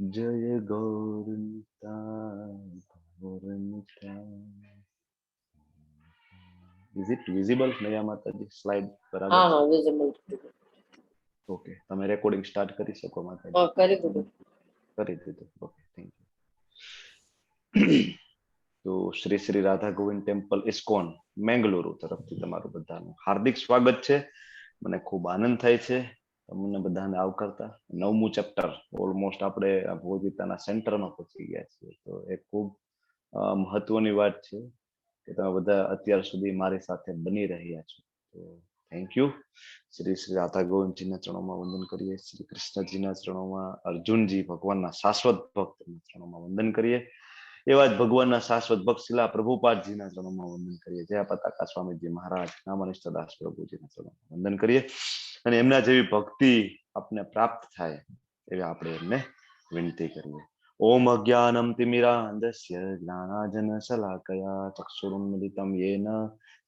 जय Gaur Nitai. Is it visible? नया माताजी स्लाइड बराबर? हाँ हाँ विजिबल. ओके, તમે રેકોર્ડિંગ સ્ટાર્ટ કરી શકો માતાજી? हाँ કરી દીધું. કરી દીધું. Okay, thank you. તો શ્રી શ્રી રાધા ગોવિંદ ટેમ્પલ ઇસ્કોન મેંગલુરુ તરફથી તમારું બધાનું હાર્દિક સ્વાગત છે. મને ખૂબ આનંદ થાય છે તમને બધાને આવકારતા. 9મું ચેપ્ટર ઓલમોસ્ટ આપણે ભગવદ ગીતાના સેન્ટરમાં પહોંચી ગયા છીએ. તો એ ખૂબ મહત્વની વાત છે કે તમે બધા અત્યાર સુધી મારી સાથે બની રહ્યા છો. તો થેન્ક યુ. શ્રી શ્રી રાધા ગોવિંદજીના ચરણોમાં વંદન કરીએ. શ્રી કૃષ્ણજીના ચરણોમાં, અર્જુનજી ભગવાનના શાશ્વત ભક્તના ચરણોમાં વંદન કરીએ. એવા જ ભગવાનના શાશ્વત ભક્ત શિલા પ્રભુપાદજીના ચરણોમાં વંદન કરીએ. જય પતાકા સ્વામીજી મહારાજ, નામનિષ્ઠ દાસ પ્રભુજીના ચરણોમાં વંદન કરીએ. અને એમના જેવી ભક્તિ આપને પ્રાપ્ત થાય એવી આપણે એમને વિનંતી કરીએ. ઓમ અજ્ઞાનમ તિમિરાંધસ્ય જ્ઞાનાજન શલાકયા ચક્ષુરુન્મિલિતમ યેન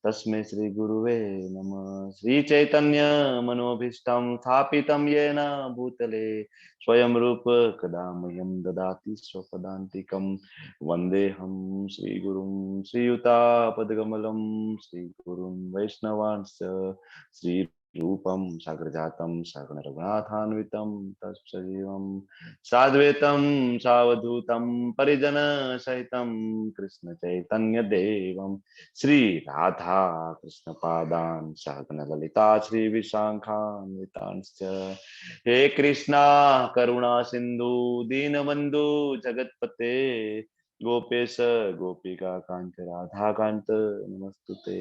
તસ્मै શ્રી ગુરુવે નમઃ. શ્રી ચૈતન્ય મનોભીષ્ટમ સ્થાપિતમ યેન ભૂતલે સ્વયં રૂપ કદા મह्यं દદાતિ સ્વપદાન્તિકમ વંદેહમ શ્રી ગુરુમ શ્રીયુતાપદકમલમ શ્રી ગુરુમ વૈષ્ણવાંશ્ચ શ્રી रूपम सागर जातम सागण रघुनाथान्वितम तत्सजीवम साद्वैतम सावधूतम परिजन सहितम कृष्ण चैतन्य देवम श्री राधा कृष्ण पादान सागण ललिता श्री विशाखान्वितांश्च हे कृष्णा करुणा सिंधु दीनबंधु जगतपते गोपेश गोपिका कांत राधा कांत नमस्तुते.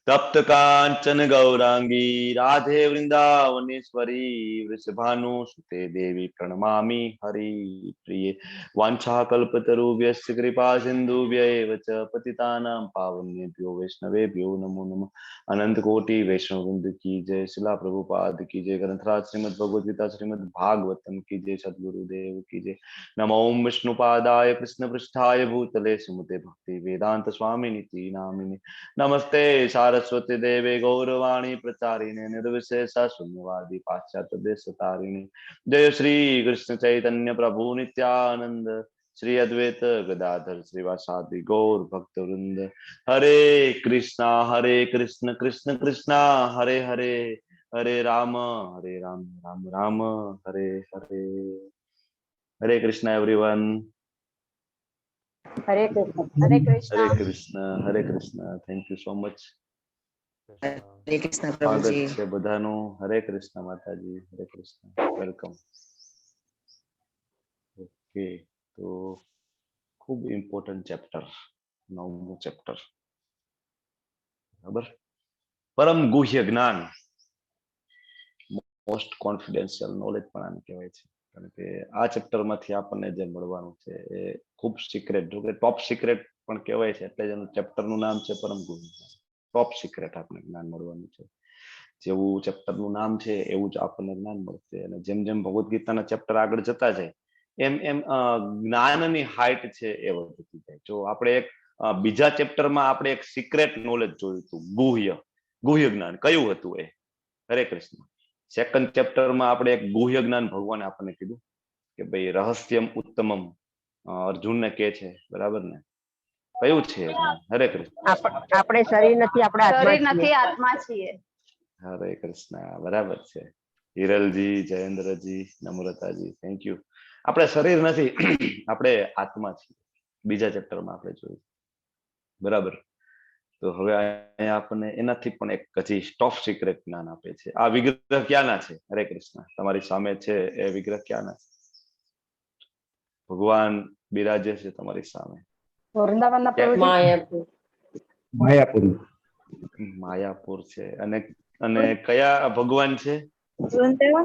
तप्त कांचन गौरांगी राधे वृंदावनेश्वरी वृषभानुसुते देवी प्रणमामि हरि प्रिये. वाञ्छाकल्पतरुभ्यश्च कृपा सिन्धुभ्यैव च पतितानां पावनेभ्यो वैष्णवेभ्यो नमो नमः. अनंत कोटि वैष्णव वृंद की जय. शिला प्रभुपाद की जय. ग्रंथराज श्रीमद् भगवद गीता श्रीमद् भागवतम की जय. सद्गुरुदेव की जय. नमो ओम विष्णुपादाय कृष्ण पृष्ठाय भूतले सुमते भक्ति वेदांत स्वामिनिति नामिने. नमस्ते सारस्वती देवे गौरवाणी प्रचारिणे निर्विशेष शून्यवादी पाश्चात्य देश तारिणे. जय श्री कृष्ण चैतन्य प्रभु नित्यानंद श्री अद्वैत गदाधर श्रीवासादि गौर भक्त वृंद. Hare Krishna Krishna Krishna Hare Hare, Hare Rama Rama Rama Hare Hare. Hare Krishna everyone. Hare Krishna. Hare Krishna. Hare Krishna. Hare Krishna. Thank you so much. Hare Krishna स्वागत प्रभुजी. છે બધાનું. હરે કૃષ્ણ માતાજી. હરે કૃષ્ણ. વેલકમ. ઓકે, તો ખૂબ ઇમ્પોર્ટન્ટ ચેપ્ટર 9મું ચેપ્ટર. બરાબર. પરમ ગુહ્ય જ્ઞાન, મોસ્ટ કોન્ફિડેન્શિયલ નોલેજ પણ આને કહેવાય છે. કારણ કે આ ચેપ્ટરમાંથી આપણને જે મળવાનું છે એ ખૂબ સિક્રેટ, જો કે ટોપ સિક્રેટ પણ કહેવાય છે, એટલે જ એનું ચેપ્ટરનું નામ છે પરમ ગુહ્ય જ્ઞાન. ટોપ સિક્રેટ આપણને જ્ઞાન મળવાનું છે. જેવું ચેપ્ટરનું નામ છે એવું જ આપણને જ્ઞાન મળશે. અને જેમ જેમ ભગવદ ગીતાના ચેપ્ટર આગળ જતા જાય એમ એમ જ્ઞાનની હાઈટ છે એ વધતી જાય. જો આપણે એક બીજા ચેપ્ટરમાં આપણે એક સિક્રેટ નોલેજ જોયું હતું, ગુહ્ય જ્ઞાન કયું હતું એ? હરે કૃષ્ણ. સેકન્ડ ચેપ્ટરમાં આપણે એક ગુહ્ય જ્ઞાન ભગવાને આપણને કીધું કે ભાઈ રહસ્યમ ઉત્તમમ અર્જુનને કહે છે, બરાબર ને? કયું છે જ્ઞાન? હરે કૃષ્ણ. આપણે શરીર નથી, આપણે શરીર નથી, આત્મા છીએ. હરે કૃષ્ણ. બરાબર છે. હિરલજી, જયેન્દ્રજી, નમ્રતાજી, થેન્ક યુ. આપણે શરીર નથી, આપણે આત્મા છીએ. બીજા ચેપ્ટરમાં આપણે જોયું, બરાબર. તો હવે અહીંયા આપણને એનાથી પણ એક હજી ટોપ સિક્રેટ જ્ઞાન આપે છે. આ વિગ્રહ ક્યાંના છે? હરે કૃષ્ણ. તમારી સામે છે એ વિગ્રહ ક્યાંના છે? ભગવાન બિરાજે છે તમારી સામે. વૃંદાવનના પ્રભુજી. માયાપુર. માયાપુર. માયાપુર છે. અને કયા ભગવાન છે? ચૈતન્ય.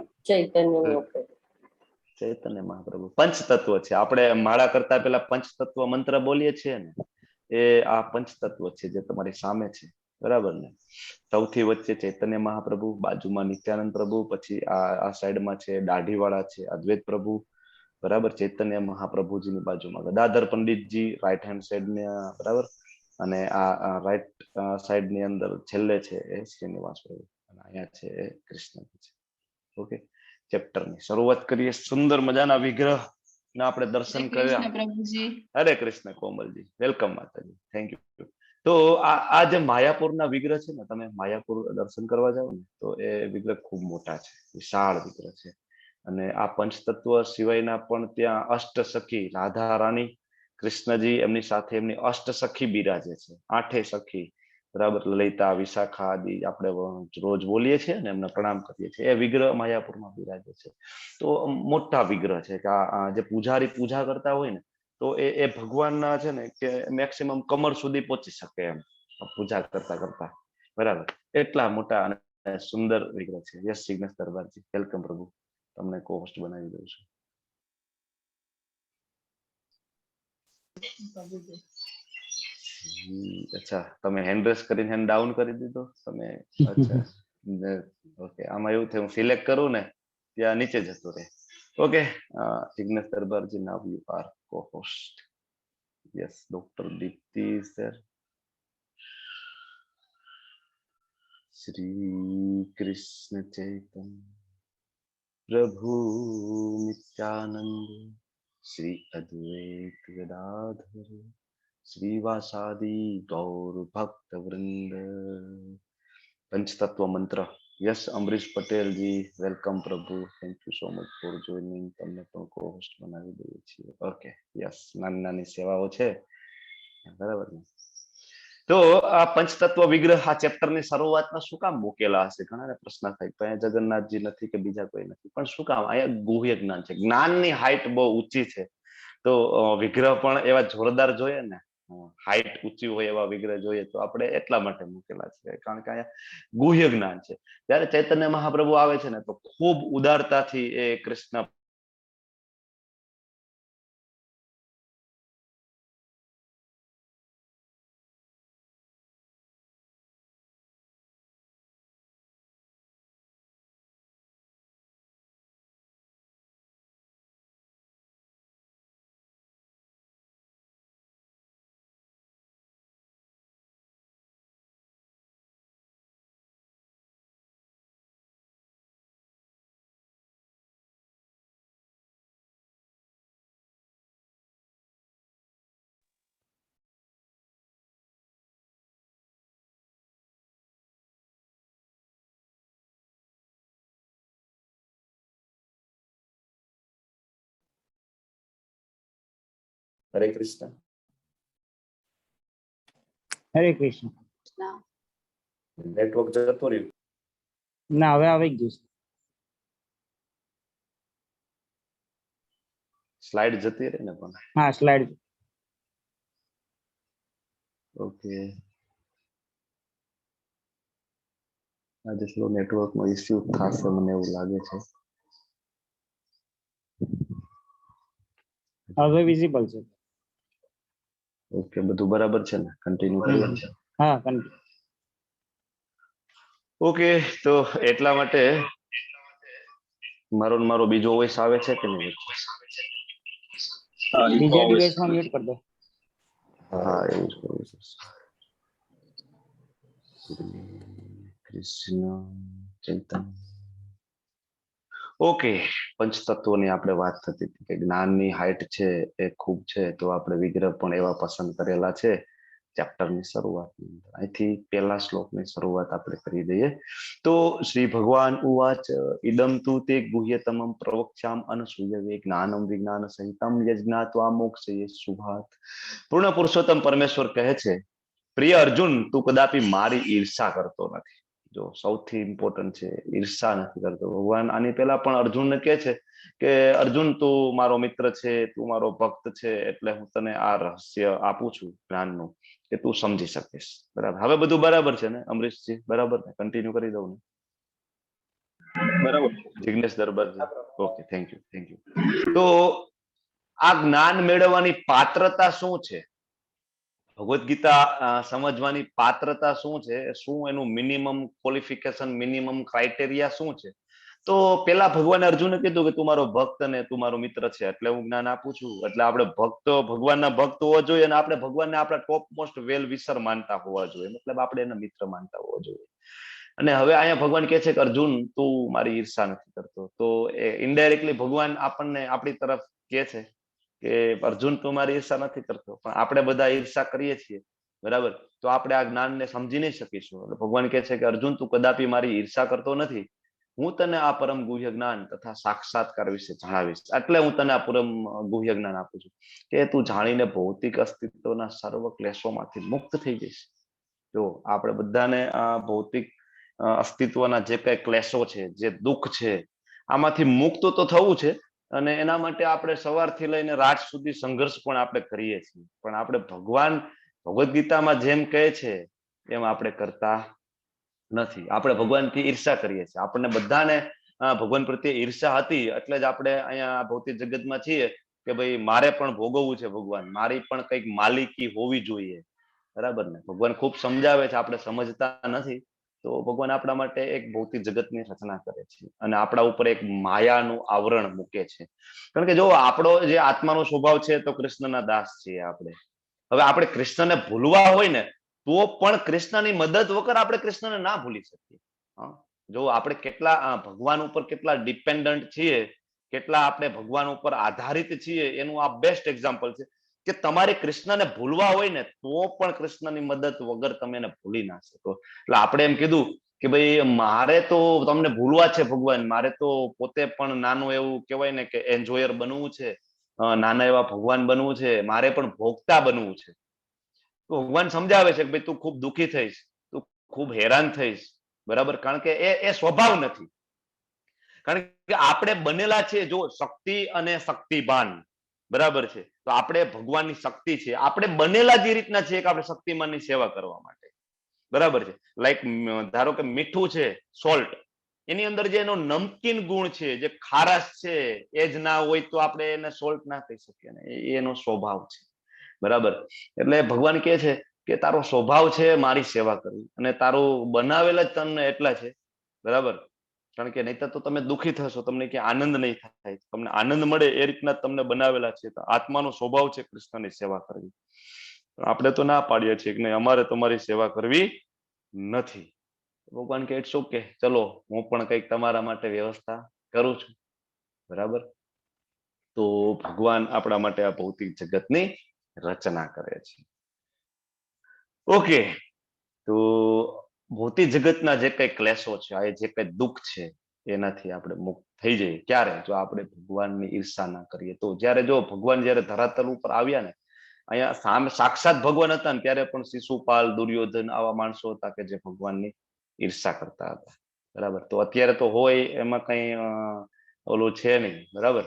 ચૈતન્ય મહાપ્રભુ. પંચતત્વ છે. આપણે માળા કરતા પેલા પંચતત્વ મંત્ર બોલીએ છીએ ને, એ આ પંચતત્વ છે જે તમારી સામે છે, બરાબર ને? સૌથી વચ્ચે ચૈતન્ય મહાપ્રભુ, બાજુમાં નિત્યાનંદ પ્રભુ, પછી આ સાઈડમાં છે દાઢીવાળા છે અદ્વૈત પ્રભુ, બરાબર. ચૈતન્ય મહાપ્રભુજીની બાજુમાં ગદાધર પંડિતજી રાઈટ હેન્ડ સાઈડ ને, બરાબર. અને આ રાઈટ સાઈડ ની અંદર છેલ્લે છે એ શ્રીનિવાસ પ્રભુ, અને અહીંયા છે એ કૃષ્ણ છે. ઓકે, ચેપ્ટરની શરૂઆત કરીએ. સુંદર મજાના વિગ્રહ ના આપણે દર્શન કર્યા. પ્રભુજી. હરે કૃષ્ણ કોમલજી, વેલકમ માતાજી, થેન્ક યુ. તો આ જે માયાપુરના વિગ્રહ છે ને, તમે માયાપુર દર્શન કરવા જાઓ ને તો એ વિગ્રહ ખૂબ મોટા છે, વિશાળ વિગ્રહ છે. અને આ પંચતત્વ સિવાયના પણ ત્યાં અષ્ટ સખી રાધા રાણી, કૃષ્ણજી, એમની સાથે એમની અષ્ટ સખી બિરાજે છે, 8 સખી, બરાબર. લલિતા, વિશાખા આદિ આપણે રોજ બોલીએ છીએ ને, એમને પ્રણામ કરીએ છીએ. એ વિગ્રહ માયાપુરમાં બિરાજે છે. તો મોટા વિગ્રહ છે કે આ જે પૂજારી પૂજા કરતા હોય ને, તો એ ભગવાનના છે ને કે મેક્સિમમ કમર સુધી પહોંચી શકે એમ પૂજા કરતા કરતા, બરાબર. એટલા મોટા અને સુંદર વિગ્રહ છે. યસ જિગ્નેશ દરબારજી, વેલકમ પ્રભુ. તમને કો હોસ્ટ બનાવી દઉં છું. અચ્છા, તમે હેન્ડ રેસ કરીને હેન્ડ ડાઉન કરી દીધો તમે? અચ્છા, ઓકે. આમાં એવું થયું, હું સિલેક્ટ કરું ને ત્યાં નીચે જતો રહે. ઓકે, જિગ્નેશ દરબારજી, now you are co host. Yes, doctor Deepti is there. Shri Krishna Chaitanya Prabhu Nityananda Shri અદ્વૈત ગદાધર શ્રીવાસાદિ ગૌર ભક્ત વૃંદ. પંચતત્વ મંત્ર. યસ અમરીશ પટેલજી, વેલકમ પ્રભુ, thank you so much for joining. તમને પણ કો હોસ્ટ બનાવી દઈએ છીએ. ઓકે, યસ, નાની નાની સેવાઓ છે, બરાબર ને. તો આ પંચતત્વ વિગ્રહ આ ચેપ્ટરની શરૂઆતમાં શું કામ મૂકેલા હશે? ઘણાને પ્રશ્ન થાય તો અહીંયા જગન્નાથજી નથી કે બીજા કોઈ નથી, પણ શું કામ? અહીંયા ગુહ્ય જ્ઞાન છે, જ્ઞાનની હાઈટ બહુ ઊંચી છે. તો વિગ્રહ પણ એવા જોરદાર જોઈએ ને, હાઈટ ઊંચી હોય એવા વિગ્રહ જોઈએ, તો આપણે એટલા માટે મૂકેલા છે, કારણ કે અહીંયા ગુહ્ય જ્ઞાન છે. જયારે ચૈતન્ય મહાપ્રભુ આવે છે ને, તો ખૂબ ઉદારતાથી એ કૃષ્ણ હરે કૃષ્ણ. હરે કૃષ્ણ. નેટવર્ક જતો રહ્યું. ના, હવે આવી ગયું છે. સ્લાઇડ જતી રહી ને પણ. હા, સ્લાઇડ. ઓકે, આજે થોડો નેટવર્કનો ઇસ્યુ થશે મને એવું લાગે છે. હવે વિઝિબલ છે. ઓકે, બધું બરાબર છે ને? કન્ટિન્યુ કરીએ ને? હા, કન્ટિન્યુ. ઓકે, તો એટલા માટે મારો બીજો વોઇસ આવે છે કે નહીં? બીજા ડિવાઇસમાં મ્યુટ કરી દો. હા, એવું જ કરું છું. કૃષ્ણ ચૈતન્ય. ઓકે, પંચતત્વોની આપણે વાત થતી હતી કે જ્ઞાનની હાઈટ છે એ ખૂબ છે, તો આપણે વિગ્રહ પણ એવા પસંદ કરેલા છે ચેપ્ટરની શરૂઆતની અંદર. અહીંથી પહેલા શ્લોકની શરૂઆત આપણે કરી દઈએ. તો શ્રી ભગવાન ઉવાચ ઇદમ તુ તે ગુહ્યતમમ પ્રવક્ષ્યામ અનસૂયવે જ્ઞાનમ વિજ્ઞાન સહિતમ યજ્ઞાત્વા મોક્ષયે શુભાત. પૂર્ણ પુરુષોત્તમ પરમેશ્વર કહે છે, પ્રિય અર્જુન, તું કદાપી મારી ઈર્ષા કરતો નથી. જો સૌથી ઇમ્પોર્ટન્ટ છે, ઈર્ષા નથી કરતો. ભગવાન આની પહેલા પણ અર્જુનને કહે છે કે અર્જુન, તું મારો મિત્ર છે, તું મારો ભક્ત છે, એટલે હું તને આ રહસ્ય આપું છું જ્ઞાનનું, કે તું સમજી શકીશ. બરાબર, હવે બધું બરાબર છે ને અમરીશજી? બરાબર ને? કન્ટિન્યુ કરી દઉં ને? બરાબર, જિગ્નેશ દરબારજી. Okay, thank you. તો આ જ્ઞાન મેળવવાની પાત્રતા શું છે? ભગવદ્ ગીતા સમજવાની પાત્રતા શું છે? શું એનું મિનિમમ ક્વોલિફિકેશન, મિનિમમ ક્રાઇટેરિયા શું છે? તો પેલા ભગવાને અર્જુને કીધું કે તું મારો ભક્ત અને તું મારો મિત્ર છે, એટલે હું જ્ઞાન આપું છું. એટલે આપણે ભગવાનના ભક્ત હોવા જોઈએ, અને આપણે ભગવાનને આપણા ટોપ મોસ્ટ વેલ વિશર માનતા હોવા જોઈએ, મતલબ આપણે એના મિત્ર માનતા હોવા જોઈએ. અને હવે અહીંયા ભગવાન કહે છે કે અર્જુન તું મારી ઈર્ષા નથી કરતો. તો એ ઇનડાયરેક્ટલી ભગવાન આપણને આપણી તરફ કહે છે કે અર્જુન તું મારી ઈર્ષા નથી કરતો, પણ આપણે બધા ઈર્ષા કરીએ છીએ, બરાબર. તો આપણે આ જ્ઞાનને સમજી નહીં શકીશું. એટલે ભગવાન કહે છે કે અર્જુન તું કદાપી મારી ઈર્ષા કરતો નથી, હું તને આ પરમ ગુહ્ય જ્ઞાન તથા સાક્ષાત્કાર વિશે જણાવીશ. એટલે હું તને આ પરમ ગુહ્ય જ્ઞાન આપું છું કે તું જાણીને ભૌતિક અસ્તિત્વના સર્વ ક્લેશોમાંથી મુક્ત થઈ જઈશ. જો આપણે બધાને આ ભૌતિક અસ્તિત્વના જે કઈ ક્લેશો છે, જે દુઃખ છે, આમાંથી મુક્ત તો થવું છે. અને એના માટે આપણે સવારથી લઈને રાત સુધી સંઘર્ષ પણ આપણે કરીએ છીએ. પણ આપણે ભગવાન ભગવદ્ ગીતામાં જેમ કહે છે એમ આપણે કરતા નથી. આપણે ભગવાનથી ઈર્ષા કરીએ છીએ. આપણને બધાને ભગવાન પ્રત્યે ઈર્ષા હતી, એટલે જ આપણે અહીંયા ભૌતિક જગતમાં છીએ કે ભાઈ મારે પણ ભોગવવું છે ભગવાન, મારી પણ કંઈક માલિકી હોવી જોઈએ, બરાબર ને. ભગવાન ખૂબ સમજાવે છે, આપણે સમજતા નથી. તો ભગવાન આપણા માટે એક ભૌતિક જગતની રચના કરે છે અને આપણા ઉપર એક માયાનું આવરણ મૂકે છે. કારણ કે જો આપણો જે આત્માનો સ્વભાવ છે તો કૃષ્ણના દાસ છીએ આપણે. હવે આપણે કૃષ્ણને ભૂલવા હોય ને તો પણ કૃષ્ણની મદદ વગર આપણે કૃષ્ણને ના ભૂલી શકીએ. જો આપણે કેટલા ભગવાન ઉપર કેટલા ડિપેન્ડન્ટ છીએ, કેટલા આપણે ભગવાન ઉપર આધારિત છીએ, એનું આ બેસ્ટ એક્ઝામ્પલ છે કે તમારે કૃષ્ણને ભૂલવા હોય ને તો પણ કૃષ્ણની મદદ વગર તમે એને ભૂલી ના શકો. એટલે આપણે એમ કીધું કે ભાઈ મારે તો તમને ભૂલવા છે ભગવાન, મારે તો પોતે પણ નાનું એવું કહેવાય ને કે એન્જોયર બનવું છે, નાના એવા ભગવાન બનવું છે, મારે પણ ભોગતા બનવું છે. તો ભગવાન સમજાવે છે કે ભાઈ તું ખૂબ દુઃખી થઈશ, તું ખૂબ હેરાન થઈશ, બરાબર. કારણ કે એ સ્વભાવ નથી. કારણ કે આપણે બનેલા છે જો શક્તિ અને શક્તિભાન, બરાબર છે. તો આપણે ભગવાનની શક્તિ છે, આપણે બનેલા જે રીતના છે કે આપણે શક્તિમાનની સેવા કરવા માટે, બરાબર છે. લાઈક ધારો કે મીઠું છે, સોલ્ટ, એની અંદર જે એનો નમકીન ગુણ છે, જે ખારાશ છે, એ જ ના હોય તો આપણે એને સોલ્ટ ના કહી શકીએ ને. એનો સ્વભાવ છે, બરાબર. એટલે ભગવાન કહે છે કે તારો સ્વભાવ છે મારી સેવા કરવી, અને તારું બનાવેલા જ તમને એટલા છે, બરાબર. કારણ કે નહીતર તો તમે દુઃખી થશો, તમને ક્યાં આનંદ નહીં થાય. તમને આનંદ મળે એ રીતના તમને બનાવેલા છે. તો આત્માનો સ્વભાવ છે કૃષ્ણની સેવા કરવી. આપણે તો ના પાડીએ છીએ કે નહીં, અમારે તમારી સેવા કરવી નથી. ભગવાન કે ઇટ્સ ઓકે, ચલો હું પણ કંઈક તમારા માટે વ્યવસ્થા કરું છું, બરાબર. તો ભગવાન આપણા માટે આ ભૌતિક જગતની રચના કરે છે. ઓકે, તો ભૌતિક જગતના જે કઈ ક્લેશો છે, આ જે કઈ દુઃખ છે, એનાથી આપણે મુક્ત થઈ જઈએ. ક્યારે? જો આપણે ભગવાનની ઈર્ષા ના કરીએ તો. જ્યારે જો ભગવાન જ્યારે ધરાતલ ઉપર આવ્યા ને, અહીંયા સામે સાક્ષાત ભગવાન હતા ને, ત્યારે પણ શિશુપાલ, દુર્યોધન આવા માણસો હતા કે જે ભગવાનની ઈર્ષા કરતા હતા, બરાબર. તો અત્યારે તો હોય એમાં કઈ ઓલું છે નહીં, બરાબર.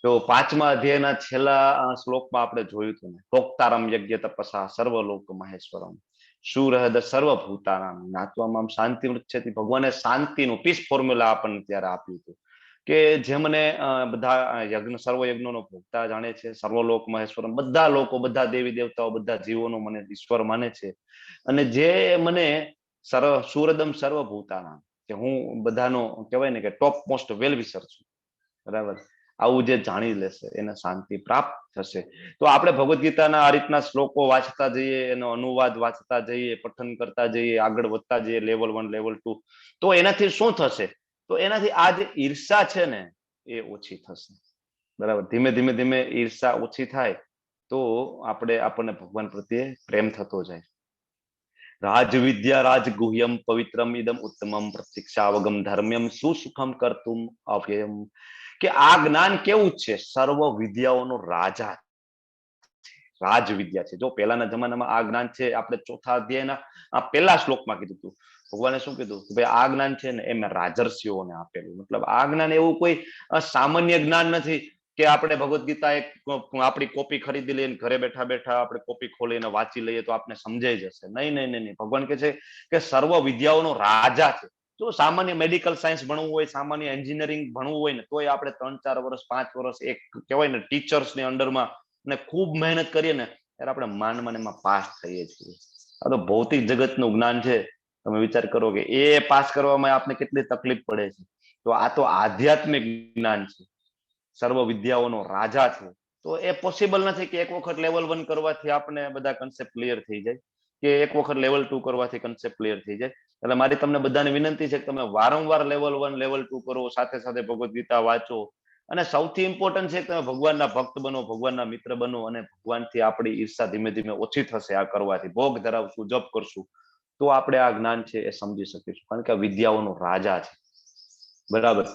તો 5મા અધ્યાયના છેલ્લા શ્લોકમાં આપણે જોયું હતું ને, ભોક્તારમ યજ્ઞ તપસા સર્વલોક મહેશ્વરમ સુરહદ સર્વભૂતાનામ જ્ઞાત્વામાં શાંતિ વૃક્ષથી. ભગવાને શાંતિનું પીસ ફોર્મ્યુલા આપણને ત્યારે આપ્યું હતું કે જે મને બધા યજ્ઞ સર્વ યજ્ઞોનો ભોગતા જાણે છે, સર્વલોક મહેશ્વરમ, બધા લોકો, બધા દેવી દેવતાઓ, બધા જીવોનો મને ઈશ્વર માને છે, અને જે મને સુરદમ સર્વભૂતાનામ, કે હું બધાનો કહેવાય ને કે ટોપ મોસ્ટ વેલ વિશર છું, બરાબર. આવું જે જાણી લેશે એને શાંતિ પ્રાપ્ત થશે. તો આપણે ભગવદ્ ગીતાના આ રીતના શ્લોકો વાંચતા જઈએ, એનો અનુવાદ વાંચતા જઈએ, પઠન કરતા જઈએ, આગળ વધતા જઈએ, લેવલ 1, લેવલ 2, તો એનાથી શું થશે? તો એનાથી આ જે ઈર્ષા છે ને એ ઓછી થશે, બરાબર. ધીમે ધીમે ધીમે ઈર્ષા ઓછી થાય તો આપણને ભગવાન પ્રત્યે પ્રેમ થતો જાય. રાજવિદ્યા રાજગુહ્યમ પવિત્રમ ઇદમ ઉત્તમમ પ્રતિક્ષાવગમ ધર્મ્યમ સુસુખમ કર્તુમ અવ્યયમ. કે આ જ્ઞાન કેવું છે? સર્વ વિદ્યાઓનો રાજા છે, રાજવિદ્યા છે. જો પહેલાના જમાનામાં આ જ્ઞાન છે, આપણે 4થા અધ્યાયના પહેલા શ્લોકમાં કીધું હતું. ભગવાને શું કીધું? ભાઈ આ જ્ઞાન છે ને એ મેં રાજર્ષિઓને આપેલું. મતલબ આ જ્ઞાન એવું કોઈ સામાન્ય જ્ઞાન નથી કે આપણે ભગવદ્ ગીતા એક આપણી કોપી ખરીદી લઈએ, ઘરે બેઠા બેઠા આપણે કોપી ખોલીને વાંચી લઈએ તો આપણે સમજાઈ જશે. નહીં નહીં નહીં. ભગવાન કહે છે કે સર્વ વિદ્યાઓનો રાજા છે. જો સામાન્ય મેડિકલ સાયન્સ ભણવું હોય, સામાન્ય એન્જિનિયરિંગ ભણવું હોય ને, તોય આપણે 3-4 વર્ષ 5 વર્ષ એક કહેવાય ને ટીચર્સની અંડરમાં ને ખૂબ મહેનત કરીએ ને ત્યારે આપણે માંડ એમાં પાસ થઈએ છીએ. આ તો ભૌતિક જગતનું જ્ઞાન છે. તમે વિચાર કરો કે એ પાસ કરવામાં આપણે કેટલી તકલીફ પડે છે. તો આ તો આધ્યાત્મિક જ્ઞાન છે, સર્વ વિદ્યાઓનો રાજા છે. તો એ પોસિબલ નથી કે એક વખત લેવલ 1 કરવાથી આપણે બધા કન્સેપ્ટ ક્લિયર થઈ જાય, કે એક વખત લેવલ 2 કરવાથી કન્સેપ્ટ ક્લિયર થઈ જાય. એટલે મારી તમને બધાને વિનંતી છે કે તમે વારંવાર લેવલ 1 લેવલ 2 કરો, સાથે સાથે ભગવદ્ ગીતા વાંચો, અને સૌથી ઇમ્પોર્ટન્ટ છે કે તમે ભગવાનના ભક્ત બનો, ભગવાનના મિત્ર બનો, અને ભગવાનથી આપણી ઈર્ષા ધીમે ધીમે ઓછી થશે આ કરવાથી. ભોગ ધરાવશું, જપ કરશું, તો આપણે આ જ્ઞાન છે એ સમજી શકીશું. કારણ કે આ વિદ્યાઓનો રાજા છે, બરાબર.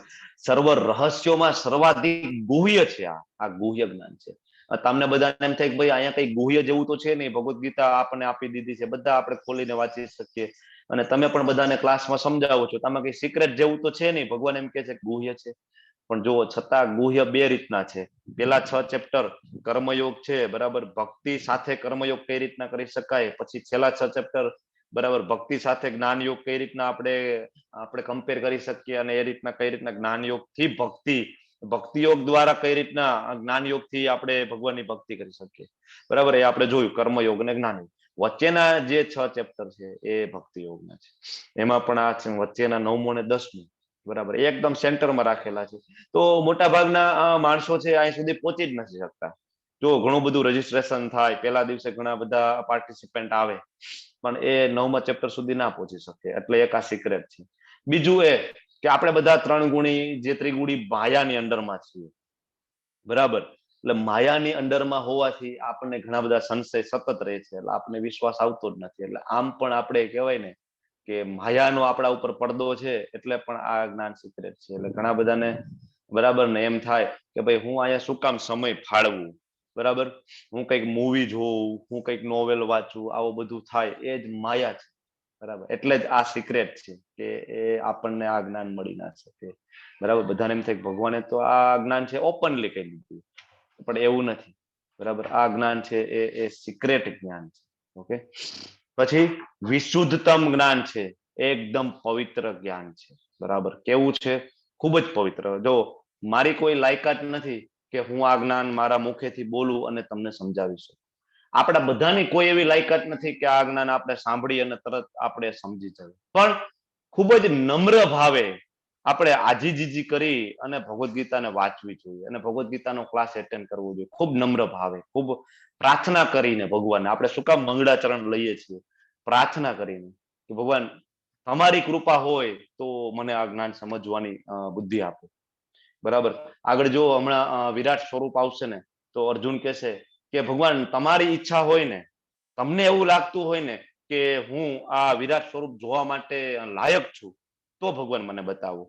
સર્વ રહસ્યોમાં સર્વાધિક ગુહ્ય છે આ ગુહ્ય જ્ઞાન છે. તમને બધાને એમ થાય કે ભાઈ અહીંયા કઈ ગુહ્ય જેવું તો છે નહીં, ભગવદ્ ગીતા આપણને આપી દીધી છે, બધા આપણે ખોલીને વાંચી શકીએ, અને તમે પણ બધાને ક્લાસમાં સમજાવો છો, તમે કઈ સિક્રેટ જેવું તો છે નહીં. ભગવાન એમ કે છે ગુહ્ય છે, પણ જો છતાં ગુહ્ય બે રીતના છે. પેલા 6 ચેપ્ટર કર્મયોગ છે, બરાબર, ભક્તિ સાથે કર્મયોગ કઈ રીતના કરી શકાય, પછી છેલ્લા 6 ચેપ્ટર બરાબર ભક્તિ સાથે જ્ઞાન યોગ કઈ રીતના આપણે કમ્પેર કરી શકીએ, અને એ રીતના કઈ રીતના જ્ઞાન યોગ થી ભક્તિ યોગ દ્વારા કઈ રીતના જ્ઞાન યોગ થી આપણે ભગવાનની ભક્તિ કરી શકીએ, બરાબર. એ આપણે જોયું કર્મયોગ અને જ્ઞાન યોગ. વચ્ચેના જે 6 ચેપ્ટર છે એ ભક્તિ યોગના છે. એમાં પણ આ વચ્ચેના 9મું અને 10મું બરાબર એકદમ સેન્ટરમાં રાખેલા છે. તો મોટા ભાગના માણસો છે અહીં સુધી પહોંચી જ નથી શકતા. જો ઘણું બધું રજીસ્ટ્રેશન થાય, પહેલા દિવસે ઘણા બધા પાર્ટિસિપન્ટ આવે, પણ એ 9મા ચેપ્ટર સુધી ના પહોંચી શકે. એટલે એક આ સિક્રેટ છે. બીજું એ કે આપણે બધા 3 ગુણી જે ત્રિગુણી માયાની અંડરમાં છીએ, બરાબર. એટલે માયાની અંડરમાં હોવાથી આપણને ઘણા બધા સંશય સતત રહે છે, એટલે આપણને વિશ્વાસ આવતો જ નથી. એટલે આમ પણ આપણે કહેવાય ને કે માયાનો આપણા ઉપર પડદો છે, એટલે પણ આ જ્ઞાન સિક્રેટ છે. એટલે ઘણા બધાને બરાબર ને એમ થાય કે ભાઈ હું અહીંયા શું કામ સમય ફાળવું, બરાબર, હું કઈક મૂવી જોઉં, હું કઈક નોવેલ વાંચું, આવું બધું થાય, એ જ માયા છે, બરાબર. એટલે જ આ સિક્રેટ છે કે એ આપણને આ જ્ઞાન મળી ના શકે, બરાબર. બધાને એમ થાય કે ભગવાને તો આ જ્ઞાન છે ઓપનલી કહી દીધું, પણ એવું નથી, બરાબર. આ જ્ઞાન છે એ સિક્રેટ જ્ઞાન છે. ઓકે. પછી વિશુદ્ધતમ જ્ઞાન છે, એકદમ પવિત્ર જ્ઞાન છે, બરાબર. કેવું છે? ખૂબ જ પવિત્ર. જો મારી કોઈ લાયકાત નથી કે હું આ જ્ઞાન મારા મુખેથી બોલું અને તમને સમજાવી શકું. આપણા બધાની કોઈ એવી લાયકાત નથી કે આ જ્ઞાન આપણે સાંભળી અને તરત આપણે સમજી જઈએ, પણ ખૂબ જ નમ્ર ભાવે આપણે આજીજીજી કરી અને ભગવદ્ ગીતાને વાંચવી જોઈએ, અને ભગવદ્ ગીતાનો ક્લાસ એટેન્ડ કરવો જોઈએ, ખૂબ નમ્ર ભાવે, ખૂબ પ્રાર્થના કરીને ભગવાનને. આપણે શું કામ મંગળાચરણ લઈએ છીએ? પ્રાર્થના કરીને કે ભગવાન તમારી કૃપા હોય તો મને આ જ્ઞાન સમજવાની બુદ્ધિ આપો, બરાબર. આગળ જો હમણાં વિરાટ સ્વરૂપ આવશે ને, તો અર્જુન કહેશે કે ભગવાન તમારી ઈચ્છા હોય ને, તમને એવું લાગતું હોય ને કે હું આ વિરાટ સ્વરૂપ જોવા માટે લાયક છું, તો ભગવાન મને બતાવો.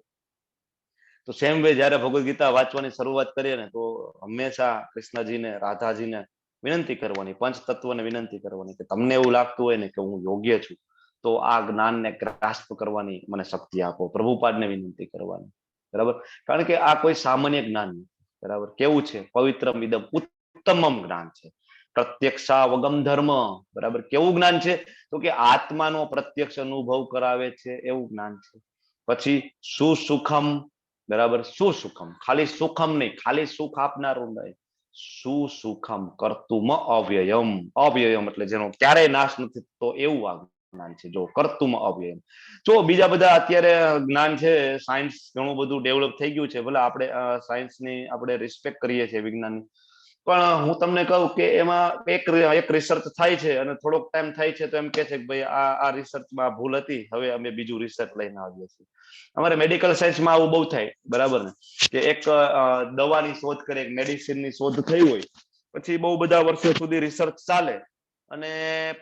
તો સેમ વે જયારે ભગવદ્ ગીતા વાંચવાની શરૂઆત કરીએ ને, તો હંમેશા કૃષ્ણજીને, રાધાજીને વિનંતી કરવાની, પંચ તત્વને વિનંતી કરવાની કે તમને એવું લાગતું હોય ને કે હું યોગ્ય છું, તો આ જ્ઞાનને ગ્રાસ્પ કરવાની મને શક્તિ આપો. પ્રભુપાદને વિનંતી કરવાની, બરાબર. કારણ કે આ કોઈ સામાન્ય જ્ઞાન નથી, બરાબર. કેવું છે? પવિત્રમ ઇદમ ઉત્તમમ જ્ઞાન છે, પ્રત્યક્ષાવગમ ધર્મ, બરાબર. કેવું જ્ઞાન છે? તો કે આત્માનો પ્રત્યક્ષ અનુભવ કરાવે છે એવું જ્ઞાન છે. પછી સુસુખમ, બરાબર. સુસુખમ, ખાલી સુખમ નહીં, ખાલી સુખ આપનારું નહીં, સુસુખમ કર્તુમ અવ્યયમ. અવ્યયમ એટલે જેનો ક્યારેય નાશ નથી થતો એવું આ જ્ઞાન છે. જો કર્તુમ અવ્યયમ. જો બીજા બધા અત્યારે જ્ઞાન છે, સાયન્સ ઘણું બધું ડેવલપ થઈ ગયું છે, ભલે આપણે સાયન્સની આપણે રિસ્પેક્ટ કરીએ છીએ, વિજ્ઞાનની, પણ હું તમને કહું કે એમાં એક રિસર્ચ થાય છે અને થોડોક ટાઈમ થાય છે તો એમ કે છે કે ભાઈ આ રિસર્ચમાં ભૂલ હતી, હવે અમે બીજું રિસર્ચ લઈને આવીએ છીએ. અમારે મેડિકલ સાયન્સમાં આવું બહુ થાય, બરાબર ને, કે એક દવાની શોધ કરે, એક મેડિસિનની શોધ થઈ હોય, પછી બહુ બધા વર્ષો સુધી રિસર્ચ ચાલે, અને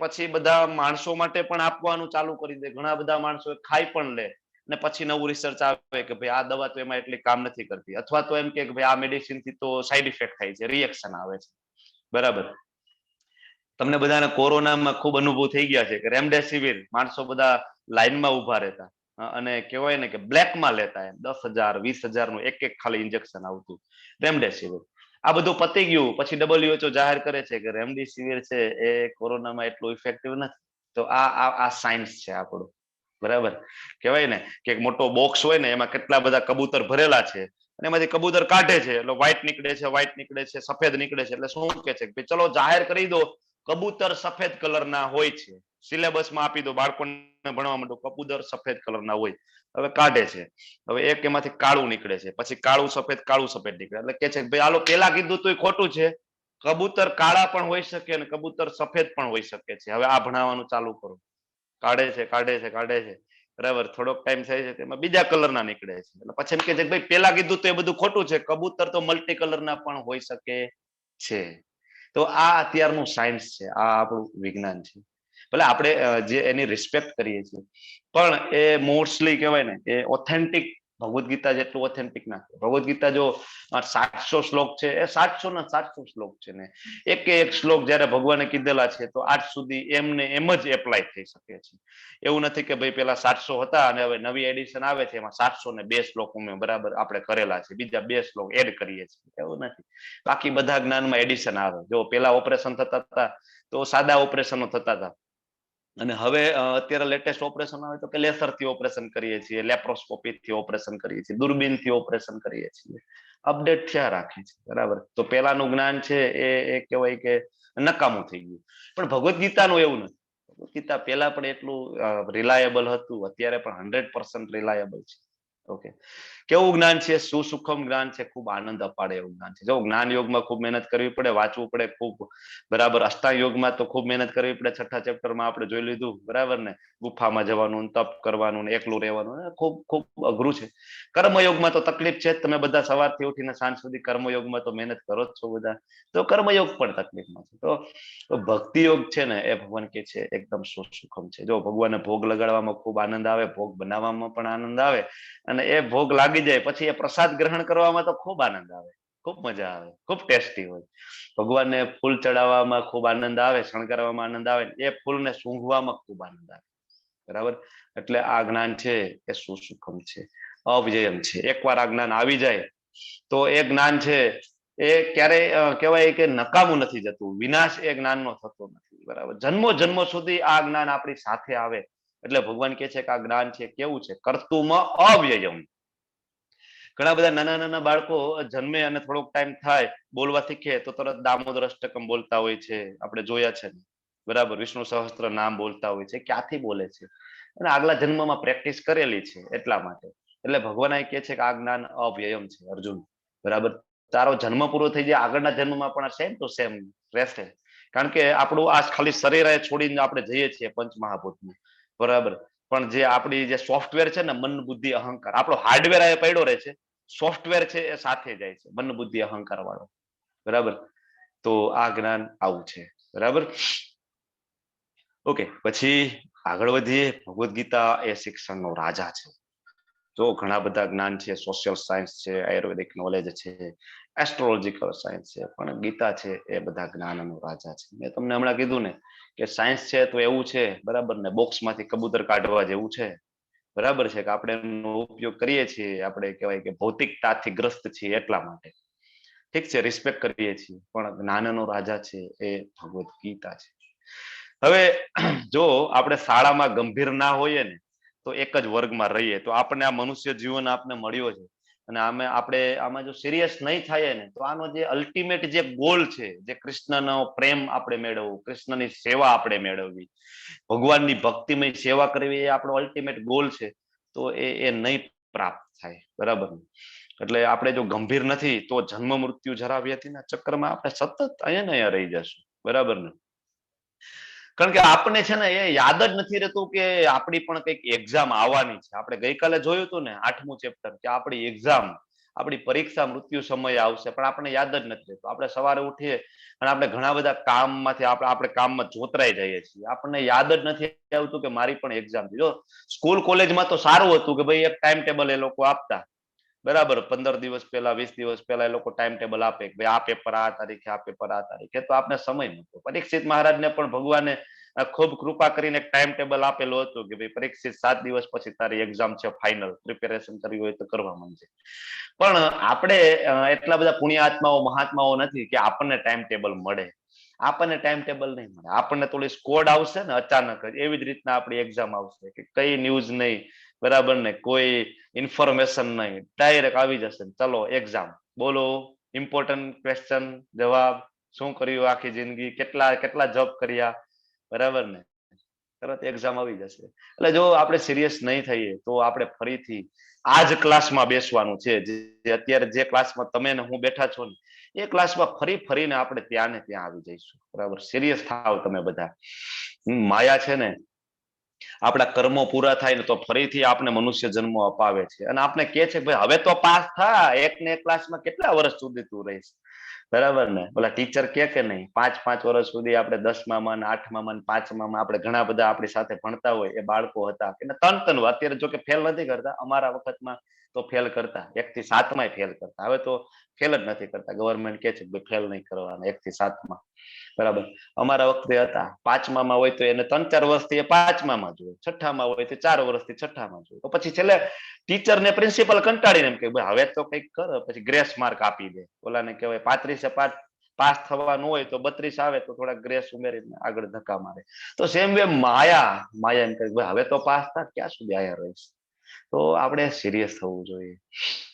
પછી બધા માણસો માટે પણ આપવાનું ચાલુ કરી દે. ઘણા બધા માણસો ખાઈ પણ લે, અને પછી નવું રિસર્ચ આવે કે ભાઈ આ દવા તો એમાં એટલી કામ નથી કરતી, અથવા તો એમ કે ભાઈ આ મેડિસિન થી તો સાઈડ ઇફેક્ટ થાય છે, રિએક્શન આવે છે, બરાબર. તમને બધાને કોરોનામાં ખૂબ અનુભવ થઈ ગયા છે કે રેમડેસિવિર માણસો બધા લાઈનમાં ઉભા રહેતા, અને કહેવાય ને કે બ્લેકમાં લેતા, એમ 10,000 20,000 નું એક ખાલી ઇન્જેક્શન આવતું રેમડેસિવિર. આ બધું પતી ગયું પછી WHO જાહેર કરે છે કે રેમડેસિવિર છે એ કોરોનામાં એટલું ઇફેક્ટિવ નથી. તો આ સાયન્સ છે આપણું, બરાબર. કહેવાય ને કે એક મોટો બોક્સ હોય ને, એમાં કેટલા બધા કબૂતર ભરેલા છે, અને એમાંથી કબૂતર કાઢે છે એટલે વ્હાઈટ નીકળે છે, વ્હાઈટ નીકળે છે, સફેદ નીકળે છે. એટલે શું કે છે કે ચલો જાહેર કરી દો કબૂતર સફેદ કલરના હોય છે, સિલેબસમાં આપી દો, બાળકોને ભણવા માંડો, કબૂતર સફેદ કલરના હોય. હવે કાઢે છે, હવે એક એમાંથી કાળું નીકળે છે, પછી કાળું સફેદ નીકળે. એટલે કે છે કે ભાઈ આલો પેલા કીધું તો ખોટું છે, કબૂતર કાળા પણ હોઈ શકે અને કબૂતર સફેદ પણ હોઈ શકે છે. હવે આ ભણાવવાનું ચાલુ કરો. કાઢે છે. બરાબર, થોડોક ટાઈમ થાય છે તેમાં બીજા કલરના નીકળે છે. એટલે પછી એમ કે છે ભાઈ પેલા કીધું તો એ બધું ખોટું છે, કબૂતર તો મલ્ટી કલરના પણ હોઈ શકે છે. તો આ અત્યારનું સાયન્સ છે, આ આપણું વિજ્ઞાન છે. ભલે આપણે જે એની રિસ્પેક્ટ કરીએ છીએ, પણ એ મોસ્ટલી કહેવાય ને એ ઓથેન્ટિક ભગવદ્ ગીતા જેટલું ઓથેન્ટિક ના. ભગવદ્ ગીતા જો 700 શ્લોક છે, એ 700 શ્લોક છે ને એક શ્લોક જયારે ભગવાને કીધેલા છે તો આજ સુધી એમને એમ જ એપ્લાય થઈ શકે છે. એવું નથી કે ભાઈ પેલા 700 હતા અને હવે નવી એડિશન આવે છે એમાં 702 શ્લોક અમે બરાબર આપણે કરેલા છે, બીજા 2 શ્લોક એડ કરીએ છીએ, એવું નથી. બાકી બધા જ્ઞાનમાં એડિશન આવે. જો પેલા ઓપરેશન થતા હતા તો સાદા ઓપરેશનો થતા હતા, અને હવે અત્યારે લેટેસ્ટ ઓપરેશન આવે તો કે લેસર થી ઓપરેશન કરીએ છીએ, લેપ્રોસ્કોપી થી ઓપરેશન કરીએ છીએ, દૂરબીન થી ઓપરેશન કરીએ છીએ. અપડેટ થયા રાખે છે, બરાબર. તો પેલાનું જ્ઞાન છે એ કહેવાય કે નકામું થઈ ગયું. પણ ભગવદ્ ગીતાનું એવું નથી. ભગવદ્ ગીતા પેલા પણ એટલું રિલાયેબલ હતું, અત્યારે પણ 100% રિલાયેબલ છે. ઓકે, કેવું જ્ઞાન છે, સુસુખમ જ્ઞાન છે, ખૂબ આનંદ અપાડે એવું જ્ઞાન છે. જો જ્ઞાન યોગમાં ખૂબ મહેનત કરવી પડે, વાંચવું પડે ખૂબ, બરાબર. અષ્ટાંગ યોગમાં તો ખૂબ મહેનત કરવી પડે. 6થા ચેપ્ટરમાં આપણે જોઈ લીધું, બરાબર ને. ગુફામાં જવાનું, તપ કરવાનું, એકલું રહેવાનું, ખૂબ ખૂબ અઘરું છે. કર્મયોગમાં તો તકલીફ છે. તમે બધા સવારથી ઉઠીને સાંજ સુધી કર્મયોગમાં તો મહેનત કરો જ છો બધા, તો કર્મયોગ પણ તકલીફમાં છે. તો ભક્તિ યોગ છે ને એ ભગવાન કે છે એકદમ સુખમ છે. જો ભગવાનને ભોગ લગાડવામાં ખૂબ આનંદ આવે, ભોગ બનાવવામાં પણ આનંદ આવે, અને એ ભોગ લાગી જાય પછી એ પ્રસાદ ગ્રહણ કરવામાં તો ખૂબ આનંદ આવે, ખૂબ મજા આવે, ખૂબ ટેસ્ટી હોય. ભગવાનને ફૂલ ચડાવવામાં ખૂબ આનંદ આવે, શણગારવામાં આનંદ આવે, એ ફૂલને સૂંઘવામાં ખૂબ આનંદ આવે, બરાબર. એટલે આ જ્ઞાન છે એ સુસુખમ છે, અવ્યયમ છે. એકવાર આ જ્ઞાન આવી જાય તો એ જ્ઞાન છે એ ક્યારેય કહેવાય કે નકામું નથી જતું, વિનાશ એ જ્ઞાનનો થતો નથી, બરાબર. જન્મો જન્મો સુધી આ જ્ઞાન આપણી સાથે આવે. એટલે ભગવાન કે છે કે આ જ્ઞાન છે કેવું છે, કર્તુમ અવ્યયમ. ઘણા બધા નાના નાના બાળકો જન્મે અને થોડોક ટાઈમ થાય બોલવા શીખે તો તરત દામોદર અષ્ટકમ બોલતા હોય છે, આપણે જોયા છે, બરાબર. વિષ્ણુ સહસ્ત્ર નામ બોલતા હોય છે. ક્યાંથી બોલે છે? અને આગલા જન્મમાં પ્રેક્ટિસ કરેલી છે એટલા માટે. એટલે ભગવાન એ કહે છે કે આ જ્ઞાન અવ્યયમ છે અર્જુન, બરાબર. તારો જન્મ પૂરો થઈ જાય, આગળના જન્મમાં પણ સેમ ટુ સેમ રહેશે. કારણ કે આપણું આ ખાલી શરીર છોડીને આપણે જઈએ છીએ પંચમહાભૂતમાં, બરાબર. પણ જે આપણી જે સોફ્ટવેર છે ને, મન બુદ્ધિ અહંકાર, આપણો હાર્ડવેર આ પડ્યો રહે છે, સોફ્ટવેર છે એ સાથે જાય છે, મન બુદ્ધિ અહંકાર વાળો, બરાબર. તો આ જ્ઞાન આવું છે, બરાબર. ઓકે, પછી આગળ વધીએ. ભગવદ્ ગીતા એ શિક્ષણનો રાજા છે. જો ઘણા બધા જ્ઞાન છે, સોશિયલ સાયન્સ છે, આયુર્વેદિક નોલેજ છે, એસ્ટ્રોલોજીકલ સાયન્સ છે, પણ ગીતા છે એ બધા જ્ઞાનનો રાજા છે. મેં તમને હમણાં કીધું ને કે સાયન્સ છે તો એવું છે, બરાબર ને, બોક્સમાંથી કબૂતર કાઢવા જેવું છે, બરાબર છે, કે આપણે એનો ઉપયોગ કરીએ છીએ, આપણે કહેવાય કે ભૌતિકતાથી ગ્રસ્ત છીએ એટલા માટે, ઠીક છે, રિસ્પેક્ટ કરીએ છીએ, પણ જ્ઞાનનો રાજા છે એ ભગવદ્ ગીતા છે. હવે જો આપણે શાળામાં ગંભીર ના હોઈએ ને તો એક જ વર્ગમાં રહીએ તો આપણને આ મનુષ્ય જીવન આપને મળ્યો છે, અને આપણે આમાં જો સિરિયસ નહીં થાય ને તો આનો જે અલ્ટિમેટ જે ગોલ છે, જે કૃષ્ણનો પ્રેમ આપણે મેળવવું, કૃષ્ણની સેવા આપણે મેળવવી, ભગવાનની ભક્તિમય સેવા કરવી, એ આપણો અલ્ટિમેટ ગોલ છે. તો એ નહીં પ્રાપ્ત થાય, બરાબર. એટલે આપણે જો ગંભીર નથી તો જન્મ મૃત્યુ જરા વ્યાધિના ચક્રમાં આપણે સતત અહીંયા રહી જશું, બરાબર ને. કારણ કે આપણને છે ને એ યાદ જ નથી રહેતું કે આપણી પણ કંઈક એક્ઝામ આવવાની છે. આપણે ગઈકાલે જોયું હતું ને 8મું ચેપ્ટર, કે આપણી એક્ઝામ, આપણી પરીક્ષા મૃત્યુ સમય આવશે, પણ આપણે યાદ જ નથી રહેતું. આપણે સવારે ઉઠીએ અને આપણે ઘણા બધા કામમાંથી આપણે કામમાં જોતરાઈ જઈએ છીએ, આપણને યાદ જ નથી આવતું કે મારી પણ એક્ઝામ છે. જો સ્કૂલ કોલેજમાં તો સારું હતું કે ભાઈ એક ટાઈમ ટેબલ એ લોકો આપતા, બરાબર. 15 દિવસ પહેલા, 20 દિવસ પહેલા એ લોકો ટાઈમ ટેબલ આપે કે ભાઈ આ પેપર આ તારીખે, આ પેપર આ તારીખે, તો આપણે સમય નહોતો. પરીક્ષિત મહારાજને પણ ભગવાને ખૂબ કૃપા કરીને એક ટાઈમ ટેબલ આપેલું હતું કે ભાઈ પરીક્ષિત 7 દિવસ પછી તારી એક્ઝામ છે, ફાઇનલ પ્રિપેરેશન કરવી હોય તો કરવા માંડજે. પણ આપણે એટલા બધા પુણ્યાત્માઓ મહાત્માઓ નથી કે આપણને ટાઈમ ટેબલ મળે. આપણને ટાઈમ ટેબલ નહીં મળે, આપણને થોડી સ્કોડ આવશે ને અચાનક જ, એવી જ રીતના આપણી એક્ઝામ આવશે કે કઈ ન્યૂઝ નહીં, બરાબર ને, કોઈ ઇન્ફોર્મેશન નહીં, ડાયરેક્ટ આવી જશે, ચલો એક્ઝામ, બોલો ઇમ્પોર્ટન્ટ ક્વેશ્ચન, જવાબ, શું કર્યું આખી જિંદગી, કેટલા જોબ કર્યા, બરાબર ને, તરત એક્ઝામ આવી જશે. એટલે જો આપણે સિરિયસ નહીં થઈએ તો આપણે ફરીથી આ જ ક્લાસમાં બેસવાનું છે, જે અત્યારે જે ક્લાસમાં તમે ને હું બેઠા છો ને એ ક્લાસમાં ફરીને આપણે ત્યાં ને ત્યાં આવી જઈશું, બરાબર. સિરિયસ થાવ તમે બધા. માયા છે ને આપણા કર્મો પૂરા થાય ને તો ફરીથી આપણે મનુષ્ય જન્મ અપાવે છે અને આપણે કે છે ભાઈ હવે તો પાસ થા, એક ને એક ક્લાસમાં કેટલા વર્ષ સુધી તું રહીશ, બરાબર ને? ઓલા ટીચર કે નહીં 5 વર્ષ સુધી આપણે 10માં 8માં 5માં આપણે ઘણા બધા આપણી સાથે ભણતા હોય એ બાળકો હતા કે તન અત્યારે જો કે ફેલ નથી કરતા, અમારા વખતમાં તો ફેલ કરતા, 1 થી 7માં ફેલ કરતા, હવે તો ફેલ જ નથી કરતા, ગવર્મેન્ટ કે છે કે ફેલ નહીં કરવાના 1 થી 7માં, બરાબર? અમારા વખતે હતા 5માં હોય તો એને 3-4 વર્ષથી એ 5માં જોઈએ, 6માં હોય તો 4 વર્ષથી 6માં જોઈએ, તો પછી છેલ્લે ટીચર ને પ્રિન્સિપલ કંટાળીને એમ કે હવે તો કંઈક કર, પછી ગ્રેસ માર્ક આપી દે, ઓલાને કહેવાય 35 પાસ થવાનું હોય તો 32 આવે તો થોડા ગ્રેસ ઉમેરીને આગળ ધક્કા મારે. તો સેમ વે માયા એમ કહે હવે તો પાસ થાય, ક્યાં સુધી આયા રહીશ? તો આપણે સિરિયસ થવું જોઈએ.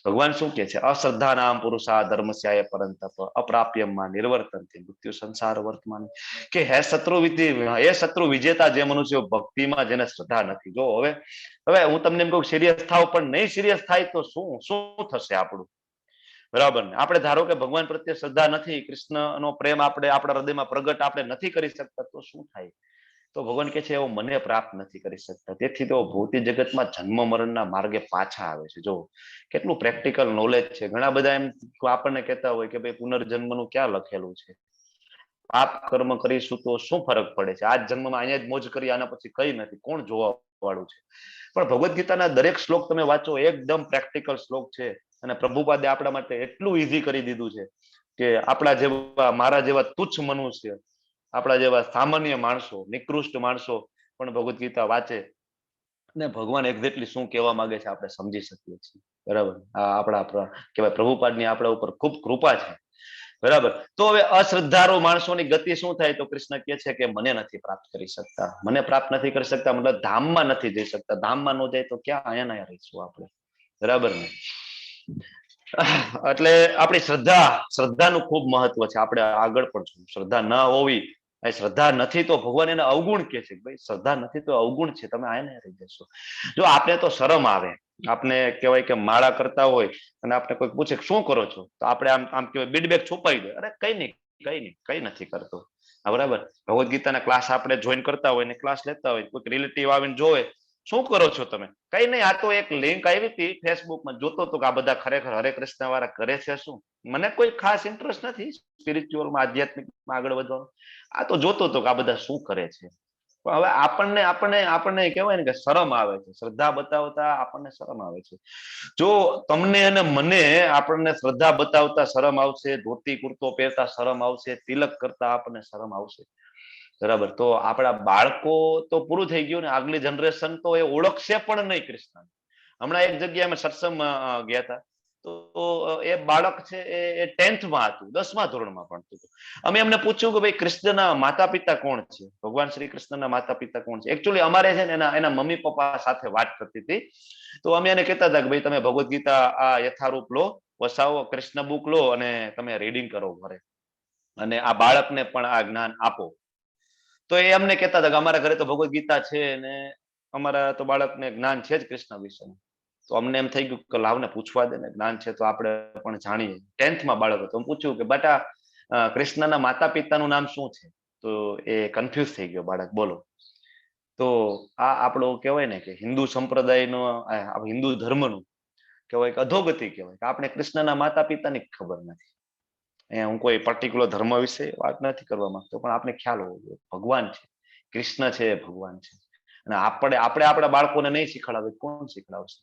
ભગવાન શું કે છે? અશ્રદ્ધા નામ પુરુષા ધર્મસ્યાય પરંતપ અપ્રાપ્યમાં નિર્વર્તનથી મૃત્યુ સંસાર વર્તમાન. કે હે શત્રુ વિજેતા જે મનુષ્યો ભક્તિમાં જેને શ્રદ્ધા નથી. જો હવે હું તમને એમ કહું સિરિયસ થાવ, પણ નહીં સિરિયસ થાય તો શું થશે આપણું? બરાબર ને? આપણે ધારો કે ભગવાન પ્રત્યે શ્રદ્ધા નથી, કૃષ્ણનો પ્રેમ આપણે આપણા હૃદયમાં પ્રગટ આપણે નથી કરી શકતા, તો શું થાય? તો ભગવાન કે છે એવો મને પ્રાપ્ત નથી કરી શકતા. તેથી તો ભૌતિક જગતમાં જન્મ મરણના માર્ગે પાછા આવે છે. જો કેટલું પ્રેક્ટિકલ નોલેજ છે. ઘણા બધા એમ આપણને કહેતા હોય કે ભાઈ પુનર્જન્મનું ક્યાં લખેલું છે? પાપ કર્મ કરીશું તો શું ફરક પડે છે? આ જન્મમાં અહીંયા જ મોજ કરી, આના પછી કઈ નથી, કોણ જોવા વાળું છે? પણ ભગવદ્ ગીતાના દરેક શ્લોક તમે વાંચો, એકદમ પ્રેક્ટિકલ શ્લોક છે અને પ્રભુપાદે આપણા માટે એટલું ઈઝી કરી દીધું છે કે આપણા જેવા, મારા જેવા તુચ્છ મનુષ્ય, આપણા જેવા સામાન્ય માણસો, નિકૃષ્ટ માણસો પણ ભગવદ્ ગીતા વાંચે ને ભગવાન એક્ઝેક્ટલી શું કહેવા માંગે છે આપણે સમજી શકીએ છીએ. બરાબર? આ આપણા કહેવાય પ્રભુપાદની આપણા ઉપર ખૂબ કૃપા છે. બરાબર? તો હવે અશ્રદ્ધાળુ માણસોની ગતિ શું થાય? તો કૃષ્ણ કહે છે કે મને નથી પ્રાપ્ત કરી શકતા. મને પ્રાપ્ત નથી કરી શકતા મતલબ ધામમાં નથી જઈ શકતા. ધામમાં ન જાય તો ક્યાં અહીંયા રહીશું આપણે? બરાબર ને? એટલે આપણી શ્રદ્ધાનું ખૂબ મહત્વ છે. આપણે આગળ પણ શ્રદ્ધા ન હોવી, શ્રદ્ધા નથી તો ભગવાન એને અવગુણ કે છે. ભાઈ શ્રદ્ધા નથી તો અવગુણ છે, તમે આને રહી જશો. જો આપણે તો શરમ આવે, આપણે કહેવાય કે માળા કરતા હોય અને આપણે કોઈ પૂછે શું કરો છો, તો આપણે આમ કહેવાય બીડબેક છુપાઈ દે, અરે કઈ નથી કરતો. બરાબર? ભગવદ્ ગીતાના ક્લાસ આપણે જોઈન કરતા હોય ને ક્લાસ લેતા હોય, કોઈ રિલેટિવ આવીને જોવે શું કરો છો તમે? કઈ નહીં, આ તો એક લિંક આવી હતી ફેસબુકમાં, જોતો હતો કે આ બધા ખરેખર હરે કૃષ્ણ વાળા કરે છે શું? મને કોઈ ખાસ ઇન્ટરેસ્ટ નથી સ્પિરિચ્યુઅલમાં, આધ્યાત્મિકમાં આગળ વધવાનો. આ તો જોતો હતો કે આ બધા શું કરે છે. પણ હવે આપણને કહેવાય ને કે શરમ આવે છે, શ્રદ્ધા બતાવતા આપણને શરમ આવે છે. જો તમને અને મને આપણને શ્રદ્ધા બતાવતા શરમ આવશે, ધોતી કુર્તો પહેરતા શરમ આવશે, તિલક કરતા આપણને શરમ આવશે, બરાબર? તો આપણા બાળકો તો પૂરું થઈ ગયું ને, આગલી જનરેશન તો એ ઓળખશે પણ નહીં કૃષ્ણ. હમણાં એક જગ્યાએ અમે સત્સંગમાં ગયા હતા, તો એ બાળક છે એ 10થમાં હતું, 10મા ધોરણમાં ભણતું હતું. અમે એમને પૂછ્યું કે ભાઈ કૃષ્ણના માતા પિતા કોણ છે? ભગવાન શ્રી કૃષ્ણના માતા પિતા કોણ છે? એકચ્યુઅલી અમારે છે ને એના મમ્મી પપ્પા સાથે વાત કરતી હતી, તો અમે એને કહેતા હતા કે ભાઈ તમે ભગવદ્ ગીતા આ યથારૂપ લો, વસાવો, કૃષ્ણ બુક લો અને તમે રીડિંગ કરો ઘરે, અને આ બાળકને પણ આ જ્ઞાન આપો. તો એ અમને કહેતા હતા કે અમારા ઘરે તો ભગવદ્ ગીતા છે ને અમારા તો બાળકને જ્ઞાન છે જ કૃષ્ણ વિશેનું. તો અમને એમ થઈ ગયું કે લાવને પૂછવા દે ને, જ્ઞાન છે તો આપણે પણ જાણીએ. 10થમાં બાળક હતો. પૂછ્યું કે બેટા કૃષ્ણના માતા પિતાનું નામ શું છે? તો એ કન્ફ્યુઝ થઈ ગયો બાળક. બોલો, તો આ આપણો કહેવાય ને કે હિન્દુ સંપ્રદાયનો, હિન્દુ ધર્મનું કહેવાય કે અધોગતિ કહેવાય કે આપણે કૃષ્ણના માતા પિતાની ખબર નથી. અહીંયા હું કોઈ પર્ટિક્યુલર ધર્મ વિશે વાત નથી કરવા માંગતો, પણ આપણે ખ્યાલ હોવો જોઈએ ભગવાન છે, કૃષ્ણ છે, ભગવાન છે. અને આપણે આપણા બાળકોને નહીં શીખવાડે, કોણ શીખડાવશે?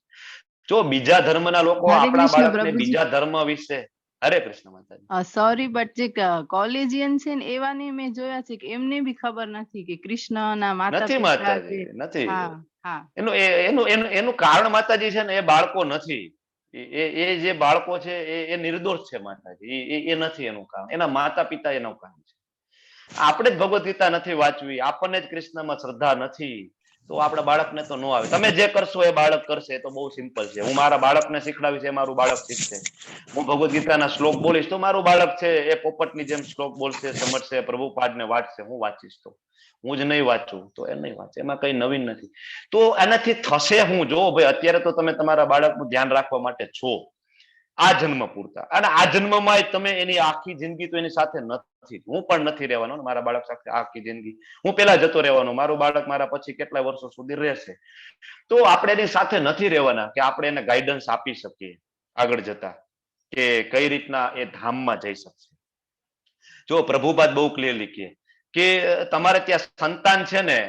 જો બીજા ધર્મના લોકો આપણા બાળકને બીજા ધર્મ વિશે, હરે કૃષ્ણ માતાજી, સોરી બટ જે કોલેજિયન છે ને એવાને મેં જોયા છે કે એમને બી ખબર નથી કે કૃષ્ણના માતા નથી પિતા માતાજી, છે. નથી. હા હા, એનું કારણ માતાજી છે ને એ બાળકો નથી. એ જે બાળકો છે એ નિર્દોષ છે માતાજી, એ નથી એનું કામ, એના માતા પિતા એનું કામ છે. આપણે જ ભગવદ્ ગીતા નથી વાંચવી, આપણને જ કૃષ્ણમાં શ્રદ્ધા નથી, તો આપણા બાળકને તો ન આવે. તમે જે કરશો એ બાળક કરશે, એ તો બહુ સિમ્પલ છે. હું મારા બાળકને શીખડાવીશ, એ મારું બાળક શીખશે. હું ભગવદ્ ગીતાના શ્લોક બોલીશ તો મારું બાળક છે એ પોપટની જેમ શ્લોક બોલશે, સમજશે, પ્રભુપાદને વાંચશે. હું વાંચીશ તો, હું જ નહીં વાંચું તો એ નહીં વાંચે. એમાં કઈ નવીન નથી. તો આનાથી થશે હું, જો ભાઈ અત્યારે તો તમે તમારા બાળકનું ધ્યાન રાખવા માટે છો, આ જન્મ પૂરતા. અને આ જન્મમાં તમે એની આખી જિંદગી તો એની સાથે નથી. હું પણ નથી રહેવાનો મારા બાળક સાથે આખી જિંદગી. હું પેલા જતો રહેવાનો, મારું બાળક મારા પછી કેટલા વર્ષો સુધી રહેશે. તો આપણે એની સાથે નથી રહેવાના કે આપણે એને ગાઈડન્સ આપી શકીએ આગળ જતા કે કઈ રીતના એ ધામમાં જઈ શકશે. જો પ્રભુપાદ બહુ ક્લિયરલી કહે કે તમારે ત્યાં સંતાન છે ને,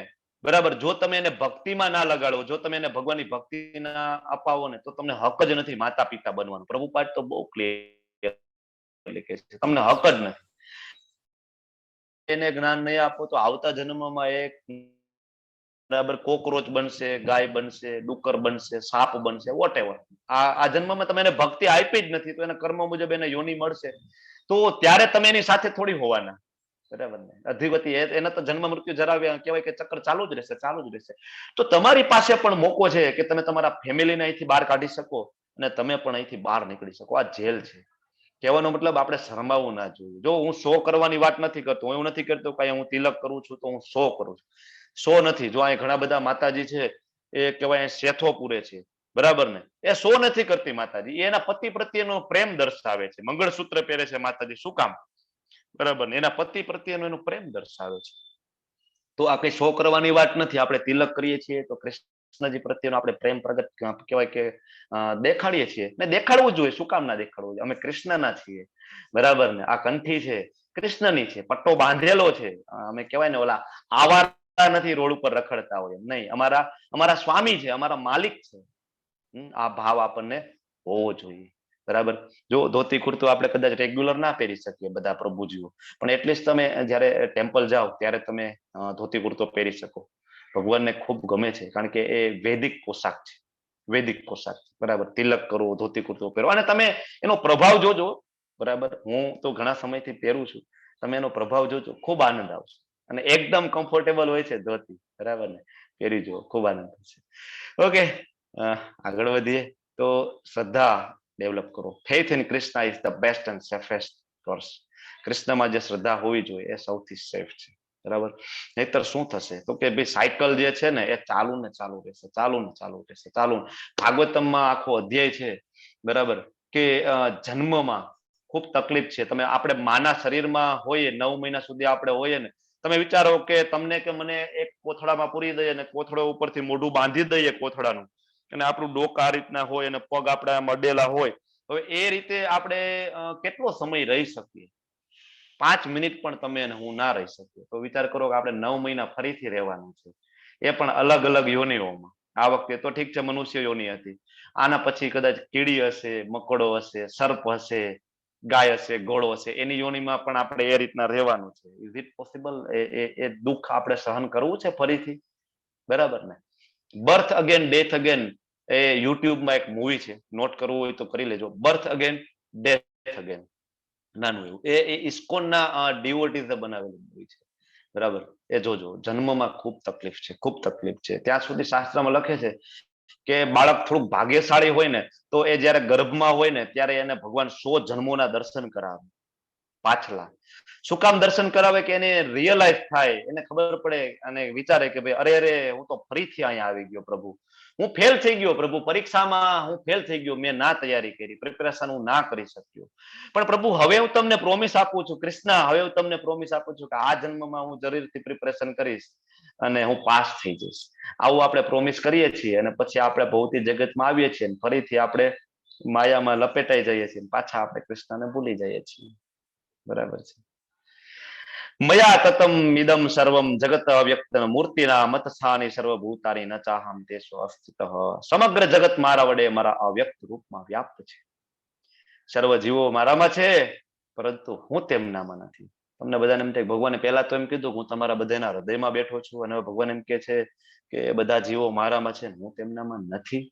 બરાબર, જો તમે એને ભક્તિમાં ના લગાડો, જો તમે એને ભગવાનની ભક્તિ ના અપાવો ને, તો તમને હક જ નથી માતા પિતા બનવાનો. પ્રભુપાદ તો બહુ ક્લિયર કહે છે, તમને હક જ નથી. એને જ્ઞાન નહીં આપો તો આવતા જન્મમાં એક બરાબર કોકરોચ બનશે, ગાય બનશે, ડુક્કર બનશે, સાપ બનશે, વોટ એવર. આ જન્મમાં તમે એને ભક્તિ આપી જ નથી, તો એના કર્મ મુજબ એને યોની મળશે. તો ત્યારે તમે એની સાથે થોડી હોવાના, બરાબર ને. અધિવતી એના તો જન્મ મૃત્યુ જરાવ્યા કહેવાય કે ચક્ર ચાલુ જ રહેશે, ચાલુ જ રહેશે. તો તમારી પાસે પણ મોકો છે કે તમે તમારા ફેમિલીને અહીંથી બહાર કાઢી શકો અને તમે પણ અહીંથી બહાર નીકળી શકો. આ જેલ છે. કહેવાનો મતલબ આપણે શરમાવું ના જોઈએ. જો હું શો કરવાની વાત નથી કરતો, હું એવું નથી કરતો કે હું તિલક કરું છું તો હું શો કરું છું. શો નથી. જો અહીં ઘણા બધા માતાજી છે એ કહેવાય શેથો પૂરે છે, બરાબર ને, એ શો નથી કરતી માતાજી. એના પતિ પ્રત્યેનો પ્રેમ દર્શાવે છે. મંગળસૂત્ર પહેરે છે માતાજી, શું કામ? બરાબર ને, એના પતિ પ્રત્યેનો એનો પ્રેમ દર્શાવે છે. તો આ કઈ શો કરવાની વાત નથી. આપણે તિલક કરીએ છીએ તો કૃષ્ણજી પ્રત્યેનો આપણે પ્રેમ પ્રગટ કહેવાય કે દેખાડીએ છીએ ને, દેખાડવું જોઈએ. શું કામ ના દેખાડવું જોઈએ? અમે કૃષ્ણના છીએ, બરાબર ને. આ કંઠી છે કૃષ્ણની છે, પટ્ટો બાંધેલો છે. અમે કહેવાય ને ઓલા આવાર નથી રોડ ઉપર રખડતા હોય, નહીં. અમારા સ્વામી છે, અમારા માલિક છે. આ ભાવ આપણને હોવો જોઈએ, બરાબર. જો ધોતી કુર્તો આપણે કદાચ રેગ્યુલર ના પહેરી શકીએ બધા પ્રભુજીઓ, પણ એટલીસ્ટ તમે જયારે ટેમ્પલ જાઓ ત્યારે તમે ધોતી કુર્તો પહેરી શકો. ભગવાનને ખૂબ ગમે છે, કારણ કે એ વૈદિક પોશાક છે, વૈદિક પોશાક, બરાબર. તિલક કરો, ધોતી કુર્તો પહેરો અને તમે એનો પ્રભાવ જોજો, બરાબર. હું તો ઘણા સમયથી પહેરું છું. તમે એનો પ્રભાવ જોજો, ખૂબ આનંદ આવશે. અને એકદમ કમ્ફર્ટેબલ હોય છે ધોતી, બરાબર ને. પહેરી જુઓ, ખૂબ આનંદ થશે. ઓકે, આગળ વધીએ. તો શ્રદ્ધા ડેવલપ કરો. Faith in Krishna is the best and safest course. કૃષ્ણમાં જે શ્રદ્ધા હોવી જોઈએ એ સૌથી સેફ છે, બરાબર. નહીતર શું થશે તો કે ભાઈ સાયકલ જે છે ને એ ચાલુ ને ચાલુ રહેશે, ચાલુ ને ચાલુ રહેશે, ચાલુ. ભાગવતમમાં આખો અધ્યાય છે, બરાબર, કે જન્મમાં ખૂબ તકલીફ છે. તમે આપણે માના શરીરમાં હોઈએ, 9 મહિના સુધી આપણે હોઈએ ને, તમે વિચારો કે તમને કે મને એક કોથળામાં પૂરી દઈએ અને કોથળો ઉપરથી મોઢું બાંધી દઈએ કોથળાનું, અને આપણું ડોક આ રીતના હોય અને પગ આપણે મડેલા હોય. હવે એ રીતે આપણે કેટલો સમય રહી શકીએ? 5 મિનિટ પણ તમે અને હું ના રહી શકીએ. તો વિચાર કરો કે આપણે 9 મહિના ફરીથી રહેવાનું છે, એ પણ અલગ અલગ યોનિઓમાં. આ વખતે તો ઠીક છે મનુષ્ય યોની હતી, આના પછી કદાચ કીડી હશે, મકોડો હશે, સર્પ હશે, ગાય હશે, ઘોડો હશે, એની યોનિમાં પણ આપણે એ રીતના રહેવાનું છે. Is it possible? એ દુઃખ આપણે સહન કરવું છે ફરીથી, બરાબર ને. બર્થ અગેન ડેથ અગેન એ યુટ્યુબમાં એક મૂવી છે, નોટ કરવું હોય તો કરી લેજો. બર્થ અગેન ડેથ અગેન, નાનું એવું. એ ઇસ્કોનના ડિવોટીઝે બનાવેલું મૂવી છે, બરાબર. એ જોજો. જન્મમાં ખૂબ તકલીફ છે, ખૂબ તકલીફ છે. ત્યાં સુધી શાસ્ત્રમાં લખે છે કે બાળક થોડુંક ભાગ્યશાળી હોય ને તો એ જયારે ગર્ભમાં હોય ને ત્યારે એને ભગવાન 100 જન્મોના દર્શન કરાવે પાછલા. શું કામ દર્શન કરાવે? કે એને રિયલાઇઝ થાય, એને ખબર પડે અને વિચારે કે ભાઈ અરે હું તો ફરીથી અહીંયા આવી ગયો પ્રભુ, હું ફેલ થઈ ગયો પ્રભુ, પરીક્ષામાં હું ફેલ થઈ ગયો, મેં ના તૈયારી કરી, પ્રિપેરેશન હું ના કરી શક્યો. પણ પ્રભુ હવે હું તમને પ્રોમિસ આપું છું, કૃષ્ણ હવે હું તમને પ્રોમિસ આપું છું કે આ જન્મમાં હું જરૂરથી પ્રિપેરેશન કરીશ અને હું પાસ થઈ જઈશ. આવું આપણે પ્રોમિસ કરીએ છીએ અને પછી આપણે ભૌતિક જગતમાં આવીએ છીએ, ફરીથી આપણે માયામાં લપેટાઈ જઈએ છીએ, પાછા આપણે કૃષ્ણને ભૂલી જઈએ છીએ, બરાબર છે. મયા તતમ મિદમ સર્વમ જગત અવ્યક્ત મૂર્તિના મતસ્થાની સર્વભૂતાની ન ચાહમ તેસો અસ્થિતઃ. સમગ્ર જગત મારા વડે મારા અવ્યક્ત રૂપમાં વ્યાપ્ત છે. સર્વ જીવો મારામાં છે, પરંતુ હું તેમનામાં નથી. તમને બધાને એમ થાય ભગવાને પહેલા તો એમ કીધું હું તમારા બધાના હૃદયમાં બેઠો છું, અને ભગવાન એમ કે છે કે બધા જીવો મારામાં છે, હું તેમનામાં નથી.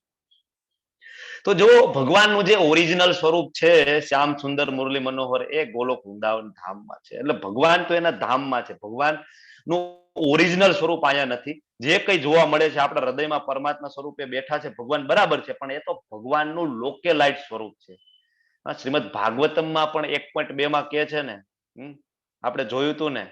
તો જો ભગવાનનું જે ઓરિજિનલ સ્વરૂપ છે શ્યામ સુંદર મુરલી મનોહર, એ ગોલોક વૃંદાવન ધામમાં છે. એટલે ભગવાન તો એના ધામમાં છે. ભગવાન નું ઓરિજિનલ સ્વરૂપ અહીંયા નથી. જે કઈ જોવા મળે છે આપણા હૃદયમાં પરમાત્મા સ્વરૂપે બેઠા છે ભગવાન, બરાબર છે, પણ એ તો ભગવાનનું લોકેલાઇટ સ્વરૂપ છે. શ્રીમદ ભાગવતમમાં પણ 1.2 માં કે છે ને, આપણે જોયું હતું ને,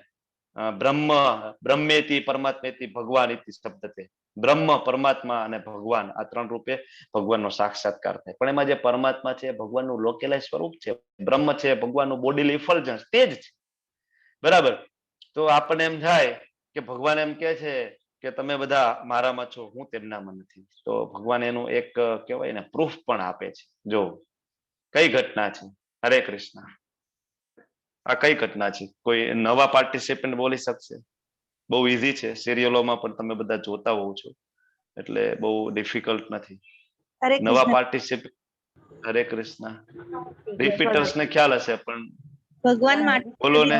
બ્રહ્મેતિ પરમાત્મેતિ ભગવાન ઇતિ શબ્દતે. બ્રહ્મ, પરમાત્મા અને ભગવાન, આ ત્રણ રૂપે ભગવાનનો સાક્ષાત્કાર થાય. પણ એમાં જે પરમાત્મા છે ભગવાનનું લોકેલાઇઝ સ્વરૂપ છે, બ્રહ્મ છે ભગવાનનું બોડીલી ઇફલ્જન્સ, તે જ છે. બરાબર. તો આપણને એમ થાય કે ભગવાન એમ કે છે કે તમે બધા મારામાં છો, હું તેમનામાં નથી. તો ભગવાન એનું એક કહેવાય ને પ્રૂફ પણ આપે છે. જો કઈ ઘટના છે. હરે કૃષ્ણ. આ કઈ ઘટના છે? કોઈ નવા પાર્ટિસિપન્ટ બોલી શકશે? બહુ ઈઝી છે, સિરિયલોમાં પણ તમે બધા જોતા હોવ છો, એટલે બહુ ડિફિકલ્ટ નથી. હરે નવા કૃષ્ણ. પાર્ટિસિપન્ટ. હરે કૃષ્ણ. રિપીટર્સ ને ખ્યાલ હશે પણ ભગવાન બોલો ને.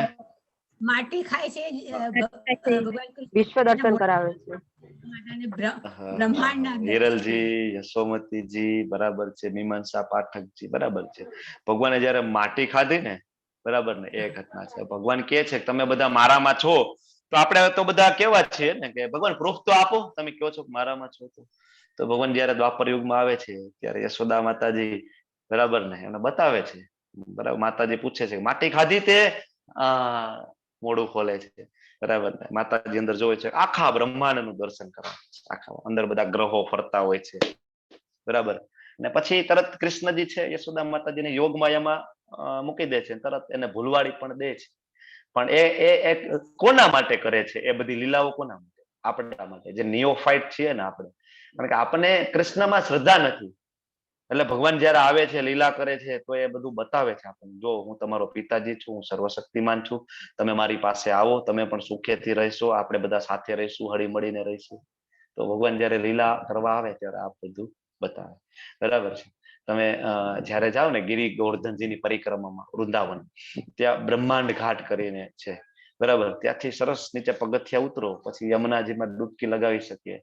માટી ખાય છે, ભગવાન કૃષ્ણ વિશ્વ દર્શન કરાવે છે. માતાને બ્રહ્માંડના દર્શન. હિરલજી, યશોમતીજી, બરાબર છે. મીમાંસા પાઠકજી, બરાબર છે. ભગવાને જયારે માટી ખાધી ને, બરાબર ને, એ ઘટના છે. ભગવાન કે છે કે તમે બધા મારામાં છો. તો આપણે તો બધા કેવા જ છીએ ને કે ભગવાન પ્રૂફ તો આપો, તમે કહો છો કે મારામાં છો. તો ભગવાન જયારે દ્વાપર યુગમાં આવે છે ત્યારે યશોદા માતાજી, બરાબર ને, એને બતાવે છે. બરાબર. માતાજી પૂછે છે માટી ખાધી તે? મોઢું ખોલે છે. બરાબર ને. માતાજી અંદર જોવે છે, આખા બ્રહ્માંડનું દર્શન કરવા. આખા અંદર બધા ગ્રહો ફરતા હોય છે. બરાબર. અને પછી તરત કૃષ્ણજી છે યશોદા માતાજીને યોગ માયામાં મૂકી દે છે, તરત એને ભૂલવાડી પણ દે છે. પણ એ કોના માટે કરે છે? એ બધી લીલાઓ કોના માટે? આપણા માટે, જે નિયોફાઇટ છીએ ને આપણે. કારણ કે આપણને કૃષ્ણમાં શ્રદ્ધા નથી. એટલે ભગવાન જયારે આવે છે, લીલા કરે છે, તો એ બધું બતાવે છે આપણને. જો હું તમારો પિતાજી છું, હું સર્વશક્તિમાન છું, તમે મારી પાસે આવો, તમે પણ સુખેથી રહેશો, આપણે બધા સાથે રહીશું, હળી મળીને રહીશું. તો ભગવાન જયારે લીલા કરવા આવે ત્યારે આ બધું બતાવે. બરાબર છે. તમે જયારે જાઓ ને ગિરી ગોવર્ધનજીની પરિક્રમામાં વૃંદાવન, ત્યાં બ્રહ્માંડ ઘાટ કરીને છે. બરાબર. ત્યાંથી સરસ નીચે પગથિયા ઉતરો, પછી યમુનાજીમાં ડૂબકી લગાવી શકીએ.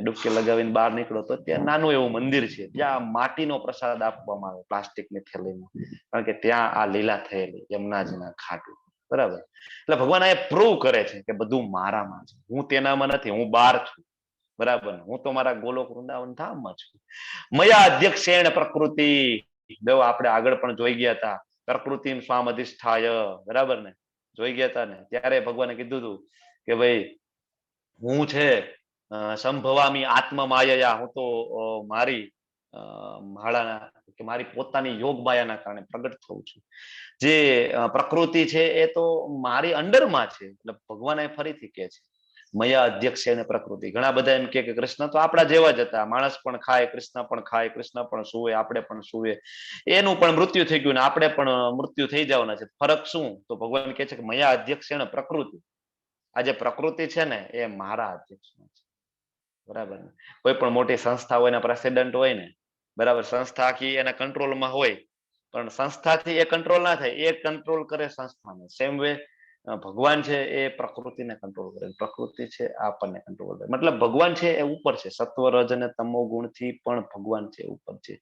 ડૂબકી લગાવીને બહાર નીકળો તો ત્યાં નાનું એવું મંદિર છે, ત્યાં માટીનો પ્રસાદ આપવામાં આવે પ્લાસ્ટિકની થેલીમાં. કારણ કે ત્યાં આ લીલા થયેલી યમુનાજીના ઘાટ. બરાબર. એટલે ભગવાન આ પ્રૂવ કરે છે કે બધું મારામાં છે, હું તેનામાં નથી, હું બહાર છું. બરાબર. હું તો મારા ગોલોક વૃંદાવન ધામમાં છું. મયા અધ્યક્ષેણ પ્રકૃતિ. જો આપણે આગળ પણ જોઈ ગયા હતા, પ્રકૃતિ સ્વામ અધિષ્ઠાય. બરાબર ને, જોઈ ગયા હતા ને. ત્યારે ભગવાને કીધું હતું કે ભાઈ હું છે સંભવામી આત્મ માયા, હું તો મારી માળાના કે મારી પોતાની યોગ માયાના કારણે પ્રગટ થઉં છું. જે પ્રકૃતિ છે એ તો મારી અંડરમાં છે. એટલે ભગવાન ફરીથી કે છે મયા અધ્યક્ષેણ પ્રકૃતિ. ઘણા બધા એમ કે કૃષ્ણ તો આપણા જેવા જ હતા, માણસ પણ ખાય, કૃષ્ણ પણ ખાય, કૃષ્ણ પણ સુવે, આપણે પણ સુવે, એનું પણ મૃત્યુ થઈ ગયું ને આપણે પણ મૃત્યુ થઈ જવાના છે, ફરક શું? તો ભગવાન કે છે કે મયા અધ્યક્ષેણ પ્રકૃતિ. આ જે પ્રકૃતિ છે ને એ મારા અધ્યક્ષમાં છે. બરાબર ને. કોઈ પણ મોટી સંસ્થા હોય ને, પ્રેસિડેન્ટ હોય ને, બરાબર, સંસ્થા આખી એના કંટ્રોલમાં હોય, પણ સંસ્થાથી એ કંટ્રોલ ના થાય, એ કંટ્રોલ કરે સંસ્થાને. સેમ વે ભગવાન છે એ પ્રકૃતિને કંટ્રોલ કરે, પ્રકૃતિ છે આપણને કંટ્રોલ કરે. મતલબ ભગવાન છે એ ઉપર છે, સત્વ રજ અને તમો ગુણથી પણ ભગવાન છે ઉપર છે.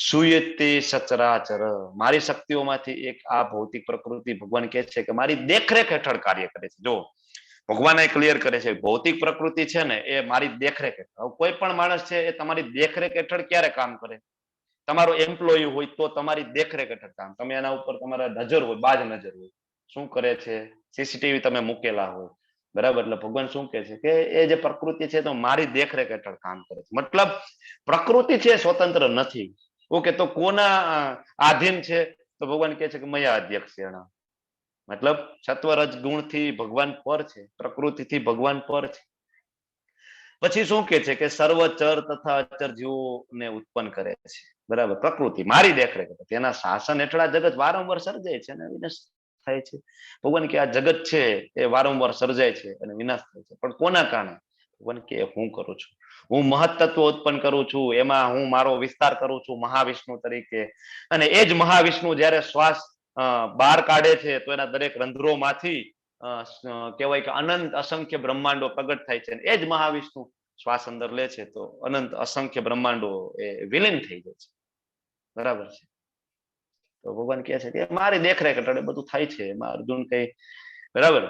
સુયતે સચરાચર. મારી શક્તિઓમાંથી એક આ ભૌતિક પ્રકૃતિ, ભગવાન કહે છે કે મારી દેખરેખ હેઠળ કાર્ય કરે છે. જો ભગવાન એ ક્લિયર કરે છે ભૌતિક પ્રકૃતિ છે ને એ મારી દેખરેખ હેઠળ. કોઈ પણ માણસ છે એ તમારી દેખરેખ હેઠળ ક્યારે કામ કરે? તમારો એમ્પ્લોય હોય તો તમારી દેખરેખ હેઠળ કામ, તમે એના ઉપર તમારા નજર હોય, બાજ નજર હોય, શું કરે છે, સીસીટીવી તમે મૂકેલા હોય. બરાબર. એટલે ભગવાન શું કે છે કે એ જે પ્રકૃતિ છે તો મારી દેખરેખ હેઠળ કામ કરે છે. મતલબ પ્રકૃતિ છે સ્વતંત્ર નથી. ઓકે, તો કોના આધીન છે? તો ભગવાન કે છે કે મયા અધ્યક્ષેણ. મતલબ સત્વરજ ગુણથી ભગવાન પર છે, પ્રકૃતિથી ભગવાન પર છે. પછી શું કે છે કે સર્વચર તથા અચર જીવોને ઉત્પન્ન કરે છે. બરાબર. પ્રકૃતિ મારી દેખરેખ, તેના શાસન હેઠળ આ જગત વારંવાર સર્જાય છે અને વિનાશ થાય છે. ભગવાન કે આ જગત છે એ વારંવાર સર્જાય છે અને વિનાશ થાય છે, પણ કોના કારણે? ભગવાન કે હું કરું છું, હું મહત્તત્વ ઉત્પન્ન કરું છું, એમાં હું મારો વિસ્તાર કરું છું મહાવિષ્ણુ તરીકે. અને એ જ મહાવિષ્ણુ જયારે શ્વાસ બહાર કાઢે છે તો એના દરેક રંધ્રોમાંથી કહેવાય કે અનંત અસંખ્ય બ્રહ્માંડો પ્રગટ થાય છે. એ જ મહાવિષ્ણુ શ્વાસ અંદર લે છે તો અનંત અસંખ્ય બ્રહ્માંડો એ વિલીન થઈ જાય છે. બરાબર છે. તો ભગવાન કહે છે કે મારી દેખરેખ હેઠળ બધું થાય છે, એમાં અર્જુન કઈ. બરાબર.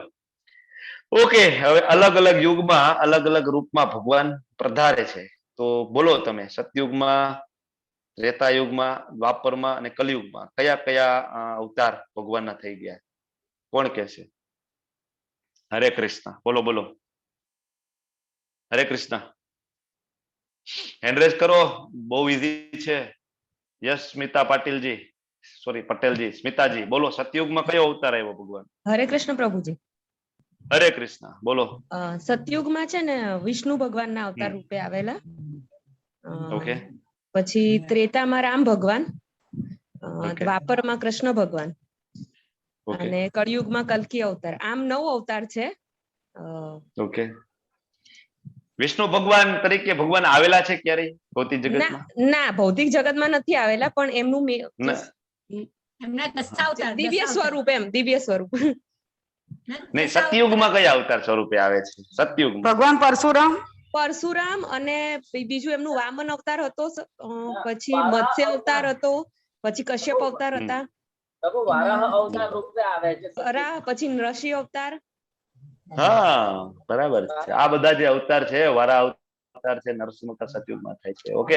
ઓકે, હવે અલગ અલગ યુગમાં અલગ અલગ રૂપમાં ભગવાન પ્રધારે છે. તો બોલો તમે, સતયુગમાં, ત્રેતા યુગમાં, દ્વાપરમાં અને કલયુગમાં કયા કયા અવતાર ભગવાનના થઈ ગયા? કોણ કે છે? હરે કૃષ્ણ. બોલો બોલો. હરે કૃષ્ણ. હેન્ડ રેઝ કરો, બહુ ઈઝી છે. યસ સ્મિતા પાટીલજી, સોરી પટેલજી, સ્મિતાજી બોલો, સતયુગમાં કયો અવતાર આવ્યો ભગવાન? હરે કૃષ્ણ પ્રભુજી. હરે કૃષ્ણ બોલો. સતયુગમાં છે ને વિષ્ણુ ભગવાનના અવતાર રૂપે આવેલા. ઓકે. પછી ત્રેતામાં રામ ભગવાન, Okay. દ્વાપરમાં કૃષ્ણ ભગવાન ઓકે અને કળિયુગમાં કલ્કી અવતાર. આમ 9 અવતાર છે. ઓકે. વિષ્ણુ ભગવાન તરીકે ભગવાન આવેલા છે ક્યારેય ભૌતિક જગતમાં? ના, ભૌતિક જગતમાં નથી આવેલા, પણ એમનું ના. એમના દશાવતાર દિવ્ય સ્વરૂપ, એમ દિવ્ય સ્વરૂપ. નહીં, સતયુગમાં કયા અવતાર સ્વરૂપે આવે છે? સતયુગમાં ભગવાન પરશુરામ, પરશુરામ અને બીજું એમનું વામન અવતાર હતો, પછી મત્સ્ય અવતાર હતો, પછી કશ્યપ અવતાર હતા, વરાહ, પછી નૃસિંહ અવતાર. હા બરાબર છે. આ બધા જે અવતાર છે, વારા અવતાર છે, નરસિંહ અવતાર સતયુગમાં થાય છે. ઓકે.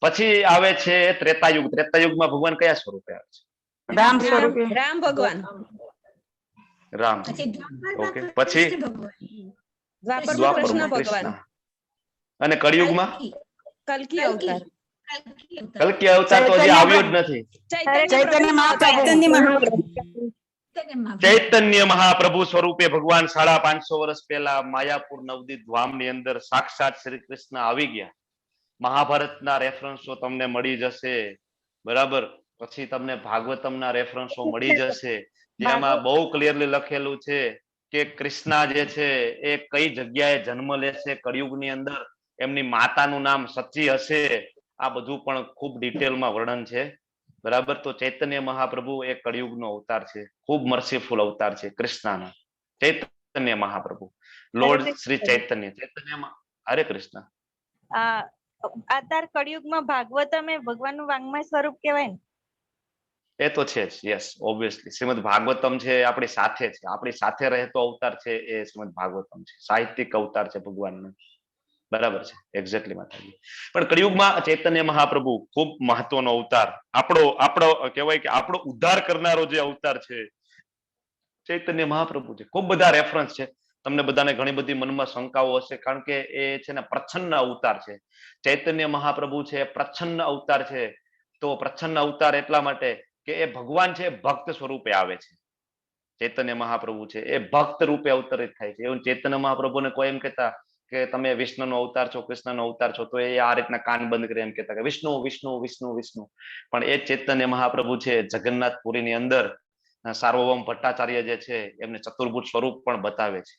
પછી આવે છે ત્રેતાયુગ. ત્રેતાયુગમાં ભગવાન કયા સ્વરૂપે આવે છે? રામ સ્વરૂપે, રામ ભગવાન. રામ. પછી ઓકે. પછી દ્વાપરમાં દ્વાપરમાં કૃષ્ણ કૃષ્ણ. ભગવાન. અને કળિયુગમાં કલ્કી અવતાર. કલ્કી અવતાર તો હજી આવ્યો જ નથી. ચૈતન્ય મહાપ્રભુ, ચૈતન્ય મહાપ્રભુ સ્વરૂપે ભગવાન 550 વર્ષ પહેલા માયાપુર નવદીપ ધામની અંદર સાક્ષાત શ્રી કૃષ્ણ આવી ગયા. મહાભારતના રેફરન્સો તમને મળી જશે, બરાબર. પછી તમને ભાગવતમના રેફરન્સો મળી જશે, જેમાં બહુ ક્લિયરલી લખેલું છે કે કૃષ્ણ જે છે એ કઈ જગ્યાએ જન્મ લેશે કળિયુગની અંદર, એમની માતાનું નામ સચી હશે. આ બધું પણ ખૂબ ડિટેલમાં વર્ણન છે, બરાબર. તો ચૈતન્ય મહાપ્રભુ એ કળિયુગનો અવતાર છે, ખૂબ મર્સીફુલ અવતાર છે કૃષ્ણના. ચૈતન્ય મહાપ્રભુ, લોર્ડ શ્રી ચૈતન્ય. ચૈતન્યમાં હરે કૃષ્ણ. આધાર કળિયુગમાં ભાગવતમ એ ભગવાનનું વાંગ્મય સ્વરૂપ કહેવાય ને? એ તો છે જ. Yes, obviously. શ્રીમદ ભાગવતમ છે આપણી સાથે છે, આપણી સાથે રહેતો અવતાર છે એ શ્રીમદ ભાગવતમ છે. સાહિત્યિક અવતાર છે ભગવાનનો, બરાબર છે. એક્ઝેક્ટલી માતાજી. પણ કળિયુગમાં ચૈતન્ય મહાપ્રભુ ખૂબ મહત્વનો અવતાર, આપણો કહેવાય કે આપણો ઉદ્ધાર કરનારો જે અવતાર છે ચૈતન્ય મહાપ્રભુ છે. ખૂબ બધા રેફરન્સ છે. તમને બધાને ઘણી બધી મનમાં શંકાઓ હશે, કારણ કે એ છે ને પ્રચ્છન્ન અવતાર છે. ચૈતન્ય મહાપ્રભુ છે પ્રચ્છન્ન અવતાર છે. તો પ્રચ્છન્ન અવતાર એટલા માટે કે એ ભગવાન છે, ભક્ત સ્વરૂપે આવે છે. ચૈતન્ય મહાપ્રભુ છે એ ભક્ત રૂપે અવતરિત થાય છે. એવું ચૈતન્ય મહાપ્રભુને કોઈ એમ કહેતા કે તમે વિષ્ણુનો અવતાર છો, કૃષ્ણનો અવતાર છો, તો એ આ રીતના કાન બંધ કરી એમ કહેતા કે વિષ્ણુ વિષ્ણુ વિષ્ણુ વિષ્ણુ. પણ એ ચૈતન્ય મહાપ્રભુ છે જગન્નાથપુરીની અંદર સાર્વભૌમ ભટ્ટાચાર્ય જે છે એમને ચતુર્ભુજ સ્વરૂપ પણ બતાવે છે.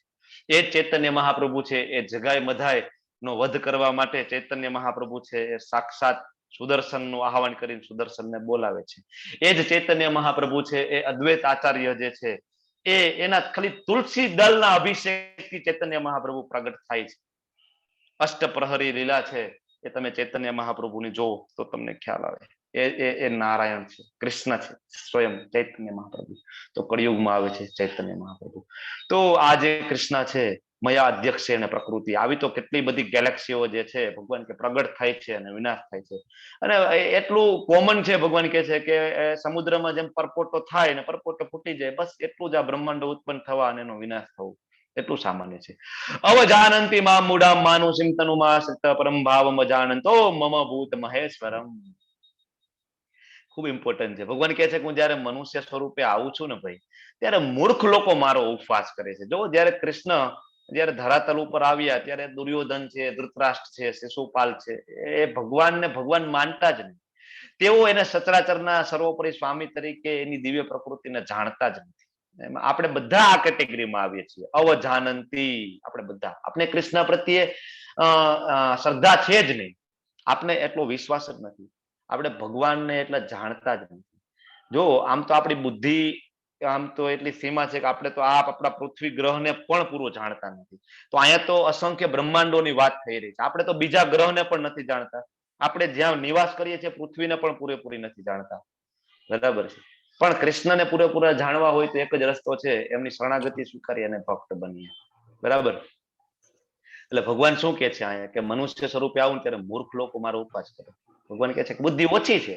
એ ચૈતન્ય મહાપ્રભુ છે એ જગાય મધાય નો વધ કરવા માટે ચૈતન્ય મહાપ્રભુ છે એ સાક્ષાત સુદર્શનનું આહવાન કરીને સુદર્શનને બોલાવે છે. એ જ ચૈતન્ય મહાપ્રભુ છે એ અદ્વૈત આચાર્ય જે છે એના ખાલી તુલસી દળના અભિષેકથી ચૈતન્ય મહાપ્રભુ પ્રગટ થાય છે. અષ્ટપ્રહરી લીલા છે એ તમે ચૈતન્ય મહાપ્રભુની જોવો તો તમને ખ્યાલ આવે. એ નારાયણ છે, કૃષ્ણ છે સ્વયં ચૈતન્ય મહાપ્રભુ. તો કળિયુગમાં આવે છે ચૈતન્ય મહાપ્રભુ. તો આ જે કૃષ્ણ છે મયા અધ્યક્ષ અને પ્રકૃતિ, આવી તો કેટલી બધી ગેલેક્સીઓ જે છે ભગવાન કે પ્રગટ થાય છે અને વિનાશ થાય છે. અને એટલું કોમન છે, ભગવાન કે છે કે સમુદ્રમાં જેમ પરપોટો થાય ને પરપોટો ફૂટી જાય, બસ એટલું જ આ બ્રહ્માંડ ઉત્પન્ન થવા અને એનો વિનાશ થવો એટલું સામાન્ય છે. અવજાનંતી માં મૂડા માનું સિંતનુ માં સત પરમ ભાવમ અજાનંતો મમ ભૂત મહેશ્વરમ. ખૂબ ઇમ્પોર્ટન્ટ છે. ભગવાન કહે છે કે હું જયારે મનુષ્ય સ્વરૂપે આવું છું ને ભાઈ, ત્યારે મૂર્ખ લોકો મારો ઉપવાસ કરે છે. જો જયારે કૃષ્ણ જયારે ધરાતલ ઉપર આવ્યા ત્યારે દુર્યોધન છે, ધૃતરાષ્ટ્ર છે, શિશુપાલ છે, એ ભગવાનને ભગવાન માનતા જ નહીં. તેઓ એને સચરાચરના સર્વોપરી સ્વામી તરીકે એની દિવ્ય પ્રકૃતિને જાણતા જ નથી. આપણે બધા આ કેટેગરીમાં આવીએ છીએ. અવજાનંતી આપણે બધા. આપણે કૃષ્ણ પ્રત્યે શ્રદ્ધા છે જ નહીં, આપણે એટલો વિશ્વાસ જ નથી, આપણે ભગવાનને એટલા જાણતા જ નથી. જો આમ તો આપણી બુદ્ધિ આમ તો એટલી સીમા છે કે આપણે તો આપણા પૃથ્વી ગ્રહને પણ પૂરો જાણતા નથી. તો અહીંયા તો અસંખ્ય બ્રહ્માંડોની વાત થઈ રહી છે. આપણે તો બીજા ગ્રહને પણ નથી જાણતા. આપણે જ્યાં નિવાસ કરીએ છીએ પૃથ્વીને પણ પૂરેપૂરી નથી જાણતા, બરાબર છે. પણ કૃષ્ણને પૂરેપૂરા જાણવા હોય તો એક જ રસ્તો છે, એમની શરણાગતિ સ્વીકારી અને ભક્ત બનીએ, બરાબર. એટલે ભગવાન શું કે છે અહીંયા કે મનુષ્ય સ્વરૂપે આવું ત્યારે મૂર્ખ લોકો મારો ઉપવાસ કરે. ભગવાન કહે છે કે બુદ્ધિ ઓછી છે.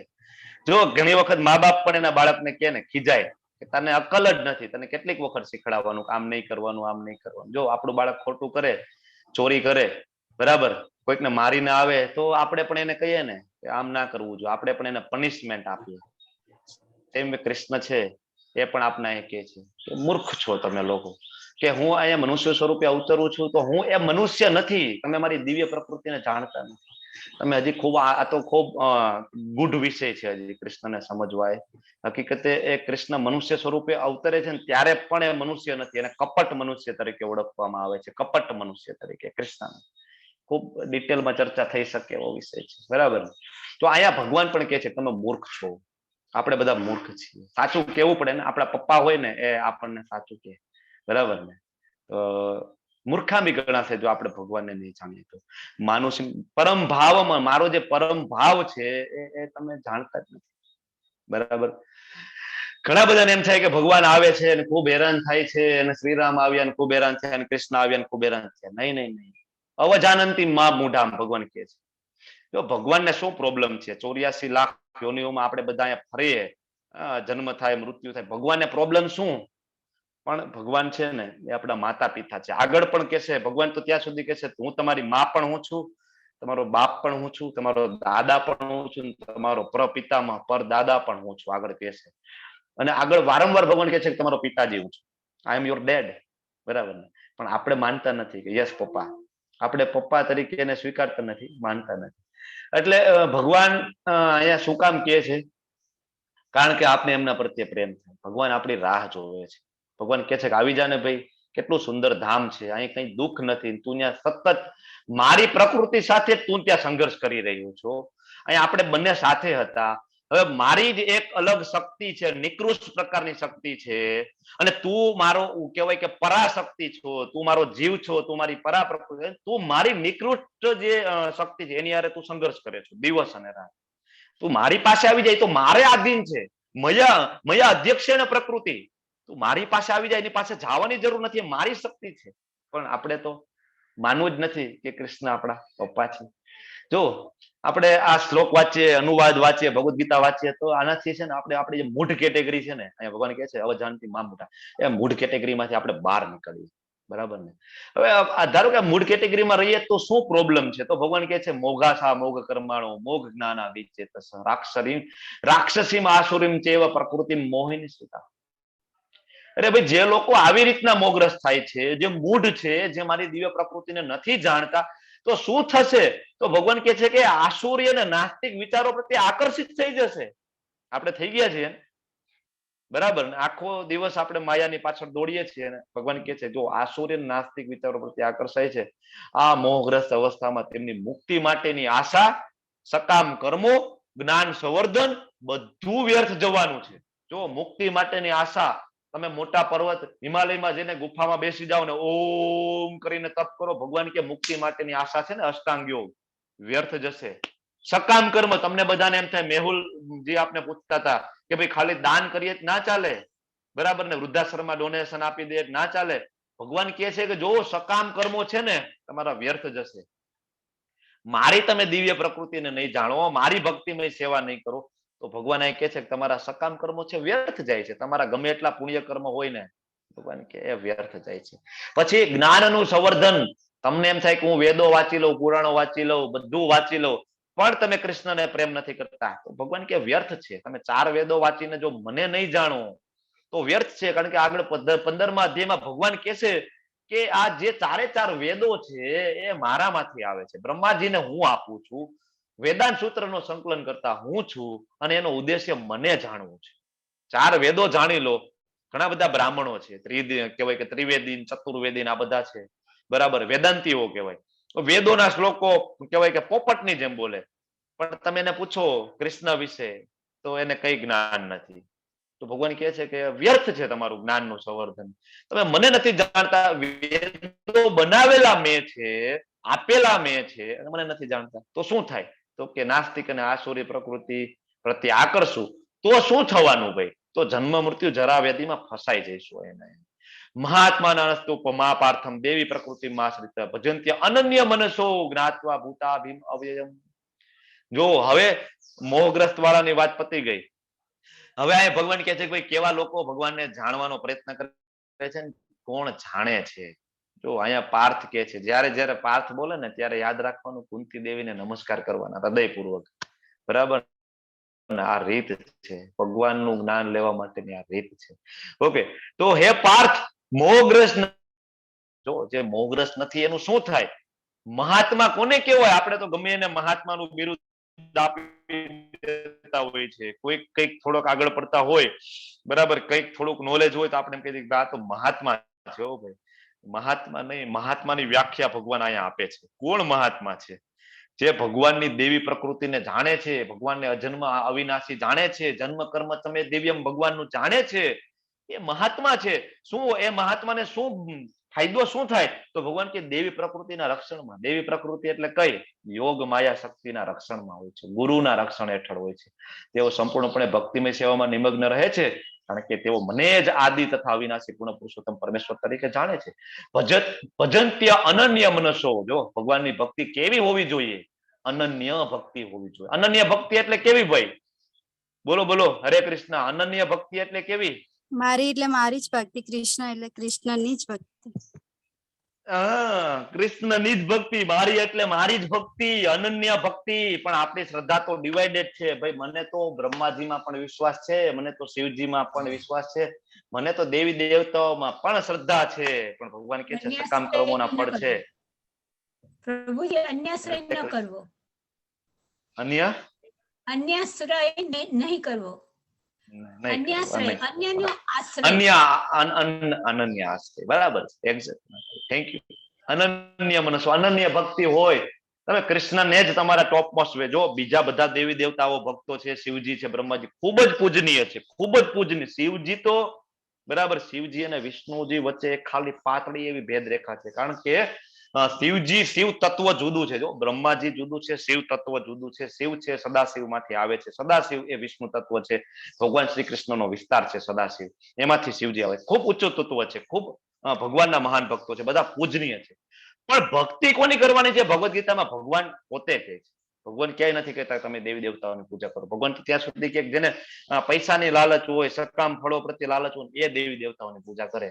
જો ઘણી વખત મા બાપ પણ એના બાળકને કહે ને, ખીજાય કે તને અક્કલ જ નથી, તને કેટલીક વખત શીખડાવવાનું, આમ નહીં કરવાનું, આમ નહીં કરવાનું. જો આપણું બાળક ખોટું કરે, ચોરી કરે, બરાબર, કોઈકને મારીને આવે તો આપણે પણ એને કહીએ ને કે આમ ના કરવું જોઈએ, આપણે પણ એને પનિશમેન્ટ આપીએ. તેમ કૃષ્ણ છે એ પણ આપને એ કહે છે કે મૂર્ખ છો તમે લોકો, કે હું અહીંયા મનુષ્ય સ્વરૂપે અવતરું છું તો હું એ મનુષ્ય નથી. તમે મારી દિવ્ય પ્રકૃતિને જાણતા નથી. તમે હજી ખૂબ આ તો ખૂબ ગુઢ વિષય છે હજી કૃષ્ણને સમજવા. હકીકતે એ કૃષ્ણ મનુષ્ય સ્વરૂપે અવતરે છે ને ત્યારે પણ એ મનુષ્ય નથી, એને કપટ મનુષ્ય તરીકે ઓળખવામાં આવે છે, કપટ મનુષ્ય તરીકે કૃષ્ણ. ખૂબ ડિટેલમાં ચર્ચા થઈ શકે એવો વિષય છે, બરાબર. તો અહીંયા ભગવાન પણ કહે છે તમે મૂર્ખ છો. આપણે બધા મૂર્ખ છીએ, સાચું કેવું પડે ને. આપણા પપ્પા હોય ને એ આપણને સાચું કહે, બરાબર ને. તો મૂર્ખામી ગણાશે જો આપણે ભગવાનને નહીં જાણીએ તો. માનુષ પરમ ભાવમાં મારો જે પરમ ભાવ છે એ તમે જાણતા જ નથી, બરાબર. ઘણા બધાને એમ થાય કે ભગવાન આવે છે અને ખૂબ હેરાન થાય છે, અને શ્રીરામ આવ્યા ને ખૂબ હેરાન થયા, અને કૃષ્ણ આવ્યા ને ખૂબ હેરાન થયા. નહીં નહીં નહીં, અવજાનંતી માં મૂઢામ ભગવાન કહે છે. જો ભગવાનને શું પ્રોબ્લેમ છે? 84 લાખ યોનિઓમાં આપણે બધા અહીંયા ફરીએ, જન્મ થાય મૃત્યુ થાય, ભગવાનને પ્રોબ્લેમ શું? પણ ભગવાન છે ને એ આપણા માતા પિતા છે. આગળ પણ કહેશે ભગવાન તો ત્યાં સુધી કહેશે હું તમારી માં પણ હું છું, તમારો બાપ પણ હું છું, તમારો દાદા પણ હું છું, તમારો પ્રપિતામાં પરદાદા પણ હું છું, આગળ કહેશે. અને આગળ વારંવાર ભગવાન કહે છે કે તમારો પિતાજી હું છું, આઈ એમ યોર ડેડ, બરાબર ને. પણ આપણે માનતા નથી કે યસ પપ્પા, આપણે પપ્પા તરીકે એને સ્વીકારતા નથી, માનતા નથી. એટલે ભગવાન અહીંયા શું કામ કહે છે? કારણ કે આપણે એમના પ્રત્યે પ્રેમ થાય. ભગવાન આપણી રાહ જોવે છે. ભગવાન કહે છે કે આવી જા ને ભાઈ, કેટલું સુંદર ધામ છે, અહીં કઈ દુઃખ નથી, તું ત્યાં સતત મારી પ્રકૃતિ સાથે તું ત્યાં સંઘર્ષ કરી રહ્યો છો. અહીં આપણે બંને સાથે હતા, હવે મારી જ એક અલગ શક્તિ છે, નિકૃષ્ટ પ્રકારની શક્તિ છે, અને તું મારો કહેવાય કે પરાશક્તિ છો, તું મારો જીવ છો, તું મારી પરા પ્રકૃતિ, તું મારી નિકૃષ્ટ જે શક્તિ છે એની હારે તું સંઘર્ષ કરે છો દિવસ અને રાત. તું મારી પાસે આવી જાય તો મારે આધીન છે, મયા અધ્યક્ષ પ્રકૃતિ, તું મારી પાસે આવી જાય, એની પાસે જવાની જરૂર નથી, મારી શક્તિ છે. પણ આપણે તો માનવું જ નથી કે કૃષ્ણ આપણા પપ્પા છે. જો આપણે આ શ્લોક વાંચીએ, અનુવાદ વાંચીએ, ભગવદ ગીતા વાંચીએ તો આનાથી છે ને આપણે આપણી જે મૂઢ કેટેગરી છે ને, અહીંયા ભગવાન કહે છે અવજાનતી માં મોટા, એ મૂઢ કેટેગરીમાંથી આપણે બહાર નીકળીએ, બરાબર ને. હવે ધારો કે મૂળ કેટેગરીમાં રહીએ તો શું પ્રોબ્લેમ છે? તો ભગવાન કહે છે મોઘાસા મોઘ કર્માણો મોઘ જ્ઞાના વિચેતસ રાક્ષસીમ આસુરીમ ચેવ પ્રકૃતિમ મોહિની સુતા. અરે ભાઈ, જે લોકો આવી રીતના મોહગ્રસ્ત થાય છે, જે મૂઢ છે, જે મારી દિવ્ય પ્રકૃતિને નથી જાણતા, તો શું થશે? તો ભગવાન કહે છે કે આસુરી અને નાસ્તિક વિચારો પ્રત્યે આકર્ષિત થઈ જશે. આપણે થઈ ગયા છીએ, બરાબર ને. આખો દિવસ આપણે માયાની પાછળ દોડીએ છીએ, અને ભગવાન કહે છે જો આસુરી નાસ્તિક વિચારો પ્રત્યે આકર્ષાય છે, આ મોહગ્રસ્ત અવસ્થામાં તેમની મુક્તિ માટેની આશા, સકામ કર્મો, જ્ઞાન સંવર્ધન બધું વ્યર્થ જવાનું છે. જો મુક્તિ માટેની આશા, તમે મોટા પર્વત હિમાલયમાં જઈને ગુફામાં બેસી જાઓ ને ઓમ કરીને તપ કરો, ભગવાન કે મુક્તિ માટેની આશા છે ને અષ્ટાંગ યોગ વ્યર્થ જશે. સકામ કર્મ, તમને બધાને એમ થાય, મેહુલ જે આપને પૂછતા હતા કે ભાઈ ખાલી દાન કરીએ ના ચાલે, બરાબર ને, વૃદ્ધાશ્રમમાં ડોનેશન આપી દે ના ચાલે. ભગવાન કહે છે કે જો સકામ કર્મો છે ને તમારા વ્યર્થ જશે. મારી તમે દિવ્ય પ્રકૃતિને નહીં જાણો, મારી ભક્તિમય સેવા નહીં કરો, તો ભગવાન અહીં કહે છે કે તમારા સકામ કર્મો છે વ્યર્થ જાય છે. તમારા ગમે એટલા પુણ્ય કર્મ હોય ને, ભગવાન કે એ વ્યર્થ જાય છે. પછી જ્ઞાનનું સંવર્ધન, તમને એમ થાય કે હું વેદો વાંચી લઉં, પુરાણો વાંચી લઉં, બધું વાંચી લઉં, પણ તમે કૃષ્ણને પ્રેમ નથી કરતા, તો ભગવાન કે વ્યર્થ છે. તમે 4 વેદો વાંચીને જો મને નહીં જાણો તો વ્યર્થ છે. કારણ કે આગળ 15મા અધ્યાયમાં ભગવાન કહે છે કે આ જે 4 વેદો છે એ મારામાંથી આવે છે, બ્રહ્માજીને હું આપું છું, વેદાંત સૂત્રનું સંકલન કરતા હું છું, અને એનો ઉદ્દેશ્ય મને જાણવું છે. 4 વેદો જાણી લો. ઘણા બધા બ્રાહ્મણો છે, કહેવાય કે ત્રિવેદી, ચતુર્વેદી આ બધા છે, બરાબર, વેદાંતિઓ કહેવાય. વેદોના શ્લોકો કહેવાય કે પોપટની જેમ બોલે, પણ તમે એને પૂછો કૃષ્ણ વિશે તો એને કઈ જ્ઞાન નથી. તો ભગવાન કહે છે કે વ્યર્થ છે તમારું જ્ઞાનનું સંવર્ધન. તમે મને નથી જાણતા, વેદો બનાવેલા મેં છે, આપેલા મેં છે, અને મને નથી જાણતા, તો શું થાય? તો કે નાસ્તિક અને આસુરી પ્રકૃતિ પ્રત્યે આકર્ષું તો શું થવાનું ભાઈ? તો જન્મ મૃત્યુ જરા વ્યાધિમાં ફસાઈ જઈશું. એને મહાત્માના સ્તૂપમા પાર્થમ દેવી પ્રકૃતિમાં આશ્રિત ભજંત્ય અનન્ય મનસો જ્ઞાત્વા ભૂતાભિમ અવ્યયમ. જો હવે મોહગ્રસ્ત વાળાની વાત પતી ગઈ. હવે આ ભગવાન કહે છે કે ભાઈ કેવા લોકો ભગવાનને જાણવાનો પ્રયત્ન કરે છે, કોણ જાણે છે, જો અહીંયા પાર્થ કે છે, જ્યારે પાર્થ બોલે ને ત્યારે યાદ રાખવાનું કુંતી દેવીને નમસ્કાર કરવાના હૃદયપૂર્વક, બરાબર. આ રીત છે ભગવાનનું જ્ઞાન લેવા માટેની, આ રીત છે. ઓકે, તો હે પાર્થ, મોહગ્રસ્ત જો જે મોહગ્રસ્ત નથી એનું શું થાય? મહાત્મા કોને કહેવાય? આપણે તો ગમે એને મહાત્માનું બિરુદ આપી દેતા હોય છે. કોઈ કંઈક થોડોક આગળ પડતા હોય, બરાબર, કંઈક થોડુંક નોલેજ હોય તો આપણે એમ કહીએ કે આ તો મહાત્મા છે. હો ભાઈ, મહાત્મા નહીં. મહાત્માની વ્યાખ્યા ભગવાન અહીંયા આપે છે. કોણ મહાત્મા છે? જે ભગવાનની દેવી પ્રકૃતિને જાણે છે, ભગવાનને અજન્મ અવિનાશી જાણે છે, જન્મ કર્મ તમે દિવ્યમ ભગવાનનું જાણે છે, એ મહાત્મા છે. શું એ મહાત્માને શું ફાયદો શું થાય? તો ભગવાન કે દેવી પ્રકૃતિના રક્ષણમાં. દેવી પ્રકૃતિ એટલે કઈ? યોગ માયા શક્તિના રક્ષણમાં હોય છે, ગુરુના રક્ષણ હેઠળ હોય છે. તેઓ સંપૂર્ણપણે ભક્તિમય સેવામાં નિમગ્ન રહે છે, કારણ કે તેઓ મને જ આદિ તથા અવિનાશી પૂર્ણ પુરુષોત્તમ પરમેશ્વર તરીકે જાણે છે. ભજંત્ય અનન્ય મનસો. જો ભગવાનની ભક્તિ કેવી હોવી જોઈએ? અનન્ય ભક્તિ હોવી જોઈએ. અનન્ય ભક્તિ એટલે કેવી ભાઈ? બોલો બોલો. હરે કૃષ્ણ. અનન્ય ભક્તિ એટલે કેવી? મારી એટલે મારી જ ભક્તિ, કૃષ્ણ એટલે કૃષ્ણની જ ભક્તિ. કૃષ્ણની જ ભક્તિ, મારી એટલે મારી જ ભક્તિ, અનન્ય ભક્તિ. પણ આપણી શ્રદ્ધા તો ડિવાઇડેડ છે ભાઈ. મને તો બ્રહ્માજીમાં પણ વિશ્વાસ છે, મને તો શિવજીમાં પણ વિશ્વાસ છે, મને તો દેવી દેવતાઓમાં પણ શ્રદ્ધા છે, પણ ભગવાન કે છે સકામ કર્મોના ફળ છે. પ્રભુજી અન્યાશ્રય ન કરવો, અન્યાશ્રય નહીં કરવો, અન્યાશ્રય, અન્યનો આશ્રય, અનન્ય આશ્રય, બરાબર. Thank you. અનન્ય મનસો, અનન્ય ભક્તિ હોય. તમે કૃષ્ણને જ તમારા ટોપ મોસ્ટ વે. જો બીજા બધા દેવી દેવતાઓ ભક્તો છે, શિવજી છે, બ્રહ્માજી ખૂબ જ પૂજનીય છે, ખૂબ જ પૂજનીય. શિવજી તો બરાબર, શિવજી અને વિષ્ણુજી વચ્ચે ખાલી પાતળી એવી ભેદરેખા છે, કારણ કે શિવજી શિવ તત્વ જુદું છે. જો બ્રહ્માજી જુદું છે, શિવ તત્વ જુદું છે. શિવ છે સદાશિવ માંથી આવે છે, સદાશિવ એ વિષ્ણુ તત્વ છે, ભગવાન શ્રી કૃષ્ણનો વિસ્તાર છે સદાશિવ, એમાંથી શિવજી આવે. ખૂબ ઊંચું તત્વ છે, ખૂબ ભગવાનના મહાન ભક્તો છે, બધા પૂજનીય છે. પણ ભક્તિ કોની કરવાની છે? ભગવદ ગીતામાં ભગવાન પોતે કહે છે. ભગવાન ક્યાંય નથી કહેતા તમે દેવી દેવતાઓની પૂજા કરો. ભગવાન ત્યાં સુધી કે જેને પૈસાની લાલચ હોય, સકામ ફળો પ્રત્યે લાલચ હોય, એ દેવી દેવતાઓની પૂજા કરે.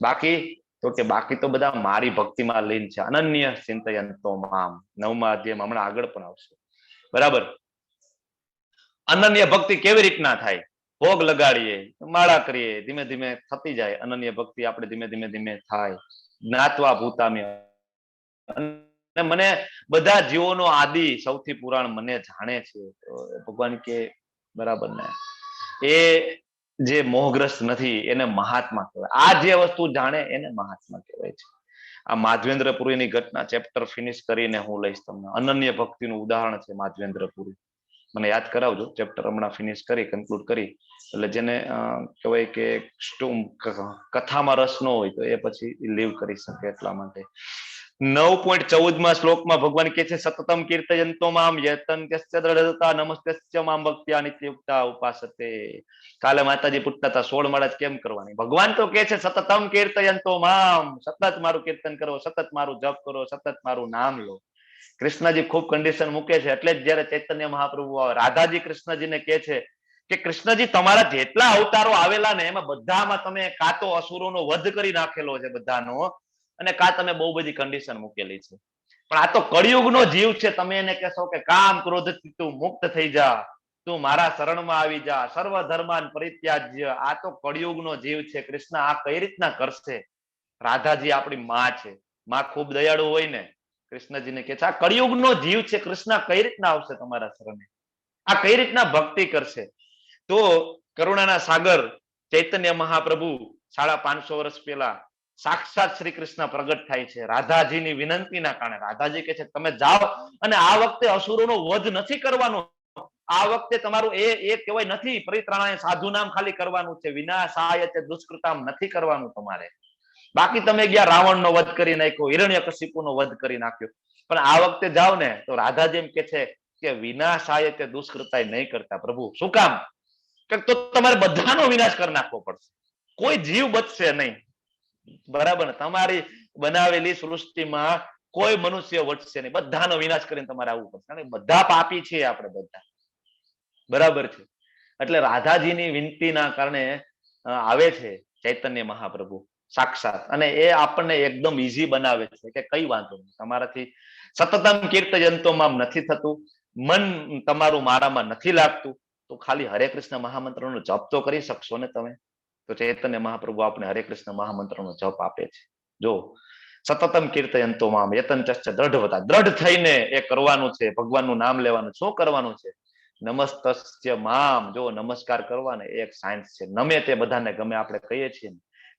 બાકી તો બધા મારી ભક્તિમાં લીન છે. અનન્ય ચિંતયંતો મામ, 9મા અધ્યાયમાં હમણાં આગળ પણ આવશે, બરાબર. અનન્ય ભક્તિ કેવી રીતના થાય? ભોગ લગાડીએ, માળા કરીએ, ધીમે ધીમે થતી જાય અનન્ય ભક્તિ. આપણે ધીમે ધીમે થાય. જ્ઞાત્વા ભૂતામ્ય, અને મને બધા જીવોનો આદિ સૌથી પુરાણ મને જાણે છે. ભગવાન કે બરાબર ને, એ જે મોહગ્રસ્ત નથી એને મહાત્મા કહેવાય. આ જે વસ્તુ જાણે એને મહાત્મા કહેવાય છે. આ માધવેન્દ્રપુરીની ઘટના ચેપ્ટર ફિનિશ કરીને હું લઈશ તમને. અનન્ય ભક્તિનું ઉદાહરણ છે માધવેન્દ્રપુરી. મને યાદ કરાવજો ચેપ્ટર હમણાં ફિનિશ કરી, કન્ક્લુડ કરી. એટલે જેને કહેવાય કે કથામાં રસ ન હોય તો એ પછી લીવ કરી શકે. એટલા માટે 9.14 શ્લોકમાં ભગવાન કહે છે સતતમ કીર્તયંતો મામ યતન્ત્યસ્ય દ્રઢતા નમસ્તસ્ય મામ ભક્ત્યા નિત્યુક્તા ઉપાસતે. કાલે માતાજી પૂછતા હતા 16 માળા કેમ કરવાની? ભગવાન તો કહે છે સતતમ કીર્તયંતો મામ, સતત મારું કીર્તન કરો, સતત મારું જપ કરો, સતત મારું નામ લો. કૃષ્ણજી ખૂબ કન્ડિશન મૂકે છે. એટલે જ જયારે ચૈતન્ય મહાપ્રભુ રાધાજી કૃષ્ણજીને કહે છે કે કૃષ્ણજી તમારા જેટલા અવતારો આવેલા ને એમાં બધામાં તમે કાં તો અસુરોનો વધ કરી નાખેલો છે બધાનો, અને કાં તમે બહુ બધી કન્ડિશન મૂકેલી છે. પણ આ તો કળિયુગનો જીવ છે. તમે એને કહેશો કે કામ ક્રોધથી તું મુક્ત થઈ જા, તું મારા શરણમાં આવી જા, સર્વ ધર્માન પરિત્યાજ્ય. આ તો કળિયુગનો જીવ છે. કૃષ્ણ આ કઈ રીતના કરશે? રાધાજી આપણી માં છે, માં ખૂબ દયાળુ હોય ને. કૃષ્ણજીને કહે છે આ કળિયુગનો જીવ છે, કૃષ્ણ કઈ રીતના આવશે તમારા શરણે? આ કઈ રીતના ભક્તિ કરશે? તો કરુણાના સાગર ચૈતન્ય મહાપ્રભુ 550 વર્ષ પહેલા સાક્ષાત શ્રી કૃષ્ણ પ્રગટ થાય છે રાધાજીની વિનંતીના કારણે. રાધાજી કહે છે તમે જાઓ અને આ વખતે અસુરોનો વધ નથી કરવાનો. આ વખતે તમારું એ કહેવાય નથી પરિત્રાણાય સાધુ નામ ખાલી કરવાનું છે, વિનાશાય દુષ્કૃતામ નથી કરવાનું તમારે. બાકી તમે ગયા રાવણનો વધ કરી નાખ્યો, હિરણ્યકશિપુનો વધ કરી નાખ્યો, પણ આ વખતે જાઓ ને તો રાધાજી એમ કે છે કે વિનાશાય તે દુષ્કૃતાય નહીં કરતા પ્રભુ. શું કામ? તો તમારે બધાનો વિનાશ કરી નાખવો પડશે, કોઈ જીવ બચશે નહીં. બરાબર ને? તમારી બનાવેલી સૃષ્ટિમાં કોઈ મનુષ્ય વટશે નહીં, બધાનો વિનાશ કરીને તમારે આવવું પડશે, કારણ કે બધા પાપી છે આપણે બધા. બરાબર છે? એટલે રાધાજીની વિનંતીના કારણે આવે છે ચૈતન્ય મહાપ્રભુ. સાક્ષાત. અને એ આપણને એકદમ ઈઝી બનાવે છે કે કઈ વાંધો નહીં, તમારાથી સતતમ કીર્તયંતો મામ નથી થતું, મન તમારું મારામાં નથી લાગતું, તો ખાલી હરે કૃષ્ણ મહામંત્રનો જપ તો કરી શકશો ને તમે. તો ચૈતન્ય મહાપ્રભુ આપણે હરે કૃષ્ણ મહામંત્રનો જપ આપે છે. જો સતતમ કીર્તયંતો મામ યતંચશ્ચ દ્રઢવતા, દ્રઢ થઈને એ કરવાનું છે, ભગવાનનું નામ લેવાનું. શું કરવાનું છે? નમસ્તસ્ય મામ, જો નમસ્કાર કરવાને એ એક સાયન્સ છે. નમે તે બધાને ગમે, આપણે કહીએ છીએ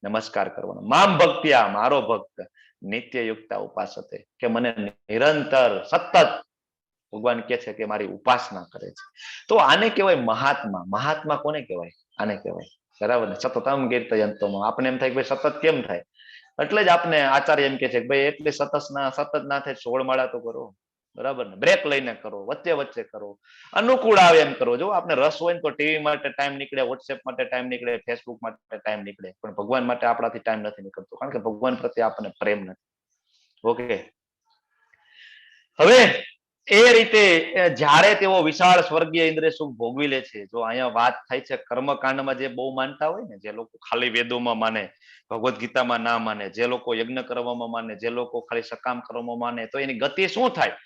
નમસ્કાર કરવાનો. મામ ભક્ત્યા, મારો ભક્ત, નિત્ય યુક્તા ઉપાસતે, કે મને નિરંતર સતત ભગવાન કે છે કે મારી ઉપાસના કરે છે. તો આને કહેવાય મહાત્મા. મહાત્મા કોને કહેવાય? આને કહેવાય. બરાબર ને? સતતમ કીર્તયંતોમાં. આપણે એમ થાય કે ભાઈ સતત કેમ થાય? એટલે જ આપણે આચાર્ય એમ કે છે કે ભાઈ એટલે સતત ના થાય 16 માળા તો કરો. બરાબર ને? બ્રેક લઈને કરો, વચ્ચે વચ્ચે કરો, અનુકૂળ આવે એમ કરો. જો આપણે રસ હોય ને તો ટીવી માટે ટાઈમ નીકળે, વોટ્સએપ માટે ટાઈમ નીકળે, ફેસબુક માટે ટાઈમ નીકળે, પણ ભગવાન માટે આપણાથી ટાઈમ નથી નીકળતો, કારણ કે ભગવાન પ્રત્યે આપણને પ્રેમ નથી. ઓકે, હવે એ રીતે જ્યારે તેઓ વિશાળ સ્વર્ગીય ઇન્દ્રિય સુખ ભોગવી લે છે. જો અહીંયા વાત થાય છે કર્મકાંડમાં જે બહુ માનતા હોય ને, જે લોકો ખાલી વેદોમાં માને, ભગવદ્ ગીતામાં ના માને, જે લોકો યજ્ઞ કરવામાં માને, જે લોકો ખાલી સકામ કરવામાં માને, તો એની ગતિ શું થાય?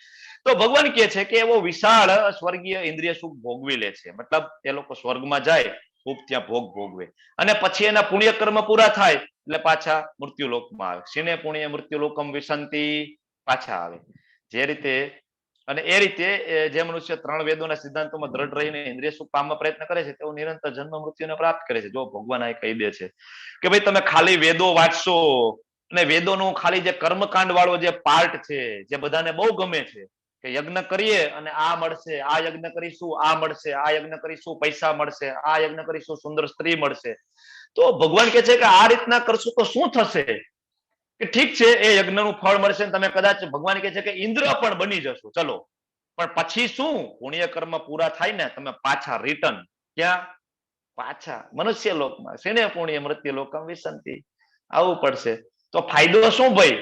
તો ભગવાન કહે છે કે એવો વિશાળ સ્વર્ગીય ઇન્દ્રિય સુખ ભોગવી લે છે. મતલબ એ લોકો સ્વર્ગમાં જાય, ખૂબ ત્યાં ભોગ ભોગવે, અને પછી એના પુણ્ય કર્મ પૂરા થાય એટલે પાછા મૃત્યુલોકમાં આવે. શિને પુણ્ય મૃત્યુલોકમ વિશંતિ, પાછા આવે. જે રીતે અને એ રીતે જે મનુષ્ય 3 વેદોના સિદ્ધાંતોમાં દ્રઢ રહીને ઇન્દ્રિય સુખ પામવા પ્રયત્ન કરે છે, તેઓ નિરંતર જન્મ મૃત્યુને પ્રાપ્ત કરે છે. જો ભગવાન આ કહી દે છે કે ભાઈ તમે ખાલી વેદો વાંચશો અને વેદોનું ખાલી જે કર્મકાંડ વાળો જે પાર્ટ છે, જે બધાને બહુ ગમે છે કે યજ્ઞ કરીએ અને આ મળશે, આ યજ્ઞ કરીશું આ મળશે, આ યજ્ઞ કરીશું પૈસા મળશે, આ યજ્ઞ કરીશું સુંદર સ્ત્રી મળશે, તો ભગવાન કહે છે કે આ રીતના કરશું તો શું થશે? કે ઠીક છે એ યજ્ઞનું ફળ મળશે, તમે કદાચ ભગવાન કહે છે કે ઇન્દ્ર પણ બની જશો, ચલો, પણ પછી શું? પુણ્ય કર્મ પૂરા થાય ને તમે પાછા રિટર્ન ક્યાં? પાછા મનુષ્ય લોકમાં. શેને પુણ્ય મૃત્યુ લોકમ વિશંતિ, આવવું પડશે. તો ફાયદો શું ભાઈ?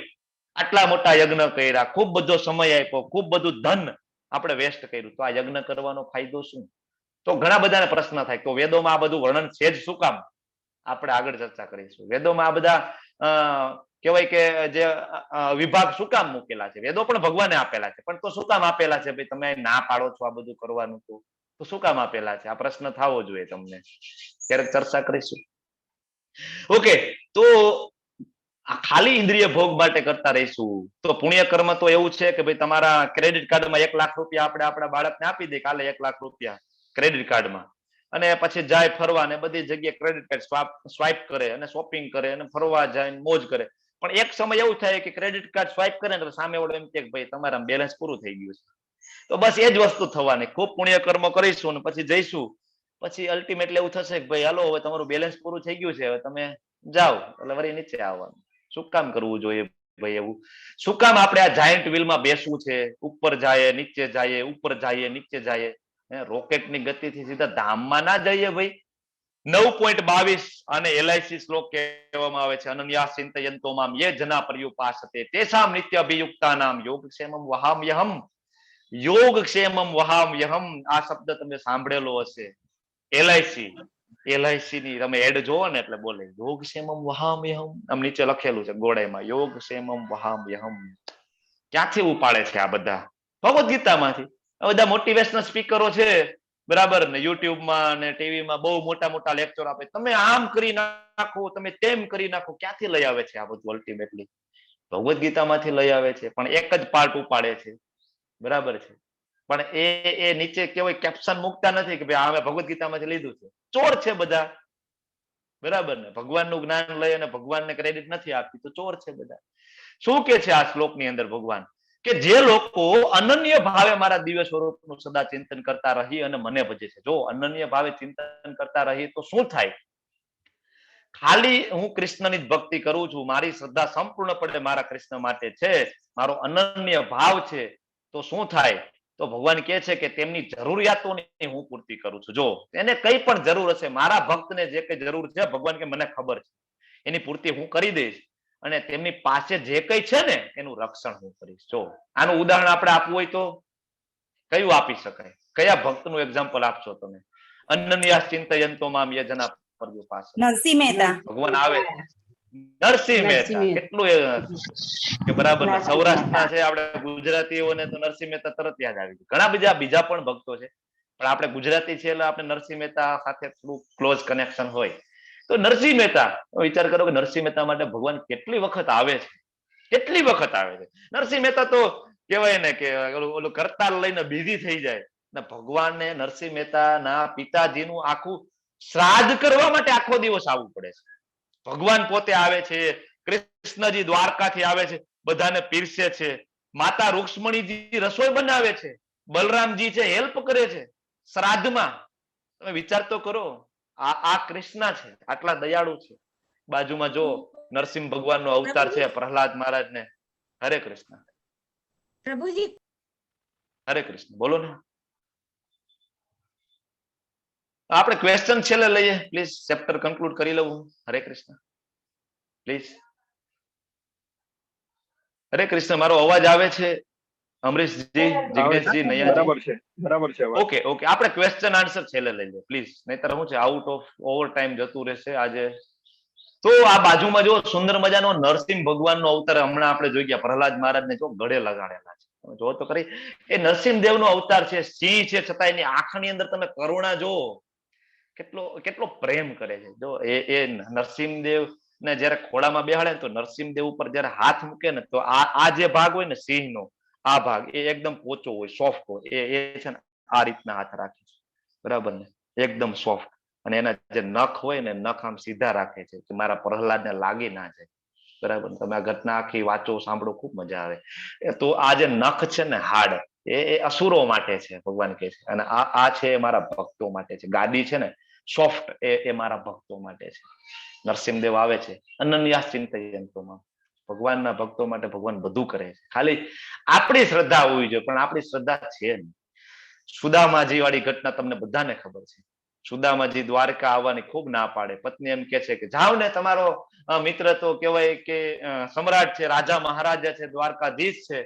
આટલા મોટા યજ્ઞ કર્યા, ખૂબ બધો સમય આપ્યો, ખૂબ બધું ધન આપણે વેસ્ટ કર્યું, તો આ યજ્ઞ કરવાનો ફાયદો શું? તો ઘણા બધાને પ્રશ્ન થાય. તો વેદોમાં આ બધું વર્ણન છે જ શું કામ? આપણે આગળ ચર્ચા કરીશું. વેદોમાં આ બધા કહેવાય કે જે વિભાગ શું કામ મૂકેલા છે? વેદો પણ ભગવાને આપેલા છે, પણ તો શું કામ આપેલા છે? ભાઈ તમે ના પાડો છો આ બધું કરવાનું, તો શું કામ આપેલા છે? આ પ્રશ્ન થવો જોઈએ તમને, ક્યારેક ચર્ચા કરીશું. ઓકે, તો ખાલી ઇન્દ્રિય ભોગ માટે કરતા રહીશું તો પુણ્ય કર્મ તો એવું છે કે ભાઈ તમારા ક્રેડિટ કાર્ડમાં 1 લાખ રૂપિયા આપણે આપણા બાળકને આપી દે, કાલે 1 લાખ રૂપિયા ક્રેડિટ કાર્ડમાં, અને પછી જાય ફરવા અને બધી જગ્યાએ ક્રેડિટ કાર્ડ સ્વાઇપ કરે અને શોપિંગ કરે અને ફરવા જાય મોજ કરે. પણ એક સમય એવું થાય કે ક્રેડિટ કાર્ડ સ્વાઇપ કરે ને સામે વાળો એમ કે ભાઈ તમારા બેલેન્સ પૂરું થઈ ગયું છે. તો બસ એ જ વસ્તુ થવાની. ખૂબ પુણ્ય કર્મ કરીશું અને પછી જઈશું, પછી અલ્ટિમેટલી એવું થશે કે ભાઈ હાલો હવે તમારું બેલેન્સ પૂરું થઈ ગયું છે, હવે તમે જાઓ, એટલે વળી નીચે આવવાનું. શું કામ કરવું જોઈએ ભાઈ એવું? શું કામ આપણે આ જાયન્ટ વ્હીલમાં બેસવું છે? ઉપર જાય નીચે જાય, ઉપર જાય નીચે જાય, રોકેટની ગતિથી સીધા ધામમાં ના જઈએ ભાઈ? 9.22 અને LIC શ્લોક કહેવામાં આવે છે, અનન્યા ચિંતયંતો મામ યે જના પર્યુપાસતે તેષામ નિત્ય અભિયુક્તાનામ યોગક્ષેમમ વહામ્યહમ. યોગક્ષેમમ વહામ્યહમ, આ શબ્દ તમે સાંભળેલો હશે. LIC ની તમે એડ જોવો ને એટલે બોલે યોગક્ષેમમ વહામ્યહમ, આમ નીચે લખેલું છે ગોળાઈમાં યોગક્ષેમમ વહામ્યહમ. ક્યાંથી ઉપાડે છે આ બધા? ભગવદ્ ગીતામાંથી. આ બધા મોટિવેશનલ સ્પીકરો છે, બરાબર ને, યુટ્યુબમાં ને ટીવીમાં બહુ મોટા મોટા લેક્ચર આપે, તમે આમ કરી નાખો, તમે તેમ કરી નાખો. ક્યાંથી લઈ આવે છે આ બધું? અલ્ટિમેટલી ભગવદ્ ગીતામાંથી લઈ આવે છે, પણ એક જ પાર્ટ ઉપાડે છે, બરાબર છે. પણ એ નીચે કેવાય કેપ્શન મૂકતા નથી કે ભાઈ અમે ભગવદ્ ગીતામાંથી લીધું છે. ચોર છે બધા, બરાબર ને? ભગવાનનું જ્ઞાન લઈ અને ભગવાનને ક્રેડિટ નથી આપતી તો ચોર છે બધા. શું કે છે આ શ્લોકની અંદર ભગવાન? કે જે લોકો અનન્ય ભાવે મારા દિવ્ય સ્વરૂપનું સદા ચિંતન કરતા રહી અને મને ભજે છે. જો અનન્ય ભાવે ચિંતન કરતા રહી તો શું થાય? ખાલી હું કૃષ્ણની જ ભક્તિ કરું છું, મારી શ્રદ્ધા સંપૂર્ણપણે મારા કૃષ્ણ માટે છે, મારો અનન્ય ભાવ છે, તો શું થાય? તો ભગવાન કહે છે કે તેમની જરૂરિયાતોની હું પૂર્તિ કરું છું. જો એને કઈ પણ જરૂર હશે, મારા ભક્તને જે કઈ જરૂર છે, ભગવાન કે મને ખબર છે, એની પૂર્તિ હું કરી દઈશ, અને તેમની પાસે જે કઈ છે ને એનું રક્ષણ હું કરીશ. જો આનું ઉદાહરણ આપણે આપવું હોય તો કયું આપી શકાય? કયા ભક્તનું એક્ઝામ્પલ આપશો તમે? અનન્યા ચિંતયંતો મામ યે જના પર્યુપાસતે. નરસિંહ મહેતા. ભગવાન આવે, નરસિંહ મહેતા. નરસિંહ કેટલું કે બરાબર ને, નરસિંહ સૌરાષ્ટ્રના મહેતા. છે આપણે ગુજરાતીઓને તો નરસિંહ મહેતા તરત યાદ આવી ગયું. ઘણા બીજા પણ ભક્તો છે, પણ આપણે ગુજરાતી છે એટલે આપણે નરસિંહ મહેતા સાથે થોડું ક્લોઝ કનેક્શન હોય. તો નરસિંહ મહેતા, વિચાર કરો કે નરસિંહ મહેતા માટે ભગવાન કેટલી વખત આવે છે, કેટલી વખત આવે છે. નરસિંહ મહેતા તો કહેવાય ને કે ઓલું કરતાલ લઈને બીજી થઈ જાય ને, ભગવાનને નરસિંહ મહેતાના પિતાજીનું આખું શ્રાદ્ધ કરવા માટે આખો દિવસ આવવું પડે છે. ભગવાન પોતે આવે છે, કૃષ્ણજી દ્વારકાથી આવે છે, બધાને પીરસે છે, માતા રૂક્ષ્મણીજી રસોઈ બનાવે છે, બલરામજી છે હેલ્પ કરે છે શ્રાદ્ધમાં. તમે વિચાર તો કરો, આ કૃષ્ણ છે, આટલા દયાળુ છે. બાજુમાં જો નરસિંહ ભગવાનનો અવતાર છે, પ્રહલાદ મહારાજને. હરે કૃષ્ણ. પ્રભુજી હરે કૃષ્ણ. બોલો ને. આપણે ક્વેશ્ચન છેલ્લે લઈએ પ્લીઝ, ચેપ્ટર કન્ક્લુડ કરી લઉં. હરે કૃષ્ણ પ્લીઝ. હરે કૃષ્ણ. મારો અવાજ આવે છે અમરીશજી, જિગ્નેશજી, નૈયાજી? બરાબર છે. ઓકે ઓકે, આપણે ક્વેશ્ચન આન્સર છેલ્લે લઈ લઈએ પ્લીઝ, નહીતર શું છે આઉટ ઓફ ઓવર ટાઈમ જતું રહેશે આજે. તો આ બાજુમાં જો સુંદર મજાનો નરસિંહ ભગવાનનો અવતાર હમણાં આપણે જોઈ ગયા, પ્રહલાદ મહારાજને જો ગળે લગાડેલા છે. તમે જો તો ખરી, એ નરસિંહ દેવનો અવતાર છે, સિંહ છે, છતાં એની આંખની અંદર તમે કરુણા જો, કેટલો પ્રેમ કરે છે. જો એ નરસિંહ દેવ ને જયારે ખોળામાં બેહાડે ને, તો નરસિંહ દેવ ઉપર જયારે હાથ મૂકે ને, તો આ જે ભાગ હોય ને સિંહનો, આ ભાગ એ એકદમ પોચો હોય, સોફ્ટ હોય. એ છે ને આ રીતના હાથ રાખે છે, બરાબર ને, એકદમ સોફ્ટ. અને એના જે નખ હોય ને, નખ આમ સીધા રાખે છે કે મારા પ્રહલાદને લાગી ના જાય, બરાબર. તમે આ ઘટના આખી વાંચો, સાંભળો, ખૂબ મજા આવે. તો આ જે નખ છે ને, હાડ, એ અસુરો માટે છે ભગવાન કહે છે, અને આ છે મારા ભક્તો માટે છે. ગાદી છે ને સોફ્ટ, એ મારા ભક્તો માટે છે. નરસિંહદેવ આવે છે અનન્યાસ ચિંતયંતોમાં. ભગવાનના ભક્તો માટે ભગવાન બધું કરે છે, ખાલી આપણી શ્રદ્ધા હોવી જોઈએ. પણ આપણી શ્રદ્ધા છે નહીં. સુદામાજી વાળી ઘટના તમને બધાને ખબર છે. સુદામાજી દ્વારકા આવવાની ખૂબ ના પાડે. પત્ની એમ કે છે કે જાઓ ને, તમારો મિત્ર તો કહેવાય કે સમ્રાટ છે, રાજા મહારાજા છે, દ્વારકાધીશ છે,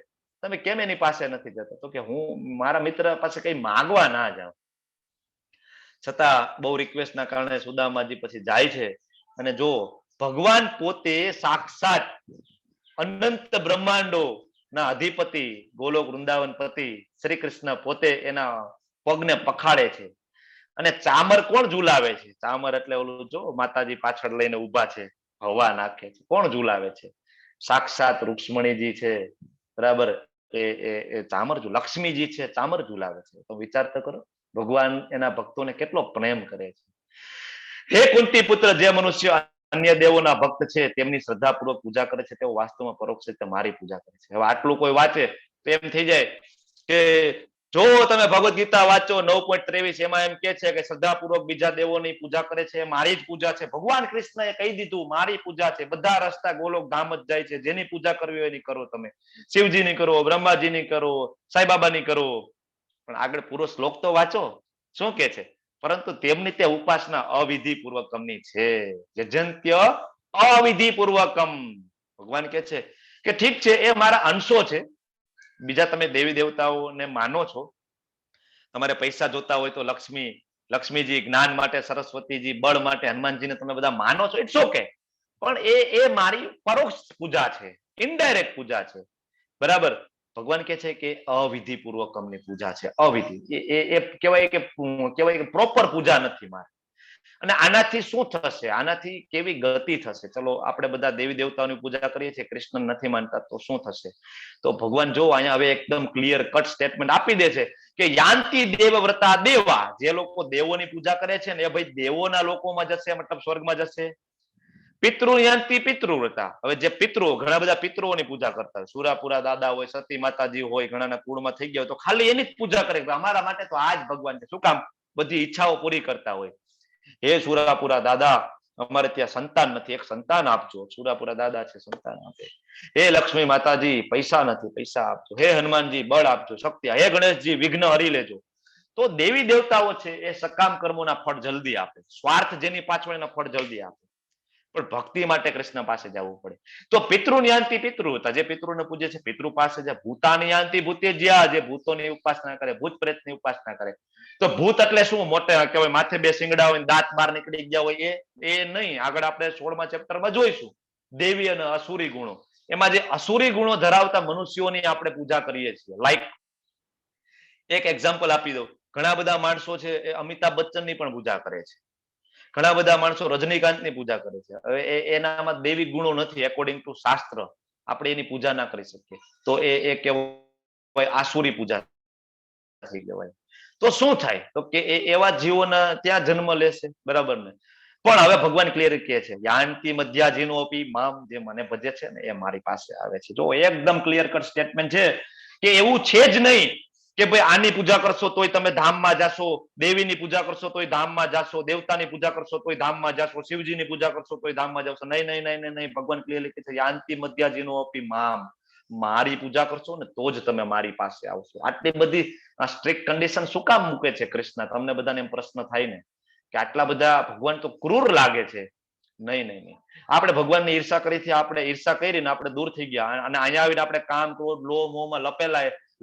તમે કેમ એની પાસે નથી જતા? તો કે હું મારા મિત્ર પાસે કઈ માંગવા ના જાઉં. છતાં બહુ રિક્વેસ્ટના કારણે સુદામાજી પછી જાય છે. અને જો ભગવાન પોતે સાક્ષાત અનંત બ્રહ્માંડો ના અધિપતિ, ગોલોક વૃંદાવન પતિ શ્રી કૃષ્ણ પોતે એના પગને પખાડે છે. અને ચામર કોણ ઝુલાવે છે? ચામર એટલે ઓલું જો માતાજી પાછળ લઈને ઉભા છે, હવા નાખે છે. કોણ ઝુલાવે છે? સાક્ષાત રૂક્ષ્મણીજી છે, બરાબર. એ ચામર લક્ષ્મીજી છે, ચામર ઝુલાવે છે. તો વિચાર તો કરો, ભગવાન એના ભક્તોને કેટલો પ્રેમ કરે છે. હે કુંતી પુત્ર, જે મનુષ્ય અન્ય દેવોના ભક્ત છે, તેમની શ્રદ્ધાપૂર્વક પૂજા કરે છે, તેઓ વાસ્તવમાં પરોક્ષ રીતે મારી પૂજા કરે છે. હવે આટલું કોઈ વાંચે તો એમ થઈ જાય કે જો તમે ભગવદ ગીતા વાંચો 9.23, એમાં એમ કે છે કે શ્રદ્ધાપૂર્વક બીજા દેવોની પૂજા કરે છે, મારી જ પૂજા છે. ભગવાન કૃષ્ણએ કહી દીધું મારી પૂજા છે. બધા રસ્તા ગોલોક ધામ જ જાય છે. જેની પૂજા કરવી હોય એની કરો. તમે શિવજીની કરો, બ્રહ્માજીની કરો, સાંઈબાબાની કરો. પણ આગળ પૂરો શ્લોક તો વાંચો, શું કે છે? પરંતુ તેમની તે ઉપાસના અવિધિ પૂર્વકમની છે. યજંત્ય અવિધિ પૂર્વકમ. ભગવાન કે છે કે ઠીક છે, એ મારા અંશો છે. બીજા તમે દેવી દેવતાઓને માનો છો, તમારે પૈસા જોતા હોય તો લક્ષ્મીજી, જ્ઞાન માટે સરસ્વતીજી, બળ માટે હનુમાનજીને તમે બધા માનો છો, ઇટ્સ ઓકે. પણ એ મારી પરોક્ષ પૂજા છે, ઇનડાયરેક્ટ પૂજા છે, બરાબર. ભગવાન કે છે કે અવિધિ પૂર્વકમની પૂજા છે. અવિધિ એ કહેવાય કે પ્રોપર પૂજા નથી મારે. અને આનાથી શું થશે? આનાથી કેવી ગતિ થશે? ચલો, આપણે બધા દેવી દેવતાઓની પૂજા કરીએ છીએ, કૃષ્ણ નથી માનતા, તો શું થશે? તો ભગવાન જો અહીંયા હવે એકદમ ક્લિયર કટ સ્ટેટમેન્ટ આપી દે છે કે યાંતિ દેવવ્રતા દેવા. જે લોકો દેવોની પૂજા કરે છે ને, એ ભાઈ દેવોના લોકોમાં જશે, મતલબ સ્વર્ગમાં જશે. પિતૃ યાંતિ પિતૃવ્રતા. હવે જે પિતૃઓ, ઘણા બધા પિતૃઓની પૂજા કરતા હોય, સુરાપુરા દાદા હોય, સતી માતાજી હોય, ઘણાના કુળમાં થઈ ગયા હોય, તો ખાલી એની જ પૂજા કરે. અમારા માટે તો આ જ ભગવાન છે. શું કામ? બધી ઈચ્છાઓ પૂરી કરતા હોય. હે સુરાપુરા દાદા, અમારે ત્યાં સંતાન નથી, એક સંતાન આપજો. સુરાપુરા દાદા છે, સંતાન આપે. હે લક્ષ્મી માતાજી, પૈસા નથી, પૈસા આપજો. હે હનુમાનજી, બળ આપજો, શક્તિ. હે ગણેશજી, વિઘ્ન હરી લેજો. તો દેવી દેવતાઓ છે એ સકામ કર્મોના ફળ જલ્દી આપે. સ્વાર્થ જેની પાછળ એના ફળ જલ્દી આપે. પણ ભક્તિ માટે કૃષ્ણ પાસે જવું પડે. તો પિતૃ યાંતિ પિતૃવ્રતા, જે પિતૃને પૂજે છે પિતૃ પાસે જાય. ભૂતાની યાંતિ ભૂતેજ્યા, જે ભૂતોની ઉપાસના કરે, ભૂત પ્રેતની ઉપાસના કરે. તો ભૂત એટલે શું? મોટે કહેવાય માથે બે શિંગડા હોય, દાંત બહાર નીકળી ગયા હોય, એ નહીં. આગળ આપણે 16મા ચેપ્ટરમાં જોઈશું. દેવી અને અસુરી ગુણો. એમાં જે અસુરી ગુણો ધરાવતા મનુષ્યોની આપણે પૂજા કરીએ છીએ. લાઈક એક એક્ઝામ્પલ આપી દઉં. ઘણા બધા માણસો છે એ અમિતાભ બચ્ચનની પણ પૂજા કરે છે. ઘણા બધા માણસો રજનીકાંતની પૂજા કરે છે. હવે એનામાં દેવી ગુણો નથી. એકોર્ડિંગ ટુ શાસ્ત્ર આપણે એની પૂજા ના કરી શકીએ, તો એ કહેવાય આસુરી પૂજા થઈ કહેવાય. તો શું થાય? તો કે એવા જીવોના ત્યાં જન્મ લેશે, બરાબર ને? પણ હવે ભગવાન ક્લિયર કહે છે, યાંતિ મધ્યાજીનોપી મામ, જે મને ભજે છે ને એ મારી પાસે આવે છે. જો એકદમ ક્લિયર કટ સ્ટેટમેન્ટ છે કે એવું છે જ નહીં કે ભાઈ આની પૂજા કરશો તોય તમે ધામમાં જાશો, દેવીની પૂજા કરશો તોય ધામમાં જાશો, દેવતાની પૂજા કરશો તોય ધામમાં જાશો, શિવજીની પૂજા કરશો તોય ધામમાં જાશો. નહીં નહીં નહીં નહીં નહીં. ભગવાન ક્લિયરલી કહે છે, યાંતિ મધ્યાજીનોપી મામ, મારી પૂજા કરશો ને તો જ તમે મારી પાસે આવશો. આટલી બધી સ્ટ્રિક્ટ કન્ડિશન શું કામ મૂકે છે કૃષ્ણ? તમને બધાને એમ પ્રશ્ન થાય ને કે આટલા બધા ભગવાન તો ક્રૂર લાગે છે. નહીં નહીં નહીં. આપણે ભગવાનની ઈર્ષા કરીથી આપણે ઈર્ષા કરીને આપણે દૂર થઈ ગયા અને અહીંયા આવીને આપણે કામ, ક્રોધ, લોભ, મોહમાં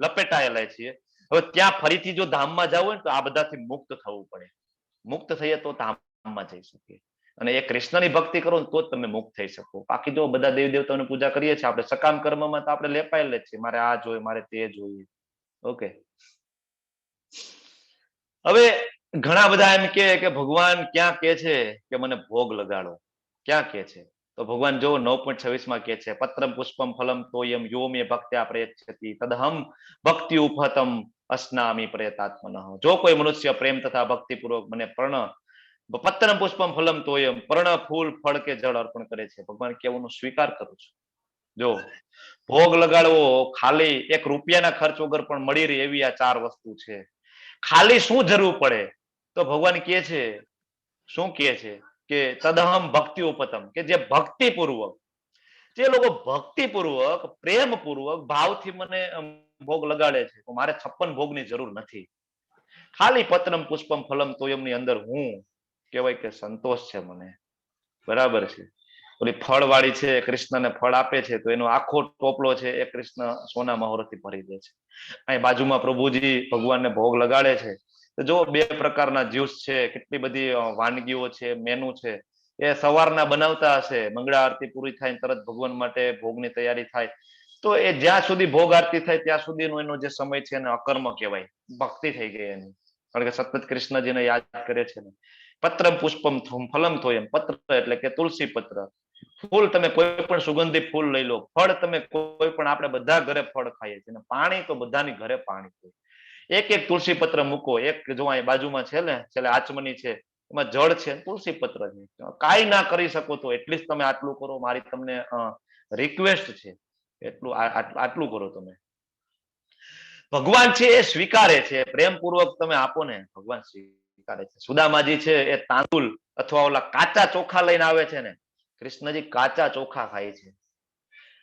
લપેટાયેલા છીએ. હવે ત્યાં ફરીથી જો ધામમાં જવું હોય ને તો આ બધાથી મુક્ત થવું પડે. મુક્ત થઈએ તો ધામમાં જઈ શકીએ. અને એ કૃષ્ણની ભક્તિ કરો ને તો જ તમે મુક્ત થઈ શકો. બાકી જો બધા દેવી દેવતાઓની પૂજા કરીએ છીએ આપણે સકામ કર્મમાં તો આપણે લેપાયેલા જ છીએ. મારે આ જોઈએ, મારે તે જોઈએ. ઓકે. હવે ઘણા બધા એમ કે ભગવાન ક્યાં કે છે કે મને ભોગ લગાડો? ક્યાં કે છે? તો ભગવાન જો 9.26 માં કે છે, પત્રમ પુષ્પમ ફલમ તોયમ યો મે ભક્ત્યા પ્રયચ્છતિ તદહમ ભક્તિ ઉપહતમ અસ્નામી પ્રયતાત્મનઃ. જો કોઈ મનુષ્ય પ્રેમ તથા ભક્તિપૂર્વક મને પત્રમ પુષ્પમ ફલમ તોયમ, પર્ણ, ફૂલ, ફળ કે જળ અર્પણ કરે છે, ભગવાન કેવાનું સ્વીકાર કરું છું. જો ભોગ લગાડવો ખાલી ₹1 ખર્ચ વગર પણ મળી રહે એવી આ 4 વસ્તુ છે. ખાલી શું જરૂર પડે? તો ભગવાન કહે છે, શું કહે છે કે તદહમ ભક્તિ ઉપતમ, કે જે ભક્તિપૂર્વક, જે લોકો ભક્તિપૂર્વક, પ્રેમપૂર્વક, ભાવથી મને ભોગ લગાડે છે તો મારે 56 ભોગની જરૂર નથી. ખાલી પત્રમ પુષ્પમ ફલમ તોયમની અંદર હું કહેવાય કે સંતોષ છે મને. બરાબર છે? ઓલી ફળવાળી છે, કૃષ્ણને ફળ આપે છે તો એનો આખો ટોપલો છે એ કૃષ્ણ સોના મહોરથી ભરી દે છે. અહીં બાજુમાં પ્રભુજી ભગવાનને ભોગ લગાડે છે તો જો 2 પ્રકારના જ્યુસ છે, કેટલી બધી વાનગીઓ છે, મેનુ છે, એ સવારના બનાવતા હશે. મંગળા આરતી પૂરી થાય તરત ભગવાન માટે ભોગની તૈયારી થાય. તો એ જ્યાં સુધી ભોગ આરતી થાય ત્યાં સુધીનો એનો જે સમય છે એને અકર્મ કહેવાય, ભક્તિ થઈ ગઈ એની. કારણ કે સતત કૃષ્ણજીને યાદ કરે છે ને. પત્રમ પુષ્પમ ફલમ તોયમ, પત્ર એટલે કે તુલસી પત્ર. ફૂલ તમે કોઈ પણ સુગંધિત ફૂલ લઈ લો. ફળ તમે કોઈ પણ, આપણે બધા ઘરે ફળ ખાઈએ છીએ. પાણી તો બધાની ઘરે પાણી હોય. એક તુલસી પત્ર મૂકો. એક જો અહીં બાજુમાં છે ને, છેલ્લે આચમની છે, એમાં જળ છે, તુલસી પત્ર છે. કાંઈ ના કરી શકો તો એટલીસ્ટ તમે આટલું કરો. મારી તમને રિક્વેસ્ટ છે, આટલું કરો તમે. ભગવાન છે એ સ્વીકારે છે. પ્રેમપૂર્વક તમે આપો ને, ભગવાન સ્વીકારે છે. સુદામાજી છે એ તાંદુલ અથવા ઓલા કાચા ચોખા લઈને આવે છે ને, કૃષ્ણજી કાચા ચોખા ખાય છે.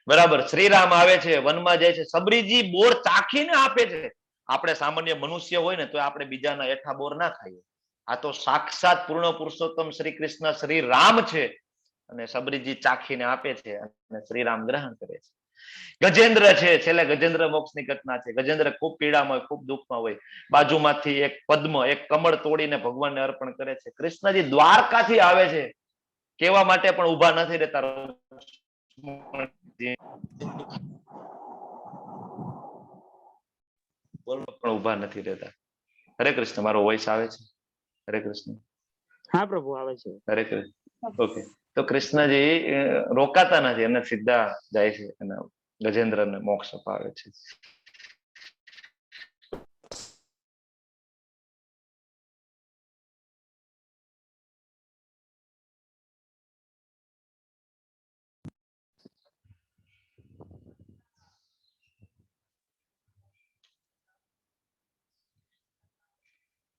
બરાબર? શ્રીરામ આવે છે, વનમાં જાય છે, સબરીજી બોર ચાખીને આપે છે. આપણે સામાન્ય મનુષ્ય હોય ને તો આપણે બીજાના એઠા બોર ના ખાઈએ. આ તો સાક્ષાત પૂર્ણ પુરુષોત્તમ શ્રી કૃષ્ણ શ્રી રામ છે અને સબરીજી ચાખીને આપે છે અને શ્રીરામ ગ્રહણ કરે છે. ગજેન્દ્ર છે, છેલ્લે ગજેન્દ્ર મોક્ષની ઘટના છે. ગજેન્દ્ર ખૂબ પીડામાં હોય, ખૂબ દુઃખમાં હોય. બાજુમાંથી એક પદ્મ, એક કમળ તોડીને ભગવાનને અર્પણ કરે છે. કૃષ્ણજી દ્વારકાથી આવે છે, કેવા માટે પણ ઉભા નથી રહેતા. પણ ઉભા નથી રહેતા. હરે કૃષ્ણ. મારો વોઇસ આવે છે? હરે કૃષ્ણ. હા પ્રભુ, આવે છે. હરે કૃષ્ણ. ઓકે. તો કૃષ્ણજી રોકાતા નથી, એમને સીધા જાય છે અને ગજેન્દ્રને મોક્ષ અપાવે છે.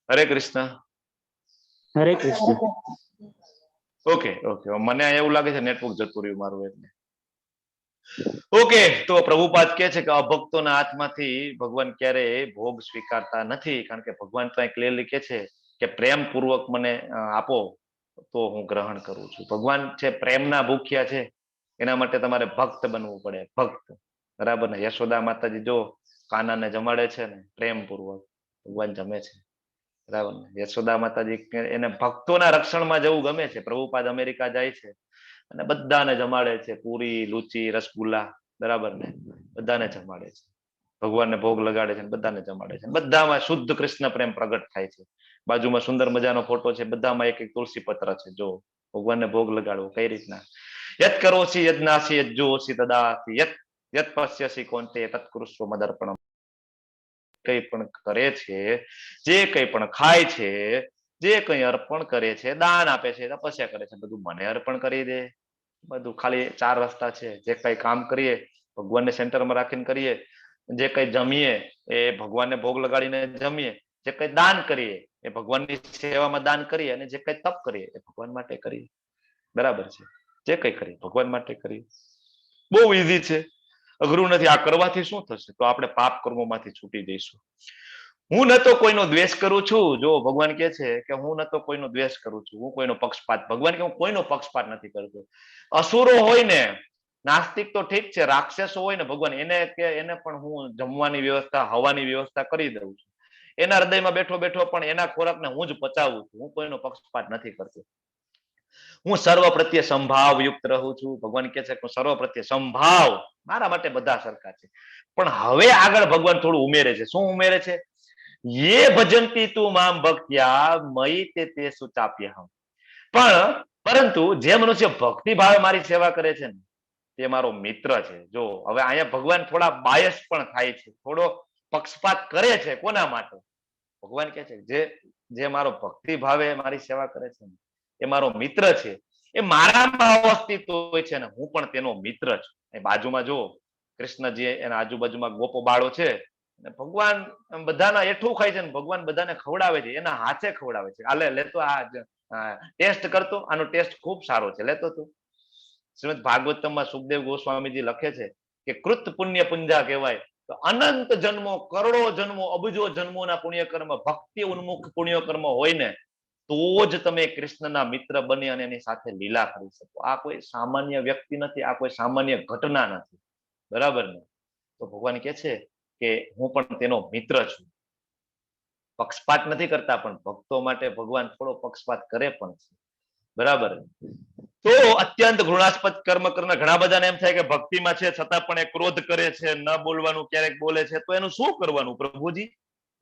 હરે કૃષ્ણ. હરે કૃષ્ણ. Okay okay. મને એવું લાગે છે નેટવર્ક જતું રહ્યું મારું એટલે. ઓકે. તો પ્રભુપાદ કે છે કે અભક્તોના હાથમાંથી ભગવાન ક્યારેય ભોગ સ્વીકારતા નથી. કારણ કે ભગવાન તો ક્લિયરલી કે છે કે પ્રેમપૂર્વક મને આપો તો હું ગ્રહણ કરું છું. ભગવાન છે પ્રેમના ભૂખ્યા છે. એના માટે તમારે ભક્ત બનવું પડે. ભક્ત. બરાબર ને? યશોદા માતાજી જો કાનાને જમાડે છે ને પ્રેમપૂર્વક, ભગવાન જમે છે. બરાબર ને? યશોદા માતાજી એને ભક્તોના રક્ષણમાં જવું ગમે છે. પ્રભુપાદ અમેરિકા જાય છે અને બધાને જમાડે છે, પૂરી, લુચી, રસગુલ્લા, બરાબર ને, બધાને જમાડે છે, ભગવાનને ભોગ લગાડે છે, બધાને જમાડે છે, બધામાં શુદ્ધ કૃષ્ણ પ્રેમ પ્રગટ થાય છે. બાજુમાં સુંદર મજાનો ફોટો છે, બધામાં એક એક તુલસી પત્ર છે. જો ભગવાનને ભોગ લગાડવો કઈ રીતના. યત કરોસી યજ્ઞાસી યજ્જોસી તદાસી યત યત પશ્યસી કોન્તે તત્કૃષ્વ મદર્પણમ. કઈ પણ કરે છે, જે કઈ પણ ખાય છે, જે કઈ અર્પણ કરે છે, દાન આપે છે, તપસ્યા કરે છે, બધું મને અર્પણ કરી દે. બધું ખાલી 4 રસ્તા છે. જે કઈ કામ કરીએ ભગવાનને સેન્ટરમાં રાખીને કરીએ, જે કઈ જમીએ એ ભગવાનને ભોગ લગાડીને જમીએ, જે કઈ દાન કરીએ એ ભગવાનની સેવામાં દાન કરીએ, અને જે કઈ તપ કરીએ એ ભગવાન માટે કરીએ. બરાબર છે. જે કઈ કરીએ ભગવાન માટે કરીએ. બહુ ઈઝી છે, અઘરું નથી. આ કરવાથી શું થશે? તો આપણે પાપ કર્મોમાંથી છૂટી જઈશું. હું ન તો કોઈનો દ્વેષ કરું છું. જો ભગવાન કહે છે કે હું ન તો કોઈનો દ્વેષ કરું છું, હું કોઈનો પક્ષપાત, ભગવાન કે હું કોઈનો પક્ષપાત નથી કરતો. અસુરો હોય ને, નાસ્તિક તો ઠીક છે, રાક્ષસો હોય ને, ભગવાન એને કે એને પણ હું જમવાની વ્યવસ્થા, હવાની વ્યવસ્થા કરી દઉં છું. એના હૃદયમાં બેઠો બેઠો પણ એના ખોરાકને હું જ પચાવું છું. હું કોઈનો પક્ષપાત નથી કરતો. હું સર્વ પ્રત્યે સંભાવ યુક્ત રહું છું. ભગવાન કહે છે કે સર્વ પ્રત્યે સંભાવ, મારા માટે બધા સરખા છે. પણ હવે આગળ ભગવાન થોડું ઉમેરે છે. શું ઉમેરે છે? યે ભજંતી તું મામ ભક્ત્યા મયી તે સુચાપ્યહમ. પણ પરંતુ જે મનુષ્ય ભક્તિ ભાવે મારી સેવા કરે છે ને, તે મારો મિત્ર છે. જો હવે અહીંયા ભગવાન થોડા બાયસ પણ થાય છે, થોડો પક્ષપાત કરે છે. કોના માટે? ભગવાન કહે છે જે મારો ભક્તિ ભાવે મારી સેવા કરે છે ને, એ મારો મિત્ર છે. એ મારામાં અવસ્થિત હોય છે ને, હું પણ તેનો મિત્ર છું. એ બાજુમાં જો કૃષ્ણજી એના આજુબાજુમાં ગોપો બાળો છે, ભગવાન બધાના એઠું ખાય છે ને, ભગવાન બધાને ખવડાવે છે, એના હાથે ખવડાવે છે. આલે લેતો, આ ટેસ્ટ કરતો, આનો ટેસ્ટ ખૂબ સારો છે, લેતો તું. શ્રીમદ ભાગવતમમાં સુખદેવ ગોસ્વામીજી લખે છે કે કૃત પુણ્ય પુંજા કહેવાય. તો અનંત જન્મો, કરોડો જન્મો, અબજો જન્મોના પુણ્યકર્મ, ભક્તિ ઉન્મુખ પુણ્યકર્મ હોય ને, તો જ તમે કૃષ્ણના મિત્ર બની અને એની સાથે લીલા કરી શકો. આ કોઈ સામાન્ય વ્યક્તિ નથી, આ કોઈ સામાન્ય ઘટના નથી. બરાબર ને? તો ભગવાન કહે છે કે હું પણ તેનો મિત્ર છું. પક્ષપાત નથી કરતા, પણ ભક્તો માટે ભગવાન થોડો પક્ષપાત કરે પણ છે. બરાબર. તો અત્યંત ઘૃણાસ્પદ કર્મ કરનાર ઘણા બધાને એમ થાય કે ભક્તિમાં છે છતાં પણ એ ક્રોધ કરે છે, ન બોલવાનું ક્યારેક બોલે છે, તો એનું શું કરવાનું પ્રભુજી?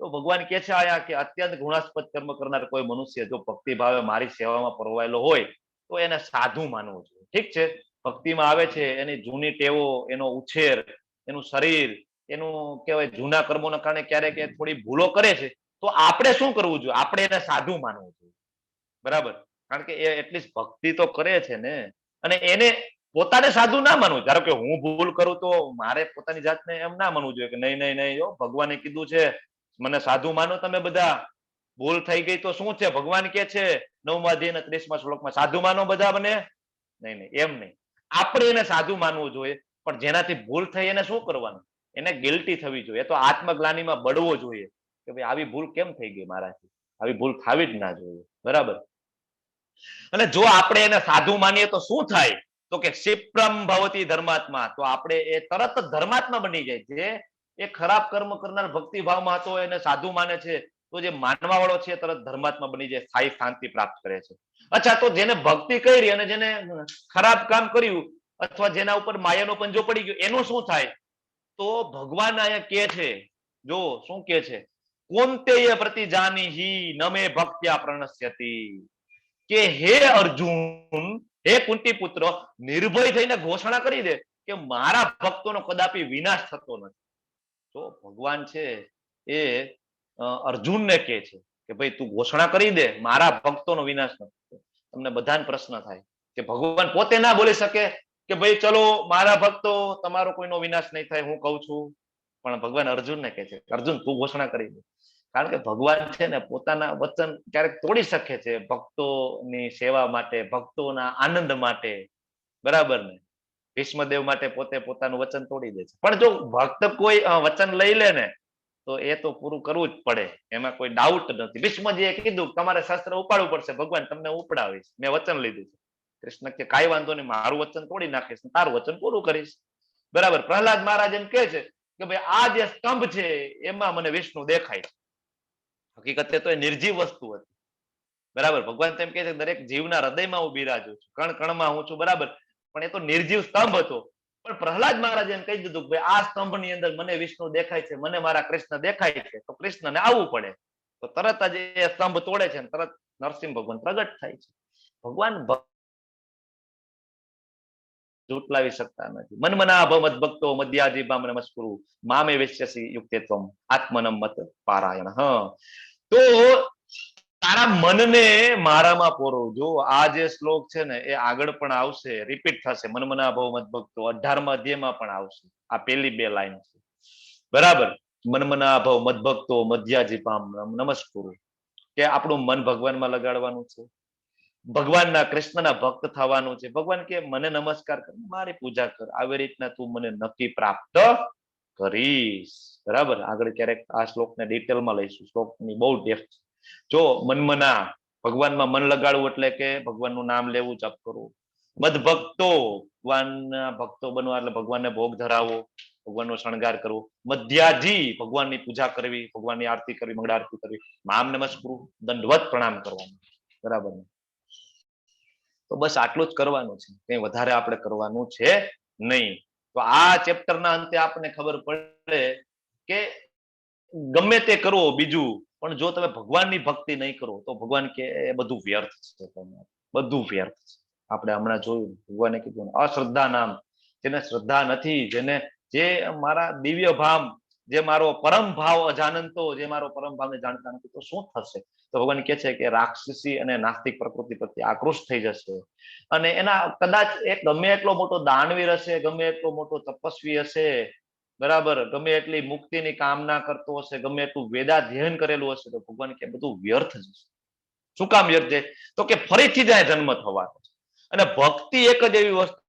તો ભગવાન કહે છે આયા કે અત્યંત ઘૃણાસ્પદ કર્મ કરનાર કોઈ મનુષ્ય જો ભક્તિ ભાવે મારી સેવામાં પરોવાયેલો હોય તો એને સાધુ માનવું જોઈએ. ઠીક છે, ભક્તિમાં આવે છે, એની જૂની ટેવો, એનો ઉછેર, એનું શરીર, એનું કહેવાય જૂના કર્મોના કારણે ક્યારેક એ થોડી ભૂલો કરે છે, તો આપણે શું કરવું જોઈએ? આપણે એને સાધુ માનવું જોઈએ. બરાબર? કારણ કે એ એટલીસ્ટ ભક્તિ તો કરે છે ને, અને એને પોતાને સાધુ ના માનવું. ધારો કે હું ભૂલ કરું તો મારે પોતાની જાતને એમ ના માનવું જોઈએ કે નહીં નહીં નહીં, ભગવાને કીધું છે મને સાધુ માનો તમે બધા. ભૂલ થઈ ગઈ તો શું છે? ભગવાન કે છે 9મા અધ્યાયના 30મા શ્લોકમાં સાધુ માનો બધા મને. નહીં નહીં, એમ નહીં. આપણે એને સાધુ માનવું જોઈએ, પણ જેનાથી ભૂલ થઈ એને શું કરવાનું? એને ગિલ્ટી થવી જોઈએ. તો આત્મગ્લાનીમાં બળવો જોઈએ કે ભાઈ આવી ભૂલ કેમ થઈ ગઈ મારાથી, આવી ભૂલ થવી જ ના જોઈએ. બરાબર? અને જો આપણે એને સાધુ માનીએ તો શું થાય? તો કે ક્ષિપ્રમ ભવતી ધર્માત્મા. તો આપણે એ તરત જ ધર્માત્મા બની જાય. જે એ ખરાબ કર્મ કરનાર ભક્તિ ભાવમાં હતો એને સાધુ માને છે, તો જે માનવા વાળો છે તરત ધર્માત્મા બની જાય, સ્થાયી શાંતિ પ્રાપ્ત કરે છે. અચ્છા, તો જેને ભક્તિ કરી અને જેને ખરાબ કામ કર્યું અથવા જેના ઉપર માયાનો પંજો પડી ગયો, એનું શું થાય? તો ભગવાન અહીંયા કે છે, જો શું કે છે, કોંતેય પ્રતિજાનીહિ નમે ભક્ત્યા પ્રણશ્યતિ. કે હે અર્જુન, હે કુંતી પુત્ર, નિર્ભય થઈને ઘોષણા કરી દે કે મારા ભક્તોનો કદાપી વિનાશ થતો નથી. તો ભગવાન છે એ અર્જુનને કહે છે કે ભાઈ તું ઘોષણા કરી દે મારા ભક્તોનો વિનાશ નથી થતો. તમને બધાને પ્રશ્ન થાય કે ભગવાન પોતે ના બોલી શકે કે ભાઈ ચલો મારા ભક્તો, તમારો કોઈનો વિનાશ નહીં થાય, હું કહું છું. પણ ભગવાન અર્જુનને કહે છે અર્જુન તું ઘોષણા કરી દે. કારણ કે ભગવાન છે ને પોતાના વચન ક્યારેક તોડી શકે છે ભક્તોની સેવા માટે, ભક્તોના આનંદ માટે. બરાબર ને? ભીષ્મદેવ માટે પોતે પોતાનું વચન તોડી દે છે. પણ જો ભક્ત કોઈ વચન લઈ લે ને તો એ તો પૂરું કરવું જ પડે, એમાં કોઈ ડાઉટ નથી. ભીષ્મજીએ કીધું તમારે શસ્ત્ર ઉપાડવું પડશે, ભગવાન તમને ઉપડાવીશ, મેં વચન લીધું છે. કૃષ્ણ કે કાંઈ વાંધો નહીં, મારું વચન તોડી નાખીશ, તારું વચન પૂરું કરીશ. બરાબર? પ્રહલાદ મહારાજ એમ કહે છે કે ભાઈ આ જે સ્તંભ છે એમાં મને વિષ્ણુ દેખાય છે. હકીકતે તો એ નિર્જીવ વસ્તુ હતી. બરાબર. ભગવાન તેમ કહે છે દરેક જીવના હૃદયમાં હું બિરાજું છું, કણ કણમાં હું છું, બરાબર. પણ એ તો નિર્જીવ સ્તંભ હતો. પણ પ્રહલાદ મહારાજે એમ કહી દીધું કે ભાઈ આ સ્તંભની અંદર મને વિષ્ણુ દેખાય છે, મને મારા કૃષ્ણ દેખાય છે, તો કૃષ્ણને આવવું પડે. તો તરત જ એ સ્તંભ તોડે છે, તરત નરસિંહ ભગવાન પ્રગટ થાય છે. ભગવાન જુટલાવી શકતા નથી. મનમના ભવ ભક્તો મધ્યાજીભામ નમસ્કુરુ મામે વેશ્યસી યુક્તેત્વમ આત્મનમ મત પારાયણ. તો તારા મનને મારામાં પોરો. જો આ જે શ્લોક છે ને એ આગળ પણ આવશે, રિપીટ થશે. મનમના ભવ મદભક્તો 18મા અધ્યાયમાં પણ આવશે. આ પહેલી 2 લાઈન છે, બરાબર. મનમના ભવ મદભક્તો મધ્યાજીભામ નમસ્કુરુ, કે આપણું મન ભગવાનમાં લગાડવાનું છે, ભગવાનના કૃષ્ણના ભક્ત થવાનું છે. ભગવાન કે મને નમસ્કાર કર, મારી પૂજા કર, આવી રીતના તું મને નક્કી પ્રાપ્ત કરીશ. બરાબર. આગળ ક્યારેક આ શ્લોકને ડિટેલમાં લઈશું. શ્લોકની બહુ ડેપ્થ. જો મનમના, ભગવાનમાં મન લગાડવું એટલે કે ભગવાનનું નામ લેવું, જપ કરવું. મદભક્તો, ભગવાનના ભક્તો બનવા એટલે ભગવાનને ભોગ ધરાવવો, ભગવાનનો શણગાર કરવો. મધ્યાજી, ભગવાનની પૂજા કરવી, ભગવાનની આરતી કરવી, મંગળ આરતી કરવી. મામ નમસ્કુરુ, દંડવત પ્રણામ કરવાનું. બરાબર. તો બસ આટલું જ કરવાનું છે, કંઈ વધારે આપણે કરવાનું છે નહીં. તો આ ચેપ્ટરના અંતે આપણને ખબર પડે કે ગમે તે કરો બીજું, પણ જો તમે ભગવાનની ભક્તિ નહીં કરો તો ભગવાન કે એ બધું વ્યર્થ છે, બધું વ્યર્થ છે. આપણે હમણાં જોયું, ભગવાને કીધું અશ્રદ્ધા નામ, જેને શ્રદ્ધા નથી, જેને જે મારા દિવ્ય ભામ, જે મારો પરમ ભાવ અજાનંતો, જે મારો પરમ ભાવને જાણતા નથી, તો શું થશે? તો ભગવાન કહે છે કે રાક્ષસી અને નાસ્તિક પ્રકૃતિ પ્રત્યે આકૃષ્ટ થઈ જશે. અને એના કદાચ એક ગમે એટલો મોટો દાનવીર હશે, ગમે એટલો મોટો તપસ્વી હશે, બરાબર, ગમે એટલી મુક્તિની કામના કરતો હશે, ગમે એટલું વેદાધ્યયન કરેલું હશે, તો ભગવાન કે બધું વ્યર્થ જશે. શું કામ વ્યર્થ જાય? તો કે ફરીથી જાય જન્મ થવાનો છે. અને ભક્તિ એક જ એવી વસ્તુ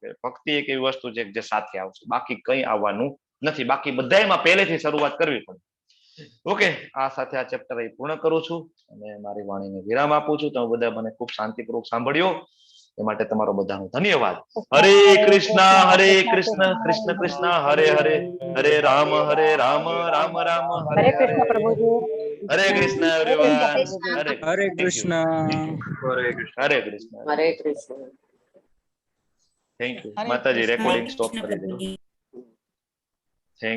કે ભક્તિ એક એવી વસ્તુ છે જે સાથે આવશે, બાકી કંઈ આવવાનું નથી. બાકી બધામાં પહેલેથી શરૂઆત કરવી પડે. ઓકે, આ સાથે આ ચેપ્ટર અહીં પૂર્ણ કરું છું અને મારી વાણીને વિરામ આપું છું. તમે બધા મને ખૂબ શાંતિપૂર્વક સાંભળ્યો એ માટે તમારો બધાનો ધન્યવાદ. હરે કૃષ્ણ કૃષ્ણ કૃષ્ણ હરે હરે, હરે રામ રામ રામ હરે હરે હરે. કૃષ્ણ પ્રભુજી. હરે Krishna everyone. Hare Krishna. Hare Krishna. Hare Krishna. Thank you. માતાજી રેકોર્ડિંગ સ્ટોપ કરી દે.